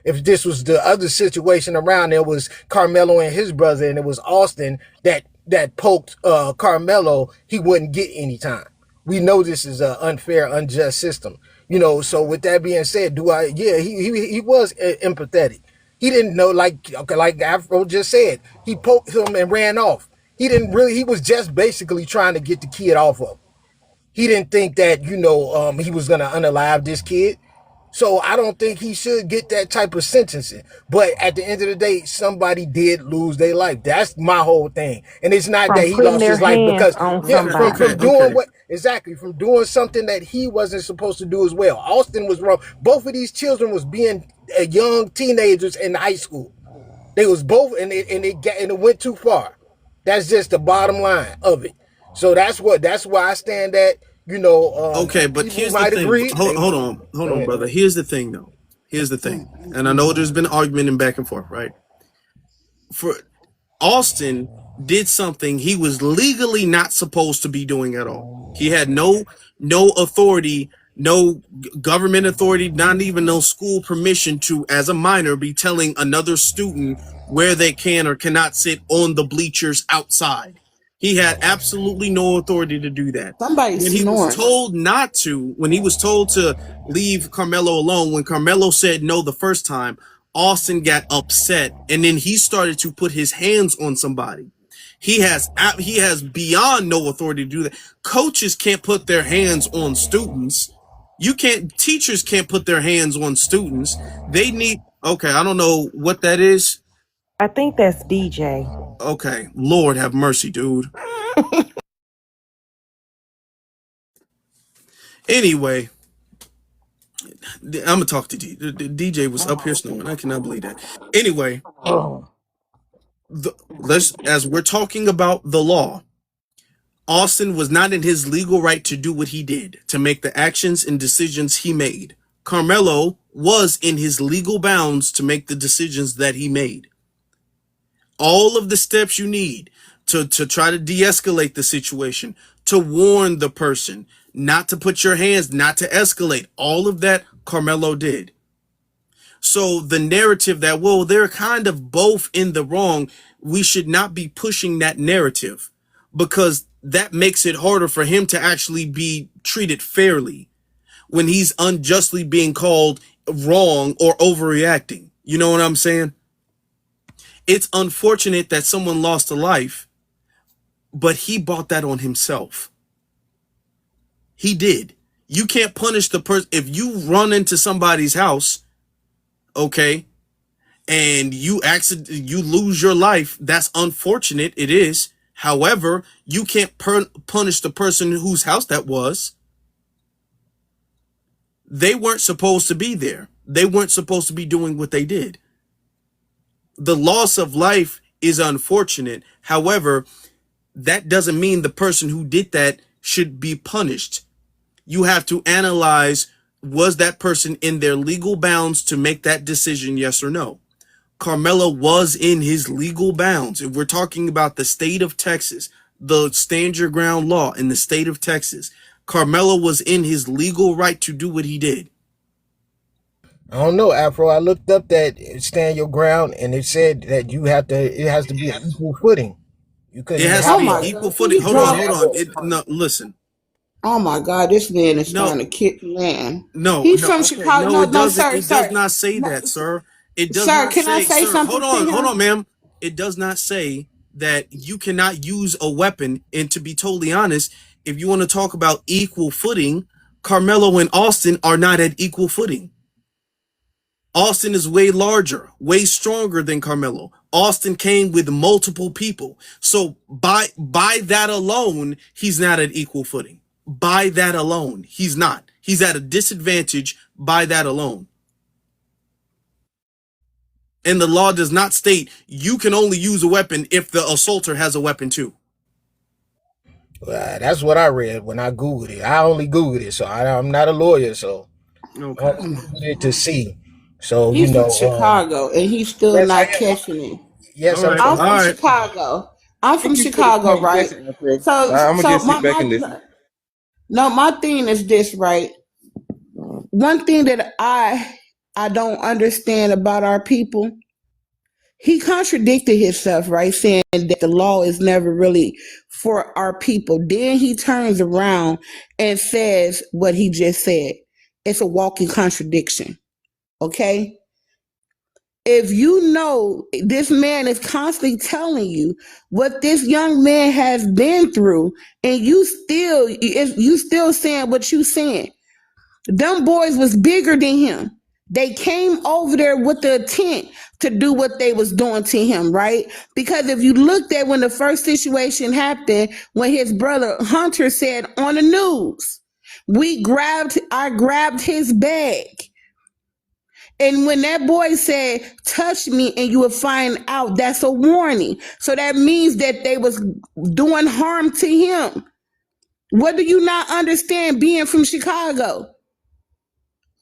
S9: if this was the other situation around, there was Carmelo and his brother, and it was Austin that poked Carmelo, he wouldn't get any time. We know this is an unfair, unjust system. So with that being said, he was empathetic. He didn't know, like Afro just said, he poked him and ran off. He was just basically trying to get the kid off of him. He didn't think that, he was going to unalive this kid. So I don't think he should get that type of sentencing. But at the end of the day, somebody did lose their life. That's my whole thing. And it's not
S18: From
S9: that he
S18: putting
S9: lost
S18: their
S9: his life
S18: hands
S9: because,
S18: on
S9: yeah,
S1: okay,
S9: from
S18: somebody.
S1: okay,
S9: from doing
S1: okay.
S9: from doing something that he wasn't supposed to do as well. Austin was wrong. Both of these children was being young teenagers in high school. They was both, and it went too far. That's just the bottom line of it. So that's why I stand at.
S1: Okay, but
S9: People
S1: here's the
S9: might
S1: thing.
S9: agree.
S1: Hold
S9: Go
S1: on,
S9: ahead.
S1: brother. Here's the thing, though. Here's the thing, and I know there's been argument and back and forth, right? For Austin did something he was legally not supposed to be doing at all. He had no authority, no government authority, not even no school permission to, as a minor, be telling another student where they can or cannot sit on the bleachers outside. He had absolutely no authority to do that.
S19: Somebody's
S1: When he was
S19: snoring.
S1: told not to, when he was told to leave Carmelo alone, when Carmelo said no the first time, Austin got upset, and then he started to put his hands on somebody. He has beyond no authority to do that. Coaches can't put their hands on students. Teachers can't put their hands on students. They need, okay, I don't know what that is.
S18: I think that's DJ.
S1: Okay, Lord have mercy, dude. Anyway, I'm gonna talk to the DJ was up here snoring. I cannot believe that. Anyway, as we're talking about the law, Austin was not in his legal right to do what he did, to make the actions and decisions he made. Carmelo was in his legal bounds to make the decisions that he made. All of the steps you need to try to de-escalate the situation, to warn the person, not to put your hands, not to escalate, all of that Carmelo did. So the narrative that, well, they're kind of both in the wrong, we should not be pushing that narrative, because that makes it harder for him to actually be treated fairly when he's unjustly being called wrong or overreacting. You know what I'm saying? It's unfortunate that someone lost a life, but he brought that on himself. He did. You can't punish the person if you run into somebody's house, okay, and you lose your life. That's unfortunate. It is. However, you can't punish the person whose house that was. They weren't supposed to be there. They weren't supposed to be doing what they did. The loss of life is unfortunate. However, that doesn't mean the person who did that should be punished. You have to analyze, was that person in their legal bounds to make that decision, yes or no? Karmelo was in his legal bounds. If we're talking about the state of Texas, the stand your ground law in the state of Texas, Karmelo was in his legal right to do what he did.
S5: I don't know, Afro. I looked up that stand your ground, and it said that it has to be an equal footing. You couldn't
S1: It
S5: even
S1: has to
S19: Oh
S5: have
S1: be
S19: my
S5: a.
S1: equal
S19: God! Can
S1: footing.
S19: you
S1: Hold on,
S19: drop?
S1: hold on. No, listen.
S19: Oh my God! This man is
S1: No,
S19: trying to kick man.
S1: no,
S19: He's
S1: no.
S19: from
S1: Okay,
S19: Chicago.
S1: no,
S19: No,
S1: it
S19: no,
S1: doesn't.
S19: sir,
S1: It does
S19: sir,
S1: not say
S19: no,
S1: that, sir. It does
S19: sir.
S1: not
S19: Can I
S1: say,
S19: say
S1: sir.
S19: something to
S1: Hold
S19: him?
S1: on, ma'am. It does not say that you cannot use a weapon. And to be totally honest, if you want to talk about equal footing, Karmelo and Austin are not at equal footing. Austin is way larger, way stronger than Karmelo. Austin came with multiple people. So by that alone, he's not at equal footing. By that alone, he's not. He's at a disadvantage by that alone. And the law does not state you can only use a weapon if the assaulter has a weapon too.
S5: That's what I read when I Googled it. I only Googled it, so I'm not a lawyer, so I
S1: Okay.
S5: only Googled it to see. So,
S19: He's from Chicago and he's still
S5: yes, I
S19: not
S5: am.
S19: catching it.
S5: Yes,
S1: All
S5: I'm
S1: right.
S19: I'm
S5: from.
S1: All
S19: from
S1: right.
S19: Chicago. I'm from
S10: Thank you for the
S19: Chicago, right?
S10: conversation, Afro.
S19: So,
S10: I'm gonna
S19: so
S10: just sit back and listen.
S19: my thing is this, right? One thing that I don't understand about our people, he contradicted himself, right? Saying that the law is never really for our people. Then he turns around and says what he just said. It's a walking contradiction. Okay? If you know this man is constantly telling you what this young man has been through, and you still saying what you saying, them boys was bigger than him. They came over there with the intent to do what they was doing to him, right? Because if you looked at when the first situation happened, when his brother Hunter said on the news, I grabbed his bag. And when that boy said, touch me and you will find out, that's a warning. So that means that they was doing harm to him. What do you not understand being from Chicago?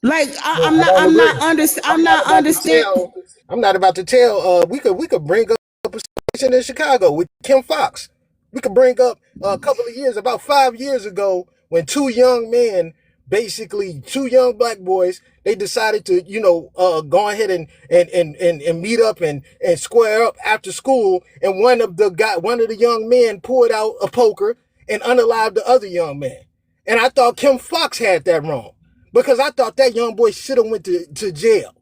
S19: Like
S5: Well, I don't
S19: I'm not
S5: agree. I'm not
S19: not
S5: about to
S19: understand.
S5: tell. I'm not about to tell. We could bring up a situation in Chicago with Kim Fox. We could bring up a couple of years, about 5 years ago, when two young black boys, they decided to, go ahead and meet up and square up after school. And one of the young men pulled out a poker and unalived the other young man. And I thought Kim Fox had that wrong, because I thought that young boy should have went to jail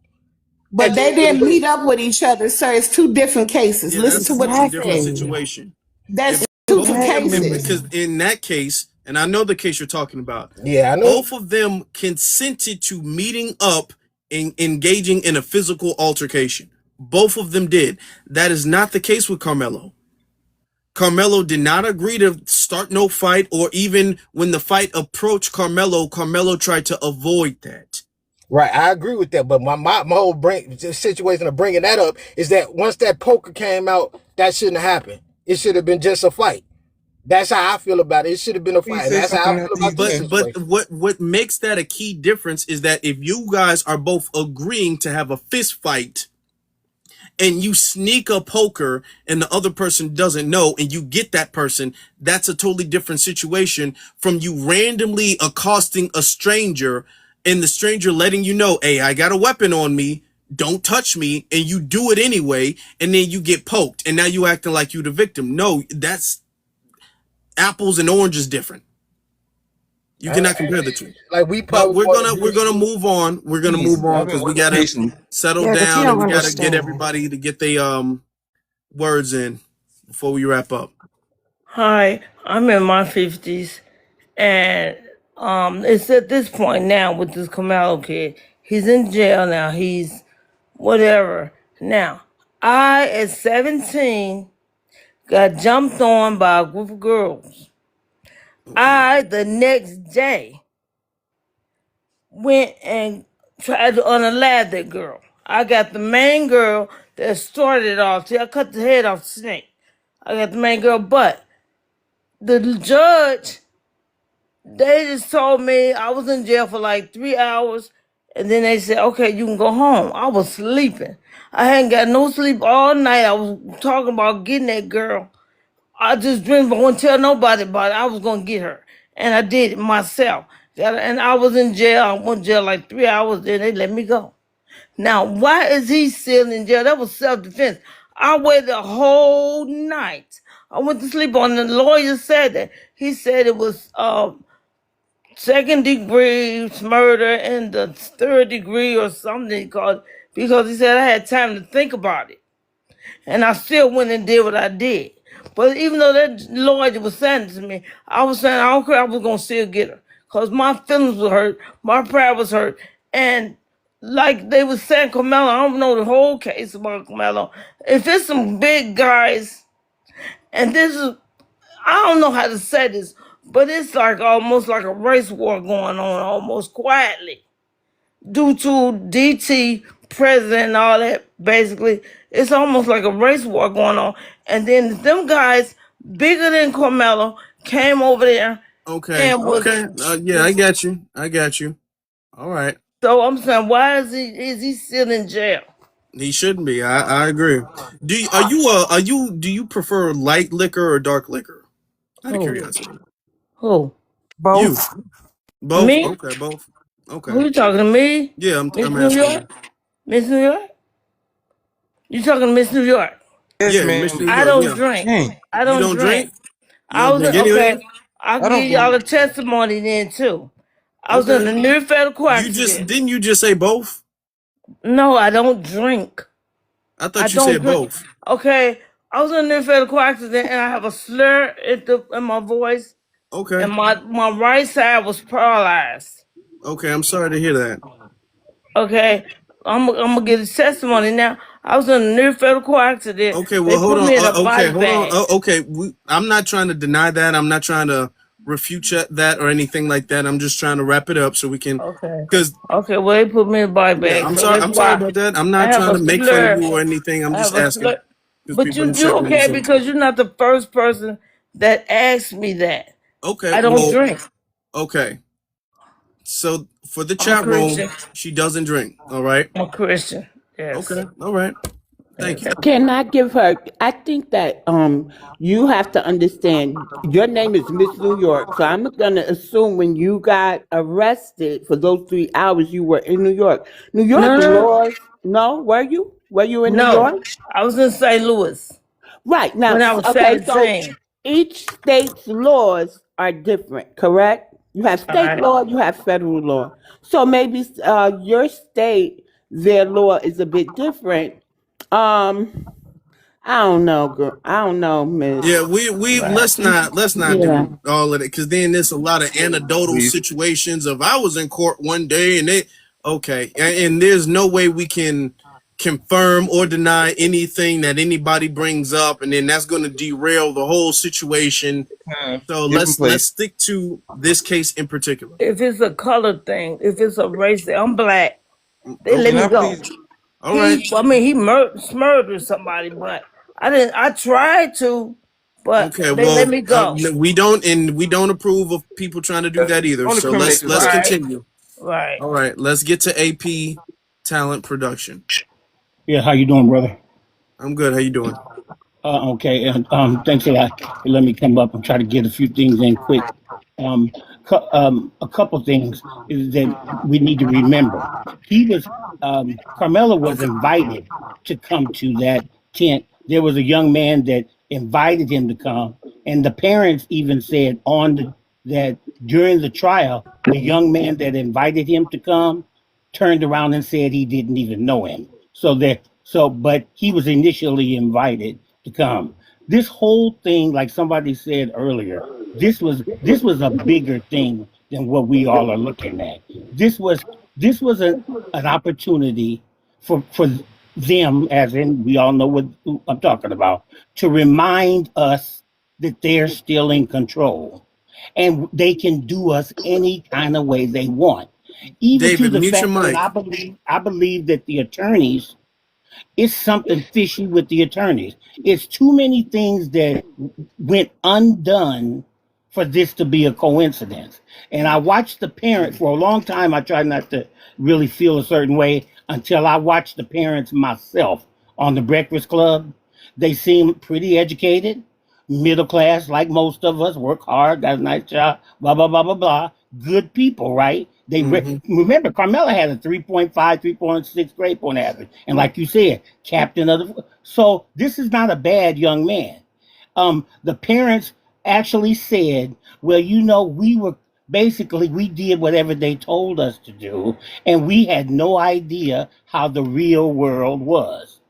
S5: at
S19: But
S5: the
S19: they
S5: end of the
S19: didn't
S5: day.
S19: meet up with each other, sir. It's two different cases.
S1: Yeah,
S19: Listen
S1: that's
S19: to
S1: a
S19: what
S1: totally
S19: you
S1: different
S19: said.
S20: Exactly.
S1: situation.
S19: That's
S1: If
S19: two
S1: both of them,
S19: cases.
S1: because in that case, and I know the case you're talking about,
S5: Yeah, I know.
S1: both of them consented to meeting up and engaging in a physical altercation. Both of them did. That is not the case with Karmelo. Karmelo did not agree to start no fight, or even when the fight approached Karmelo, Karmelo tried to avoid that.
S5: Right, I agree with that. But my whole situation of bringing that up is that once that poker came out, that shouldn't have happened. It should have been just a fight. That's how I feel about it. It should have been a
S10: Please
S5: fight. And
S10: say
S5: that's how I
S10: something
S5: feel
S10: after you
S5: about this
S1: But
S10: finish.
S1: but
S5: situation.
S1: what makes that a key difference is that if you guys are both agreeing to have a fist fight, and you sneak a poker and the other person doesn't know and you get that person, that's a totally different situation from you randomly accosting a stranger and the stranger letting you know, hey, I got a weapon on me, don't touch me, and you do it anyway, and then you get poked and now you acting like you the victim. No, that's apples and oranges different. You cannot compare the two.
S5: Like, we
S1: But
S5: probably
S1: we're
S5: want
S1: gonna
S5: to
S1: we're
S5: use.
S1: gonna move on. We're gonna
S10: Please,
S1: move on
S10: I've been
S1: because we
S10: waiting
S1: gotta
S10: patiently.
S1: settle
S20: Yeah, because you
S1: down and
S20: don't
S1: we gotta get
S20: understand.
S1: everybody to get their words in before we wrap up.
S3: Hi, I'm in my 50s, and
S21: It's at this point now with this Karmelo kid. He's in jail now. He's whatever. Now, I at 17 got jumped on by a group of girls. I the next day went and tried to unalive that girl. I got the main girl that started it off. See, I cut the head off the snake. I got the main girl, but the judge, they just told me I was in jail for like 3 hours, and then they said, okay, you can go home. I was sleeping. I hadn't got no sleep all night. I was talking about getting that girl. I just dreamed, but I wouldn't tell nobody about it. I was going to get her. And I did it myself. And I was in jail. I went to jail like 3 hours, then they let me go. Now, why is he still in jail? That was self-defense. I waited a whole night. I went to sleep on the lawyer said that. He said it was second degree murder and the third degree or something because he said I had time to think about it. And I still went and did what I did. But even though that lawyer was saying to me, I was saying I don't care, I was going to still get her. Because my feelings were hurt, my pride was hurt. And like they was saying, Karmelo, I don't know the whole case about Karmelo. If it's some big guys, and this is, I don't know how to say this, but it's like almost like a race war going on almost quietly due to DT president and all that. Basically, it's almost like a race war going on. And then them guys bigger than Karmelo came over there.
S1: Okay.
S21: And was
S1: Okay. Yeah, I got you. I got you. All right.
S21: So I'm saying, why is he still in jail?
S1: He shouldn't be. I agree. Do you prefer light liquor or dark liquor? Out of curiosity.
S21: Who?
S1: You.
S18: Both.
S1: Both?
S21: Me?
S1: Okay, both. Okay.
S21: Who you talking to me?
S1: Yeah,
S21: Miss
S1: I'm
S21: New
S1: asking
S21: York?
S1: you.
S21: Miss New York? You talking to Miss New York?
S10: Yes,
S1: Yeah,
S10: man.
S1: Miss New
S21: I
S1: York,
S21: don't
S1: yeah.
S21: drink.
S10: Dang.
S21: I
S1: You
S21: don't
S1: don't
S21: drink.
S1: drink? You
S21: I
S1: don't
S21: was
S1: drink
S21: okay.
S1: anything?
S21: I'll
S10: I don't
S21: give y'all a
S10: drink.
S21: testimony then too. I was in
S1: Okay.
S21: a near fatal car
S1: You just
S21: accident.
S1: didn't you just say both?
S21: No, I don't drink.
S1: I
S21: I
S1: thought you
S21: don't
S1: said
S21: drink.
S1: both.
S21: Okay, I was in a near fatal car accident and I have a slur in my voice,
S1: Okay.
S21: and my right side was paralyzed.
S1: Okay, I'm sorry to hear that.
S21: Okay, I'm gonna get a testimony now. I was in a near fatal car accident.
S1: Okay,
S21: They
S1: well, hold
S21: put
S1: on.
S21: me in a
S1: Okay,
S21: body
S1: hold on.
S21: bag.
S1: Okay, I'm not trying to deny that. I'm not trying to refute that or anything like that. I'm just trying to wrap it up so we can,
S21: Okay.
S1: because
S21: Okay, well they put me in a body
S1: yeah,
S21: bag,
S1: I'm
S21: so
S1: sorry.
S21: that's
S1: I'm sorry
S21: why
S1: about that. I'm
S21: I
S1: not
S21: have
S1: trying
S21: a
S1: to make fun of
S21: slur.
S1: you or anything. I'm
S21: I have
S1: just
S21: a
S1: asking
S21: slur.
S1: because
S21: But
S1: people didn't
S21: you
S1: set me
S21: okay
S1: so.
S21: because you're not the first person that asked me that.
S1: Okay,
S21: I don't
S1: well,
S21: drink.
S1: okay. So for the
S21: I'm a
S1: chat room,
S21: Christian.
S1: she doesn't drink. All right.
S21: I'm a Christian. Yes.
S1: Okay. All right. Thank
S21: Yes.
S1: you.
S4: Can I give her? I think that you have to understand. Your name is Miss New York, so I'm gonna assume when you got arrested for those 3 hours, you were in New York. New York
S21: No, no,
S4: laws. No, were you? Were you in New
S21: no.
S4: York?
S21: I was in St. Louis
S4: Right now.
S21: when I was
S4: Okay, so
S21: 17.
S4: each state's laws are different. Correct? You have
S21: All
S4: state
S21: right.
S4: law. You have federal law. So maybe your state, their law is a bit different. Um, I don't know, girl. I don't know,
S1: Yeah,
S4: Miss.
S1: we
S21: Right.
S1: let's not
S4: Yeah.
S1: do all of it because then there's a lot of anecdotal
S10: Please.
S1: situations of I was in court one day and they okay, and there's no way we can confirm or deny anything that anybody brings up, and then that's going to derail the whole situation. So
S10: Different place.
S1: let's stick to this case in particular.
S21: If it's a color thing, if it's a race thing, I'm black. They let
S10: Can
S1: Okay,
S21: me
S10: I
S21: go.
S10: please?
S1: all right,
S21: He murdered somebody, but I didn't. I tried to, but
S1: okay.
S21: they let
S1: Well,
S21: me go.
S1: we don't approve of people trying to do that either.
S10: Don't
S1: So
S10: incriminate
S1: let's
S10: yourself.
S21: Right.
S1: continue.
S21: Right.
S1: All right, let's get to AP talent production.
S22: Yeah, how you doing, brother?
S1: I'm good. How you doing?
S22: Okay, and thanks a lot for letting me come up and try to get a few things in quick. Um, a couple things is that we need to remember. He was Carmela was
S1: Okay.
S22: invited to come to that tent. There was a young man that invited him to come, and the parents even said that during the trial, the young man that invited him to come turned around and said he didn't even know him. But he was initially invited to come. This whole thing, like somebody said earlier, this was a bigger thing than what we all are looking at. This was an opportunity for them, as in we all know what I'm talking about, to remind us that they're still in control and they can do us any kind of way they want. Even to
S1: David,
S22: the
S1: mute your
S22: fact that
S1: mic.
S22: I believe that the attorneys, it's something fishy with the attorneys. It's too many things that went undone for this to be a coincidence. And I watched the parents for a long time. I tried not to really feel a certain way until I watched the parents myself on the Breakfast Club. They seem pretty educated, middle class, like most of us, work hard, got a nice job, blah, blah, blah, blah, blah. Good people, right? Remember, Carmelo had a 3.5, 3.6 grade point average. And like you said, captain of the. So this is not a bad young man. The parents actually said, well, we did whatever they told us to do, and we had no idea how the real world was.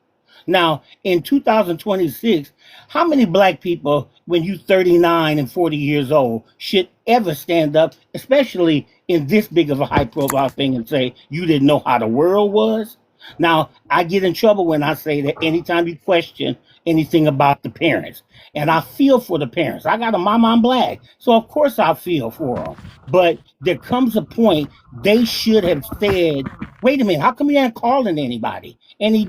S22: Now, in 2026, how many black people, when you 39 and 40 years old, should ever stand up, especially in this big of a high profile thing, and say you didn't know how the world was? Now, I get in trouble when I say that anytime you question anything about the parents. And I feel for the parents. I got a mom, I'm black. So, of course, I feel for them. But there comes a point they should have said, wait a minute, how come you ain't calling anybody? Any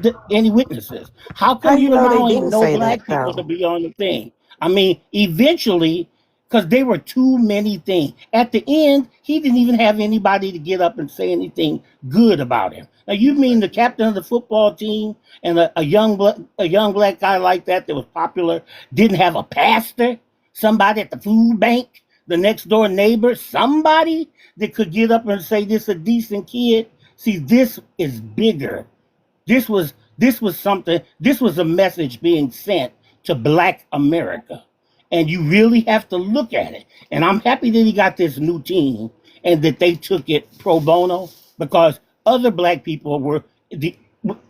S22: witnesses? How
S20: How
S22: come
S20: you
S22: you
S20: know they
S22: allowing
S20: didn't
S22: no
S20: say that
S22: black people to
S20: though?
S22: be on the thing? I mean, eventually, because there were too many things. At the end, he didn't even have anybody to get up and say anything good about him. Now, you mean the captain of the football team and a young black guy like that was popular didn't have a pastor, somebody at the food bank, the next door neighbor, somebody that could get up and say this is a decent kid? See, this is bigger. This was something. This was a message being sent to Black America, and you really have to look at it. And I'm happy that he got this new team and that they took it pro bono because other black people were the,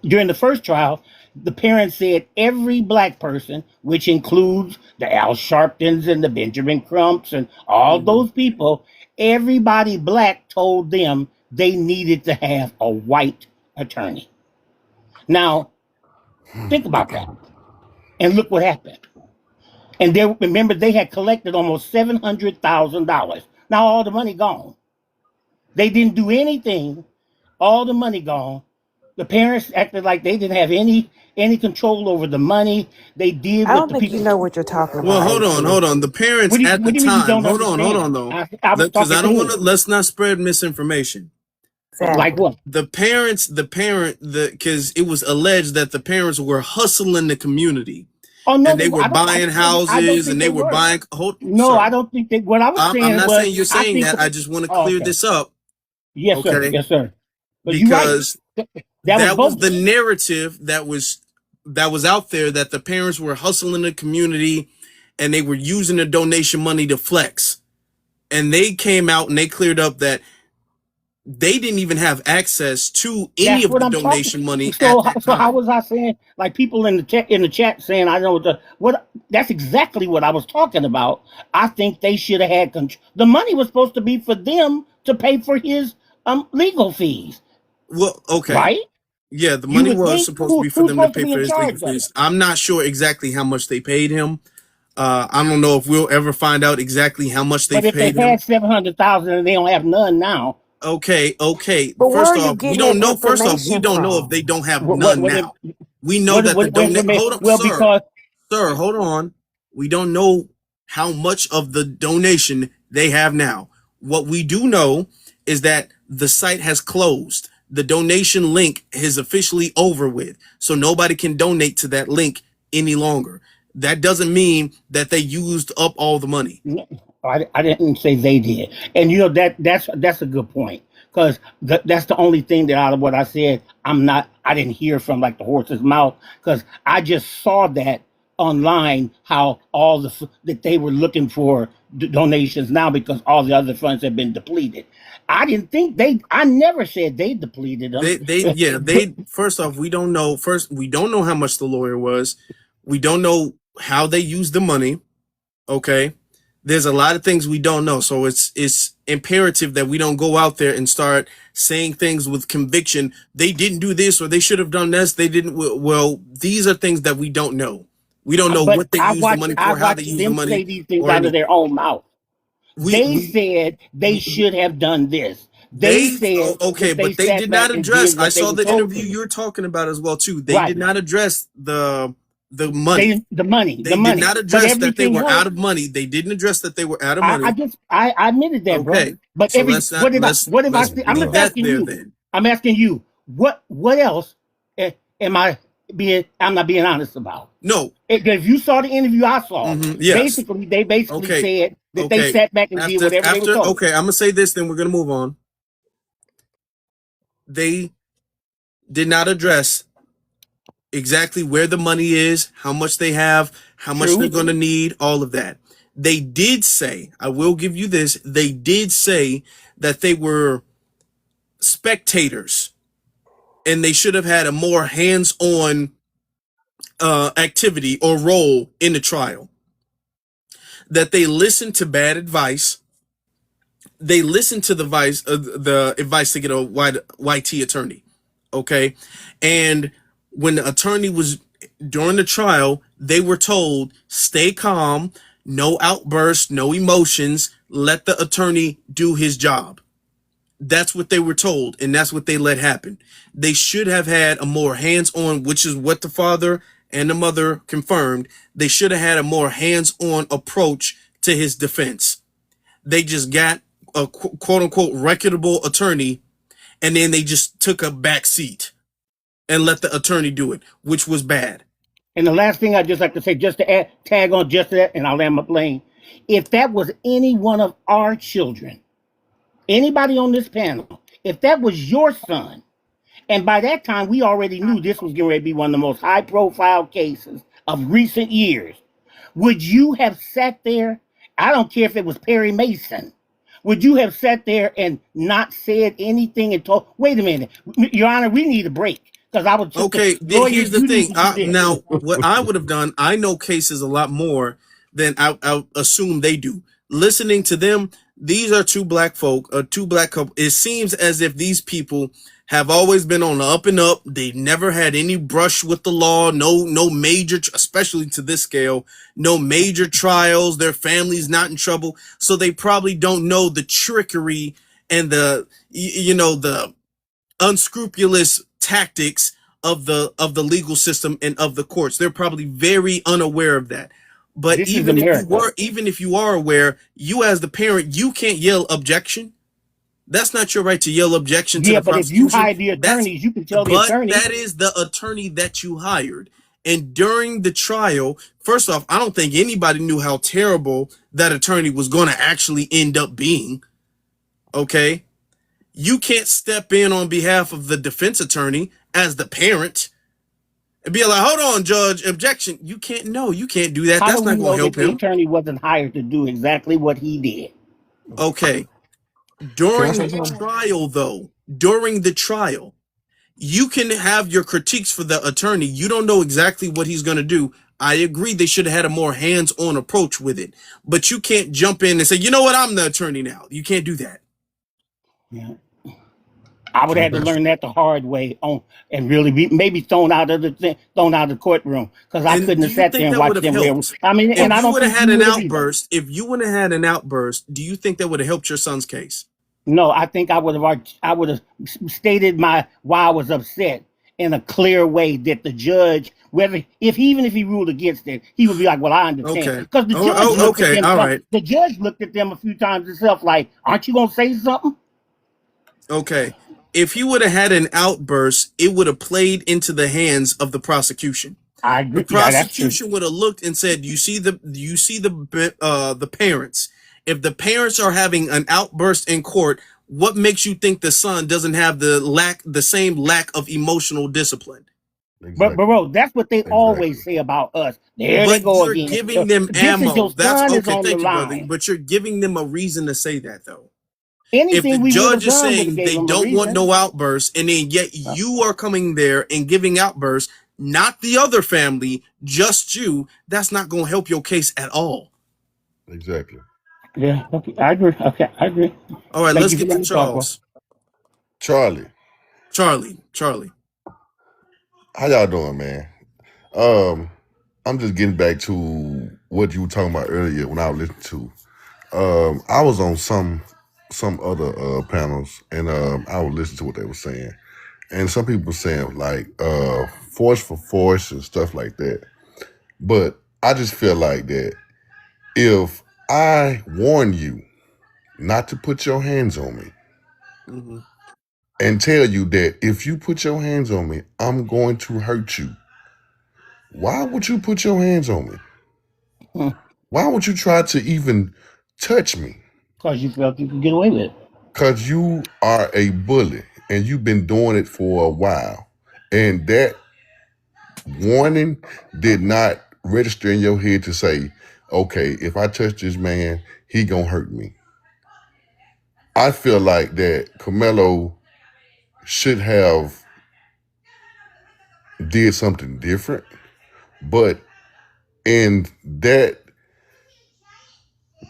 S22: during the first trial. The parents said every black person, which includes the Al Sharptons and the Benjamin Crumps and all those people, everybody black told them they needed to have a white attorney. Now, think about that. And look what happened. And remember, they had collected almost $700,000. Now all the money gone. They didn't do anything. All the money gone. The parents acted like they didn't have any control over the money. They did
S20: I
S22: what
S20: don't
S22: the
S20: think you
S22: people.
S20: know what you're talking
S1: Well,
S20: about,
S1: hold
S20: AC.
S1: on. The parents at
S22: What
S1: the
S22: do you mean you
S1: time,
S22: don't
S1: hold
S22: understand?
S1: on though,
S22: I was
S1: because I
S22: talking to
S1: don't want to.
S22: him.
S1: Let's not spread misinformation.
S22: Like
S20: Exactly.
S22: what?
S1: Because it was alleged that the parents were hustling the community,
S22: Oh no,
S1: and they were buying
S22: I don't
S1: houses,
S22: think
S1: and they
S22: they
S1: were
S22: were.
S1: buying. Hold,
S22: No, I
S1: sir.
S22: don't think they. What I was
S1: I'm
S22: saying
S1: not
S22: was,
S1: saying you're
S22: I
S1: saying
S22: think.
S1: that. I just want to
S22: Oh,
S1: clear
S22: okay.
S1: this up,
S22: Yes, sir.
S1: okay?
S22: Yes, sir. But you're right.
S1: Because
S22: That was
S1: that was the
S22: bogus.
S1: narrative that was out there, that the parents were hustling the community and they were using the donation money to flex. And they came out and they cleared up that they didn't even have access to any
S22: That's
S1: of
S22: what
S1: the
S22: I'm talking.
S1: donation money at
S22: So,
S1: that
S22: so how
S1: time.
S22: was I saying? Like people in the chat saying, I know what. That's exactly what I was talking about. I think they should have had control. The money was supposed to be for them to pay for his legal fees,
S1: Well, okay.
S22: right?
S1: Yeah, the
S22: You
S1: money
S22: would
S1: was
S22: think
S1: supposed to be for
S22: who's
S1: them to
S22: supposed to
S1: pay
S22: be
S1: for
S22: in
S1: his legal
S22: charge of
S1: fees.
S22: it.
S1: I'm not sure exactly how much they paid him. I don't know if we'll ever find out exactly how much they
S22: But if they
S1: paid him.
S22: had 700,000 and they don't have none now,
S1: Okay.
S20: But where
S1: First
S20: are you
S1: off, we
S20: getting
S1: don't
S20: that
S1: know. First off, we
S20: information
S1: don't know if they
S20: from?
S1: don't have
S22: what
S1: none
S22: what it,
S1: now. We know that the donate. Hold on,
S22: well, because
S1: sir. Hold on. We don't know how much of the donation they have now. What we do know is that the site has closed. The donation link is officially over with, so nobody can donate to that link any longer. That doesn't mean that they used up all the money.
S22: no, I didn't say they did, and you know that's a good point because that's the only thing that out of what I said I didn't hear from like the horse's mouth because I just saw that online how all that they were looking for donations now because all the other funds have been depleted. I didn't think I never said they depleted them.
S1: They first off, we don't know. First, we don't know how much the lawyer was. We don't know how they used the money. Okay. There's a lot of things we don't know. So it's imperative that we don't go out there and start saying things with conviction. They didn't do this or they should have done this. They didn't. Well, these are things that we don't know. We don't know
S22: But
S1: what they use the money
S22: I
S1: for, how they
S22: watched
S1: use the
S22: them say
S1: money,
S22: these things
S1: or
S22: out of
S1: anything.
S22: their own mouth. They
S1: We
S22: said they should have done this. They
S1: They
S22: said
S1: okay,
S22: that they
S1: but they
S22: sat
S1: did not
S22: back and
S1: address.
S22: did
S1: I
S22: what they
S1: saw
S22: were
S1: the
S22: told
S1: interview
S22: to.
S1: you're talking about as well too. They did
S22: Right.
S1: not address the money.
S22: The money,
S1: They did not
S22: but
S1: address that they
S22: everything
S1: were
S22: else.
S1: out of money. They didn't address that they were out of
S22: I
S1: money.
S22: just I admitted that, bro.
S1: Okay,
S22: But
S1: so let's not
S22: what have I
S1: let's
S22: said? I'm
S1: leave
S22: just
S1: that
S22: asking
S1: there
S22: you.
S1: then.
S22: I'm asking you. What else am I being? I'm not being honest about.
S1: No.
S22: If you saw the interview I saw,
S1: Yes.
S22: they basically
S1: Okay.
S22: said that they
S1: Okay.
S22: sat back and did whatever they were
S1: After
S22: told.
S1: okay, I'm gonna say this, then we're gonna move on. They did not address exactly where the money is, how much they have, how much they're going to need, all of that. They did say, I will give you this, they did say that they were spectators and they should have had a more hands-on activity or role in the trial. That they listened to bad advice. They listened to the advice to get a YT attorney. Okay. And when the attorney was during the trial, they were told, stay calm, no outbursts, no emotions, let the attorney do his job. That's what they were told, and that's what they let happen. They should have had a more hands-on, which is what the father and the mother confirmed. They should have had a more hands-on approach to his defense. They just got a quote-unquote reputable attorney, and then they just took a back seat and let the attorney do it, which was bad.
S22: And the last thing I'd just like to say, just to tag on just that, and I'll land my plane. If that was any one of our children, anybody on this panel, if that was your son, and by that time we already knew this was going to be one of the most high-profile cases of recent years, would you have sat there? I don't care if it was Perry Mason. Would you have sat there and not said anything and told, wait a minute, Your Honor, we need a break? Because I was
S1: okay. Here's the thing. Now, what I would have done, I know cases a lot more than I assume they do. Listening to them, these are two black folk, two black couple. It seems as if these people have always been on the up and up. They never had any brush with the law. No major, especially to this scale, no major trials. Their family's not in trouble, so they probably don't know the trickery and the unscrupulous tactics of the legal system and of the courts. They're probably very unaware of that. But even if you are aware, you as the parent, you can't yell objection. That's not your right to yell objection to the prosecution.
S22: But if you hire the attorneys, you can tell the attorney.
S1: But that is the attorney that you hired. And during the trial, first off, I don't think anybody knew how terrible that attorney was going to actually end up being. Okay? You can't step in on behalf of the defense attorney as the parent and be like, hold on, judge, objection. You can't do that. That's not going to help him.
S22: The attorney wasn't hired to do exactly what he did.
S1: Okay. During the trial, you can have your critiques for the attorney. You don't know exactly what he's going to do. I agree they should have had a more hands-on approach with it. But you can't jump in and say, you know what, I'm the attorney now. You can't do that.
S22: Yeah. I would have to learn that the hard way and really be maybe thrown out of the courtroom because I couldn't have sat there and watched them. I mean,
S1: and I don't think had an outburst. If you would have had an outburst, do you think that would have helped your son's case?
S22: No, I think I would have stated why I was upset in a clear way that the judge, even if he ruled against it, he would be like, "Well, I understand." Because the judge looked at them a few times himself, like, "Aren't you gonna say something?"
S1: Okay. If he would have had an outburst, it would have played into the hands of the prosecution.
S22: I agree.
S1: The prosecution would have looked and said, "You see the parents. If the parents are having an outburst in court, what makes you think the son doesn't have the same lack of emotional discipline?"
S22: Exactly. But bro, that's what they always say about us. There they go again.
S1: You're giving them ammo. That's okay. Thank you, brother. But you're giving them a reason to say that, though. If the judge is saying they don't want no outbursts, and then yet you are coming there and giving outbursts, not the other family, just you, that's not going to help your case at all.
S17: Exactly.
S22: Yeah, okay, I agree. Okay, I agree.
S1: All right,
S22: Thank
S1: let's
S22: you for
S1: get to
S22: letting me talk, bro.
S1: Charles.
S14: Charlie,
S1: Charlie.
S14: how y'all doing, man? Um, I'm just getting back to what you were talking about earlier when I was listening to. I was on some other panels, and I was listening to what they were saying, and some people were saying like force for force and stuff like that. But I just feel like that if I warn you not to put your hands on me
S1: Mm-hmm.
S14: and tell you that if you put your hands on me, I'm going to hurt you, why would you put your hands on me? Why would you try to even touch me?
S22: Because you felt you could get away with it.
S14: Because you are a bully and you've been doing it for a while. And that warning did not register in your head to say, okay, if I touch this man, he gonna hurt me. I feel like that Karmelo should have did something different, but in that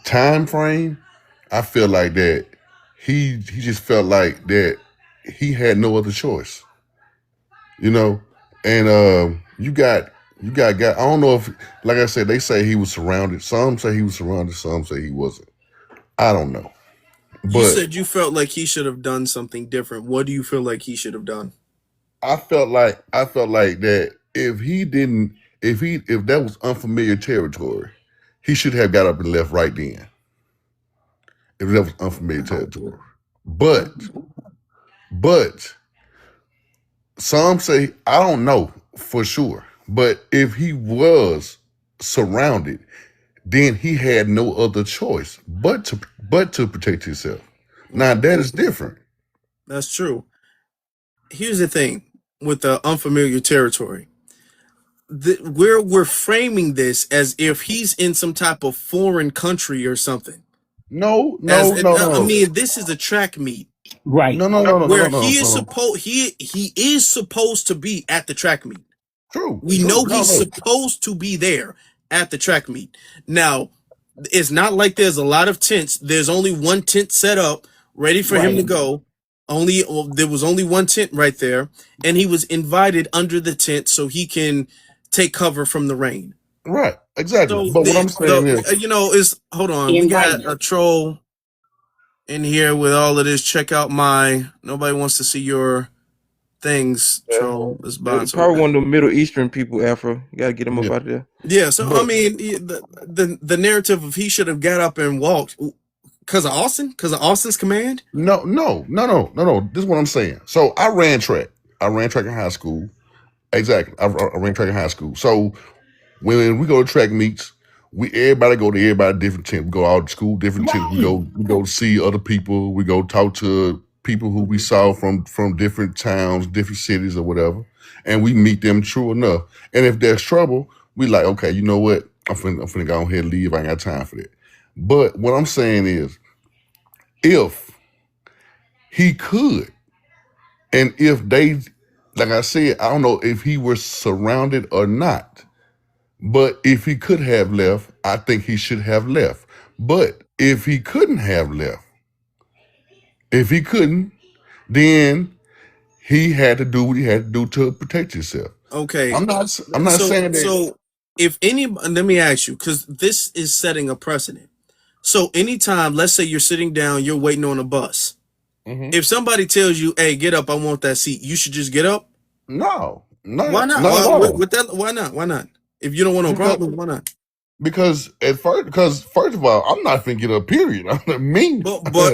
S14: time frame, I feel like that he just felt like that he had no other choice, you know. And you got I don't know if, like I said, they say he was surrounded. Some say he was surrounded. Some say he wasn't. I don't know,
S1: You
S14: but
S1: said you felt like he should have done something different. What do you feel like he should have done?
S14: I felt like that if that was unfamiliar territory, he should have got up and left right then. If that was unfamiliar territory, but some say, I don't know for sure, but if he was surrounded, then he had no other choice but to protect himself. Now that is different.
S1: That's true. Here's the thing with the unfamiliar territory. We're framing this as if he's in some type of foreign country or something.
S14: No,
S1: As
S14: no, no,
S1: I
S14: no,
S1: mean, this is a track meet
S22: Right.
S14: no, no, no, no, no, no,
S1: where
S14: no, no.
S1: he is supposed to be at the track meet.
S14: True,
S1: We
S14: true.
S1: know
S14: No,
S1: he's
S14: no.
S1: supposed to be there at the track meet. Now, it's not like there's a lot of tents. There's only one tent set up, ready for him to
S22: Right.
S1: go. There was only one tent right there, and he was invited under the tent so he can take cover from the rain.
S14: Right, exactly.
S1: So
S14: But what I'm saying is,
S1: is hold on. We got
S22: Invited.
S1: a troll in here with all of this. Check out my. Nobody wants to see your things. Troll is bond. So
S10: Probably one of the Middle Eastern people, Afro. You gotta get them up
S14: yeah,
S10: out of there.
S1: yeah. So I
S14: but
S1: mean, the narrative of he should have got up and walked because of Austin's command.
S14: no, no, no, no, no, no. This is what I'm saying. So I ran track. I ran track in high school. Exactly. I ran track in high school. So when we go to track meets, we everybody go to everybody different tent. We go out to school, different tents.
S22: Right.
S14: We go see other people. We go talk to people who we saw from different towns, different cities or whatever. And we meet them true enough. And if there's trouble, we like, okay, you know what? I'm finna go ahead and leave. I ain't got time for that. But what I'm saying is, if he could, and if they, like I said, I don't know if he was surrounded or not. But if he could have left, I think he should have left. But if he couldn't have left, if he couldn't, then he had to do what he had to do to protect himself.
S1: Okay.
S14: I'm not saying that.
S1: So if any, let me ask you, because this is setting a precedent. So anytime, let's say you're sitting down, you're waiting on a bus.
S14: Mhm.
S1: If somebody tells you, "Hey, get up, I want that seat," you should just get up.
S14: No,
S1: Why not?
S14: not at all.
S1: With that, why not? Why not? If you don't want no
S14: Because
S1: problem, why not?
S14: because first of all, I'm not finna get up. Period. I mean,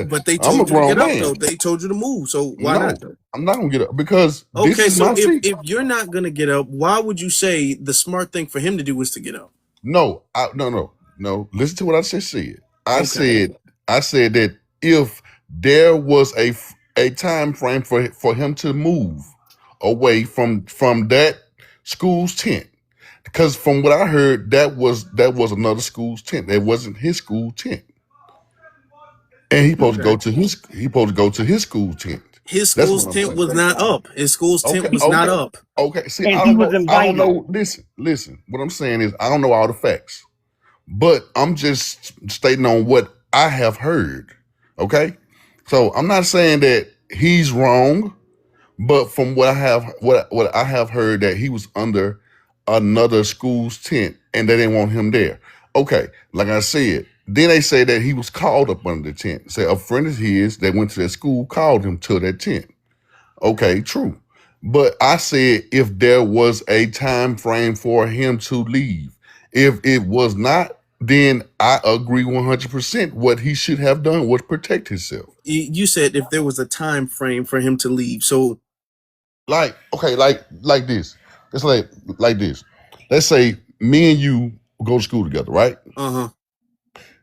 S1: But they
S14: I'm a
S1: told you to
S14: grown
S1: get up though.
S14: man.
S1: They told you to move. So why
S14: No,
S1: not? Though?
S14: I'm not gonna get up because this
S1: Okay,
S14: is
S1: so
S14: my seat.
S1: if you're not gonna get up, why would you say the smart thing for him to do was to get up?
S14: No, no. Listen to what I just said.
S1: Okay.
S14: I said that if there was a time frame for him to move away from that school's tent, because from what I heard, that was another school's tent. That wasn't his school tent, and
S1: Okay.
S14: he supposed to go to his school tent.
S1: His
S14: That's
S1: school's
S14: what I'm
S1: tent
S14: saying.
S1: was not up. His school's tent
S14: Okay,
S1: was not
S14: okay,
S1: up.
S14: okay. See,
S22: And
S14: I
S22: he
S14: don't
S22: was
S14: know. I don't
S22: invited.
S14: know. Listen. What I'm saying is, I don't know all the facts. But I'm just stating on what
S6: I have heard. Okay, so I'm not saying that he's wrong, but from what I have heard that he was under another school's tent and they didn't want him there. Okay, like I said, then they say that he was called up under the tent. Say a friend of his that went to that school called him to that tent. Okay, true. But I said if there was a time frame for him to leave. If it was not, then I agree 100%. What he should have done was protect himself.
S1: You said if there was a time frame for him to leave. So
S6: like okay, like this. It's like this. Let's say me and you go to school together, right?
S1: Uh-huh.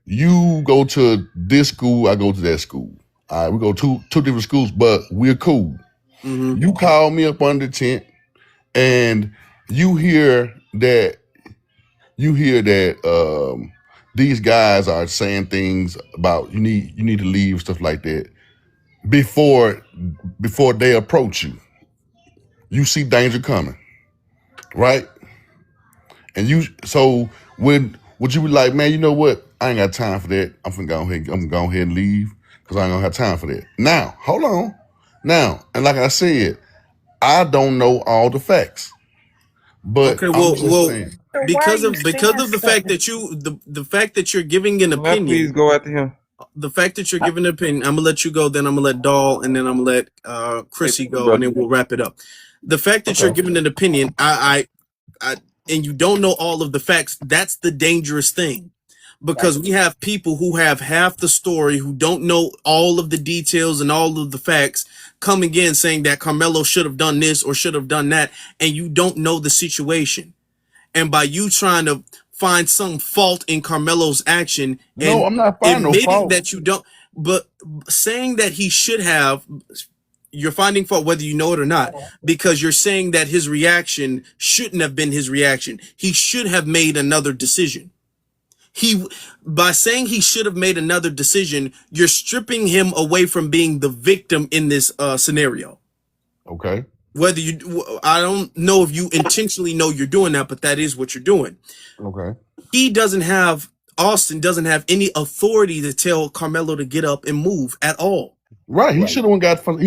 S6: You go to this school, I go to that school. All right, we go two different schools, but we're cool.
S1: Mm-hmm.
S6: You call me up under the tent and you hear that these guys are saying things about you need to leave, stuff like that before they approach you. You see danger coming, right? And would you be like, man, you know what? I ain't got time for that. I'm gonna go ahead and leave because I ain't gonna have time for that. Now, hold on. Now, and like I said, I don't know all the facts, but
S1: okay,
S6: I'm
S1: well,
S6: just saying.
S1: because of the fact that the fact that you're giving an opinion.
S10: Please go after him.
S1: The fact that you're giving an opinion, I'm gonna let you go, then I'm gonna let Dahl, and then I'm gonna let Chrissy go, and then we'll wrap it up. The fact that you're giving an opinion, I and you don't know all of the facts, that's the dangerous thing. Because we have people who have half the story, who don't know all of the details and all of the facts, coming in saying that Karmelo should have done this or should have done that, and you don't know the situation. And by you trying to find some fault in Karmelo's action
S6: No,
S1: and
S6: I'm not finding no
S1: admitting
S6: fault.
S1: that you don't, but saying that he should have, you're finding fault whether you know it or not, because you're saying that his reaction shouldn't have been his reaction. He should have made another decision. By saying he should have made another decision, you're stripping him away from being the victim in this scenario.
S6: Okay.
S1: Whether I don't know if you intentionally know you're doing that, but that is what you're doing.
S6: Okay.
S1: Austin doesn't have any authority to tell Karmelo to get up and move at all.
S6: Right. He should have got a coach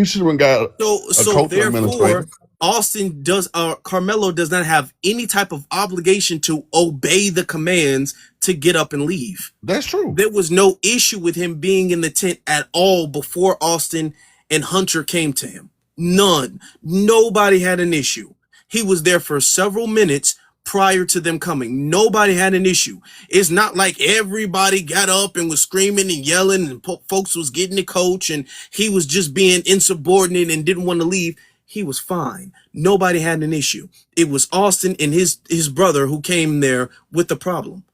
S1: Therefore,
S6: administrator.
S1: Karmelo does not have any type of obligation to obey the commands to get up and leave.
S6: That's true.
S1: There was no issue with him being in the tent at all before Austin and Hunter came to him. None. Nobody had an issue. He was there for several minutes prior to them coming. Nobody had an issue. It's not like everybody got up and was screaming and yelling and folks was getting the coach and he was just being insubordinate and didn't want to leave. He was fine. Nobody had an issue. It was Austin and his brother who came there with the problem.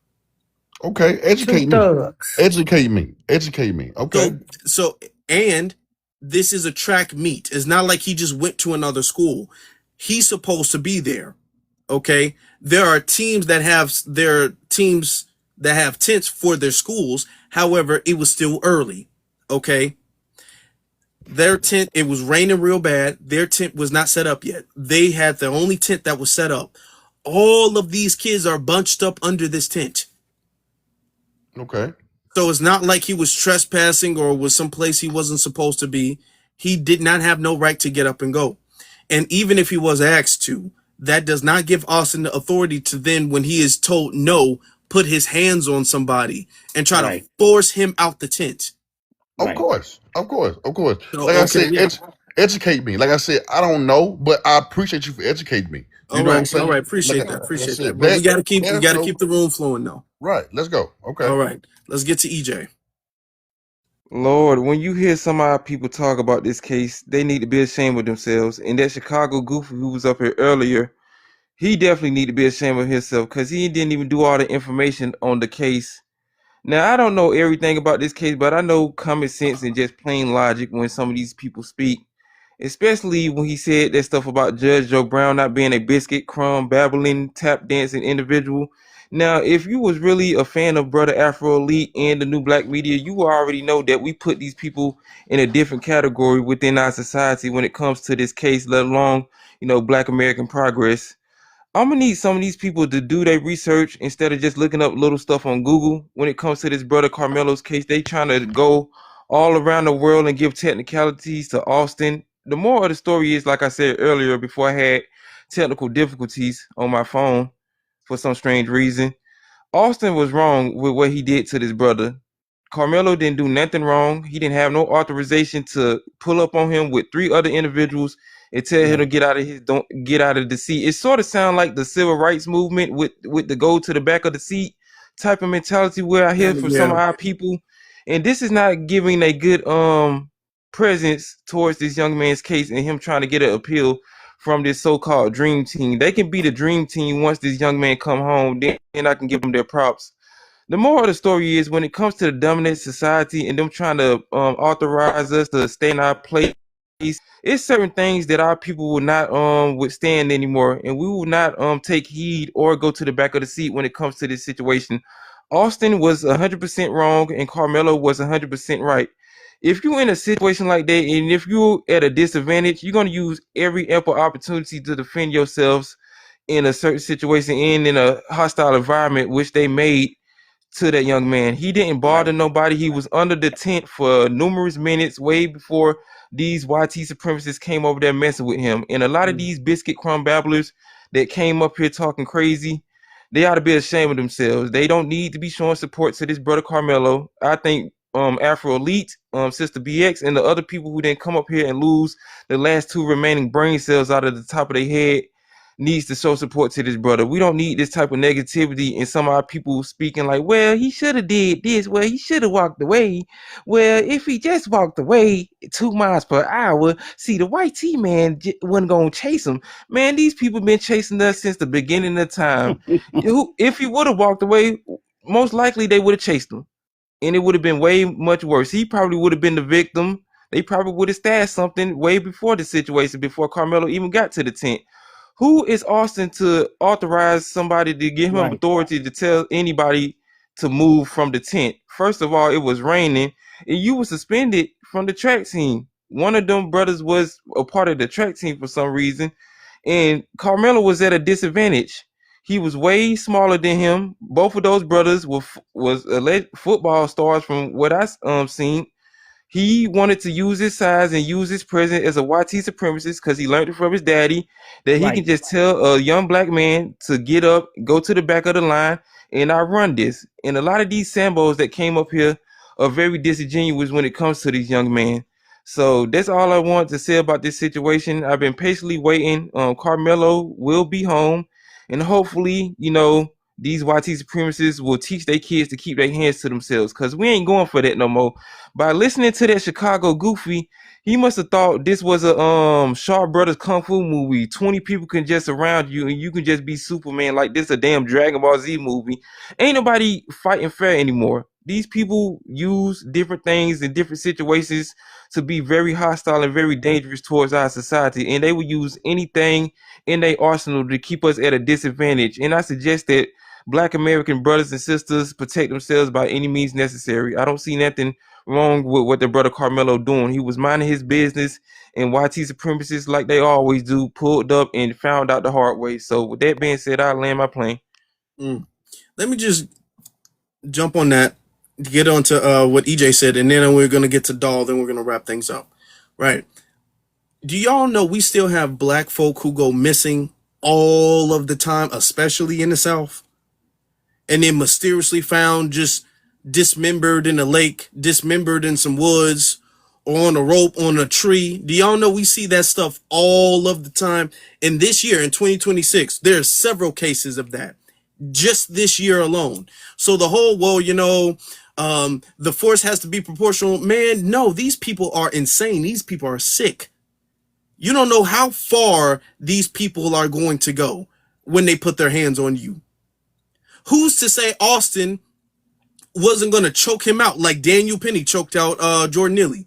S6: Okay, educate me. Okay.
S1: And this is a track meet. It's not like he just went to another school. He's supposed to be there. Okay. There are teams that have tents for their schools. However, it was still early. Okay. Their tent, it was raining real bad. Their tent was not set up yet. They had the only tent that was set up. All of these kids are bunched up under this tent.
S6: Okay.
S1: So it's not like he was trespassing or was someplace he wasn't supposed to be. He did not have no right to get up and go. And even if he was asked to, that does not give Austin the authority to then, when he is told no, put his hands on somebody and try to force him out the tent.
S6: Of course. Like I said, educate me. Like I said, I don't know, but I appreciate you for educating me. You know what I'm saying?
S1: All right. Appreciate that. But we gotta keep the room flowing though.
S6: Right. Let's go. Okay.
S1: All right. Let's get to EJ.
S10: Lord, when you hear some of our people talk about this case, they need to be ashamed of themselves. And that Chicago goofy who was up here earlier, he definitely need to be ashamed of himself because he didn't even do all the information on the case. Now, I don't know everything about this case, but I know common sense and just plain logic when some of these people speak, especially when he said that stuff about Judge Joe Brown not being a biscuit, crumb, babbling, tap dancing individual. Now, if you was really a fan of Brother Afro Elite and the New Black Media, you already know that we put these people in a different category within our society when it comes to this case, let alone, Black American progress.
S7: I'm gonna need some of these people to do their research instead of just looking up little stuff on Google. When it comes to this brother Karmelo's case, they trying to go all around the world and give technicalities to Austin. The moral of the story is, like I said earlier, before I had technical difficulties on my phone for some strange reason, Austin was wrong with what he did to this brother. Karmelo didn't do nothing wrong. He didn't have no authorization to pull up on him with 3 other individuals and tell him to don't get out of the seat. It sort of sounds like the civil rights movement with the go to the back of the seat type of mentality where I hear from some of our people. And this is not giving a good presence towards this young man's case and him trying to get an appeal from this so-called dream team. They can be the dream team once this young man come home. Then I can give them their props. The moral of the story is when it comes to the dominant society and them trying to authorize us to stay in our place, it's certain things that our people will not withstand anymore, and we will not take heed or go to the back of the seat when it comes to this situation. Austin was 100% wrong and Karmelo was 100% right. If you're in a situation like that and if you're at a disadvantage, you're going to use every ample opportunity to defend yourselves in a certain situation and in a hostile environment, which they made to that young man. He didn't bother nobody. He was under the tent for numerous minutes, way before these YT supremacists came over there messing with him. And a lot of these biscuit crumb babblers that came up here talking crazy, they ought to be ashamed of themselves. They don't need to be showing support to this brother Karmelo. I think Afro Elite, Sister BX, and the other people who didn't come up here and lose the last 2 remaining brain cells out of the top of their head needs to show support to this brother. We don't need this type of negativity and some of our people speaking like, well, he should have did this. Well, he should have walked away. Well, if he just walked away 2 miles per hour, see, the white T man wasn't going to chase him. Man, these people been chasing us since the beginning of time. If he would have walked away, most likely they would have chased him. And it would have been way much worse. He probably would have been the victim. They probably would have stashed something way before the situation, before Karmelo even got to the tent. Who is Austin to authorize somebody to give him authority to tell anybody to move from the tent? First of all, it was raining and you were suspended from the track team. One of them brothers was a part of the track team for some reason, and Karmelo was at a disadvantage. He was way smaller than him. Both of those brothers was alleged football stars from what I seen. He wanted to use his size and use his presence as a YT supremacist because he learned it from his daddy that he can just tell a young black man to get up, go to the back of the line, and I run this. And a lot of these Sambos that came up here are very disingenuous when it comes to these young men. So that's all I want to say about this situation. I've been patiently waiting. Karmelo will be home, and hopefully, these YT supremacists will teach their kids to keep their hands to themselves because we ain't going for that no more. By listening to that Chicago Goofy, he must have thought this was a Shaw Brothers Kung Fu movie. 20 people can just surround you and you can just be Superman like this a damn Dragon Ball Z movie. Ain't nobody fighting fair anymore. These people use different things in different situations to be very hostile and very dangerous towards our society. And they will use anything in their arsenal to keep us at a disadvantage. And I suggest that Black American brothers and sisters protect themselves by any means necessary. I don't see nothing wrong with what the brother Karmelo doing. He was minding his business, and YT supremacists, like they always do, pulled up and found out the hard way. So with that being said, I'll land my plane.
S1: Let me just jump on that to get on to what EJ said, and then we're going to get to Doll, then we're going to wrap things up. Right. Do y'all know we still have black folk who go missing all of the time, especially in the South? And then mysteriously found just dismembered in a lake, dismembered in some woods, or on a rope on a tree. Do y'all know we see that stuff all of the time? And this year, in 2026, there are several cases of that. Just this year alone. So the whole, the force has to be proportional. Man, no, these people are insane. These people are sick. You don't know how far these people are going to go when they put their hands on you. Who's to say Austin wasn't going to choke him out like Daniel Penny choked out Jordan Neely?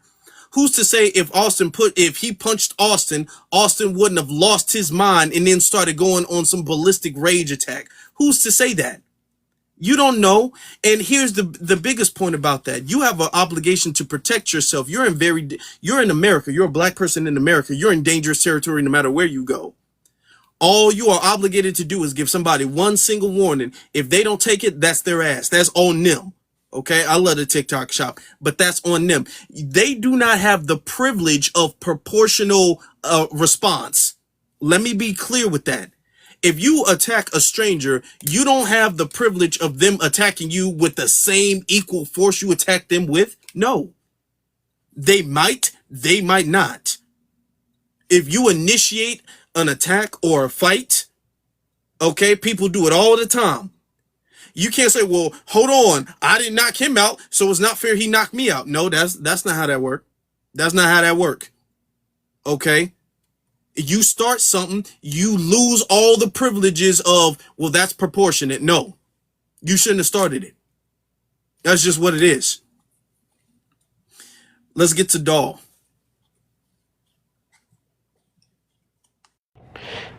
S1: Who's to say if he punched Austin wouldn't have lost his mind and then started going on some ballistic rage attack? Who's to say that? You don't know. And here's the biggest point about that. You have an obligation to protect yourself. You're in America. You're a black person in America. You're in dangerous territory no matter where you go. All you are obligated to do is give somebody one single warning. If they don't take it, that's their ass. That's on them. Okay, I love the TikTok shop, but that's on them. They do not have the privilege of proportional response. Let me be clear with that. If you attack a stranger, you don't have the privilege of them attacking you with the same equal force you attack them with. No. They might not. If you initiate an attack or a fight, okay, people do it all the time. You can't say, well, hold on, I didn't knock him out, so it's not fair he knocked me out. No, that's not how that works. That's not how that works. Okay? You start something, you lose all the privileges of, well, that's proportionate. No, you shouldn't have started it. That's just what it is. Let's get to Doll.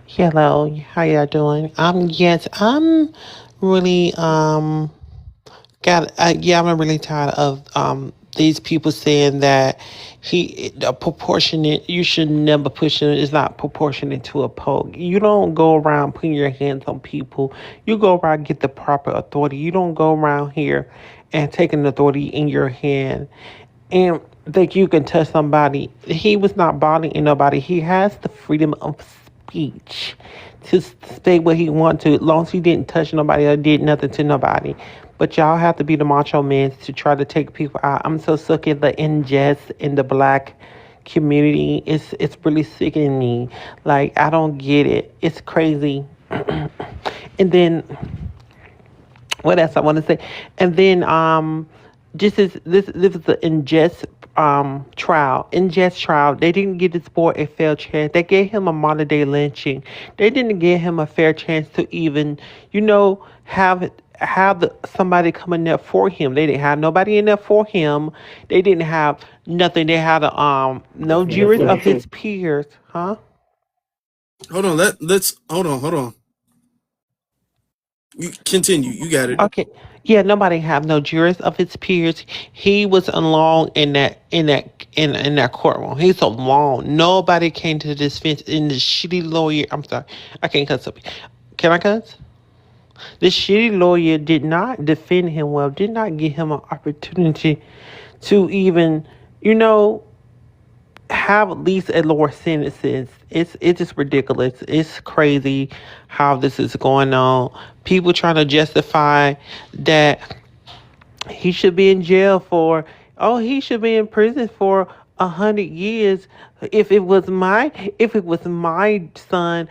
S11: Hello, how y'all doing? Yes, I'm really I'm really tired of these people saying that proportionate. You should never push it. It's not proportionate to a poke. You don't go around putting your hands on people. You go around get the proper authority. You don't go around here and taking authority in your hand and think you can touch somebody. He was not bothering nobody. He has the freedom of speech to say what he wants to, as long as he didn't touch nobody or did nothing to nobody. But y'all have to be the macho men to try to take people out. I'm so sick of the ingest in the black community. It's really sickening me. Like, I don't get it. It's crazy. And then what else I want to say? And then this is the ingest trial. They didn't give this boy a fair chance. They gave him a modern day lynching. They didn't give him a fair chance to even, have somebody come in there for him. They didn't have nobody in there for him. They didn't have nothing. They had no juries of his peers, huh?
S1: Hold on, let's hold on. You continue. You got it.
S11: Okay. Yeah, nobody have no jurors of his peers. He was alone in that courtroom. He's alone. Nobody came to the defense. In the shitty lawyer, I'm sorry, I can't cuss up. Can I cuss? The shitty lawyer did not defend him well. Did not give him an opportunity to even, have at least a lower sentences. It's just ridiculous. It's crazy how this is going on. People trying to justify that he should be in jail for, he should be in prison for 100 years. If it was my son,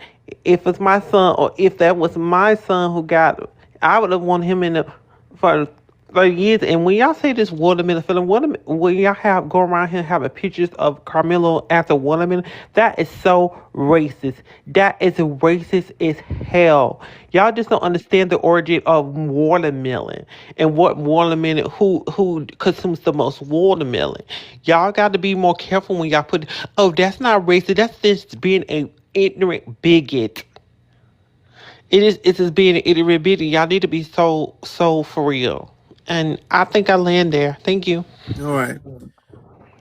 S11: or if that was my son who got, I would have wanted him in the for 30 years. And when y'all say this watermelon film, when y'all go around here having pictures of Karmelo after watermelon, that is so racist. That is racist as hell. Y'all just don't understand the origin of watermelon and what watermelon, who consumes the most watermelon. Y'all got to be more careful when y'all put, that's not racist. That's just being a ignorant bigot. It's just being an ignorant bigot. Y'all need to be so for real. And I think I land there. Thank you.
S1: All right.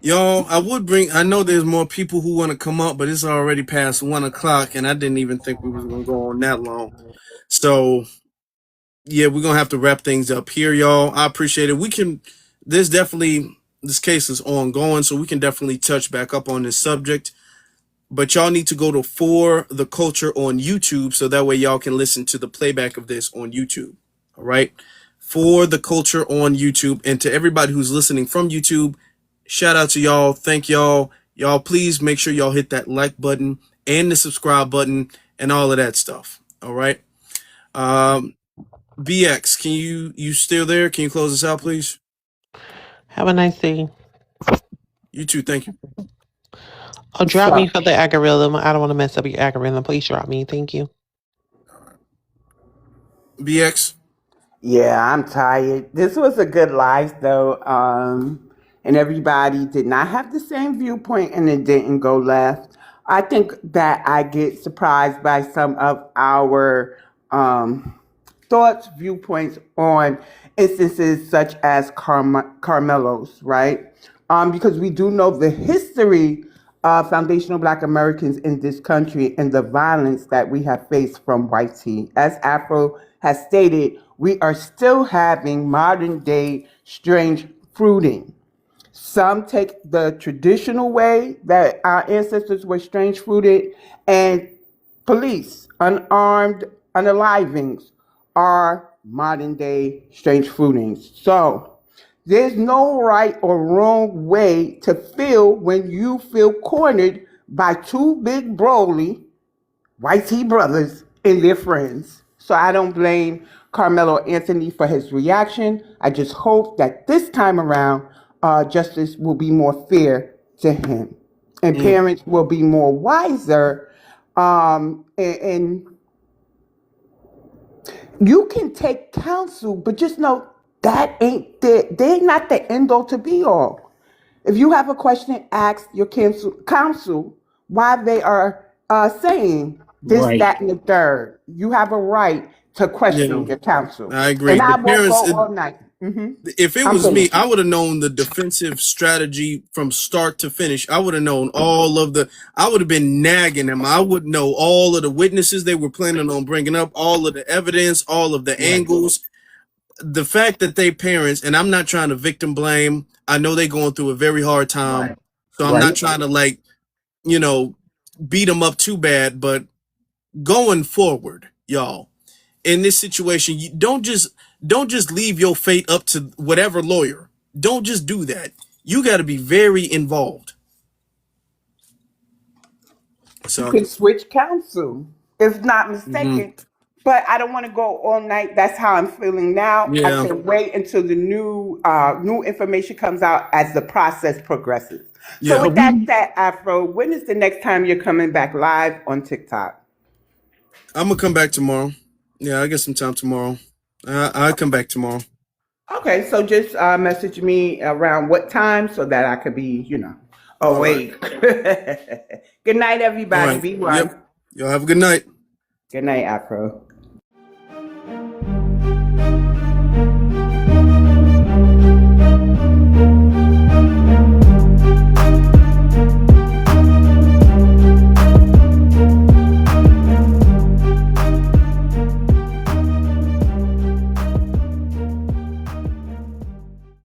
S1: Y'all, I know there's more people who want to come up, but it's already past 1:00 and I didn't even think we was going to go on that long. So, yeah, we're going to have to wrap things up here, y'all. I appreciate it. This case is ongoing, so we can definitely touch back up on this subject. But y'all need to go to For the Culture on YouTube, so that way y'all can listen to the playback of this on YouTube. All right? For the Culture on YouTube. And to everybody who's listening from YouTube, shout out to y'all. Thank y'all. Y'all, please make sure y'all hit that like button and the subscribe button and all of that stuff. All right? BX, can you still there? Can you close us out, please?
S11: Have a nice day.
S1: You too. Thank you.
S11: Drop me for the algorithm. I don't want to mess up your algorithm. Please drop me. Thank you.
S1: BX?
S4: Yeah, I'm tired. This was a good live, though. And everybody did not have the same viewpoint and it didn't go left. I think that I get surprised by some of our thoughts, viewpoints on instances such as Carmelo's, right? Because we do know the history foundational Black Americans in this country and the violence that we have faced from white tea. As Afro has stated, we are still having modern day strange fruiting. Some take the traditional way that our ancestors were strange fruited, and police, unarmed unalivings are modern day strange fruitings. So there's no right or wrong way to feel when you feel cornered by two big broly white tea brothers and their friends. So I don't blame Carmelo Anthony for his reaction. I just hope that this time around, justice will be more fair to him, and parents will be more wiser. And you can take counsel, but just know that they're not the end all to be all. If you have a question, ask your counsel why they are saying this,
S22: Right.
S4: that, and the third. You have a right to question your counsel.
S1: I agree.
S4: And
S1: The
S4: I won't
S1: parents,
S4: go all night.
S1: if it
S4: I'm
S1: was me,
S4: finished.
S1: I would have known the defensive strategy from start to finish. I would have known I would have been nagging them. I would know all of the witnesses they were planning on bringing up, all of the evidence, all of the
S22: Right.
S1: angles. The fact that they parents, and I'm not trying to victim blame. I know they're going through a very hard time. So I'm not trying to beat them up too bad, but going forward, y'all, in this situation, you don't just leave your fate up to whatever lawyer. Don't just do that. You got to be very involved.
S4: You
S1: So,
S4: can switch counsel, if not mistaken. But I don't want to go all night. That's how I'm feeling now. I
S1: yeah.
S4: can wait until the new information comes out as the process progresses. So
S1: Yeah.
S4: with that said, Afro, when is the next time you're coming back live on TikTok?
S1: I'm going to come back tomorrow. Yeah, I get some time tomorrow. I'll come back tomorrow.
S4: Okay, so just message me around what time so that I could be, awake. Good night,
S1: All
S4: everybody.
S1: right.
S4: Be
S1: Yep.
S4: one.
S1: Y'all have a good night.
S4: Good night, Afro.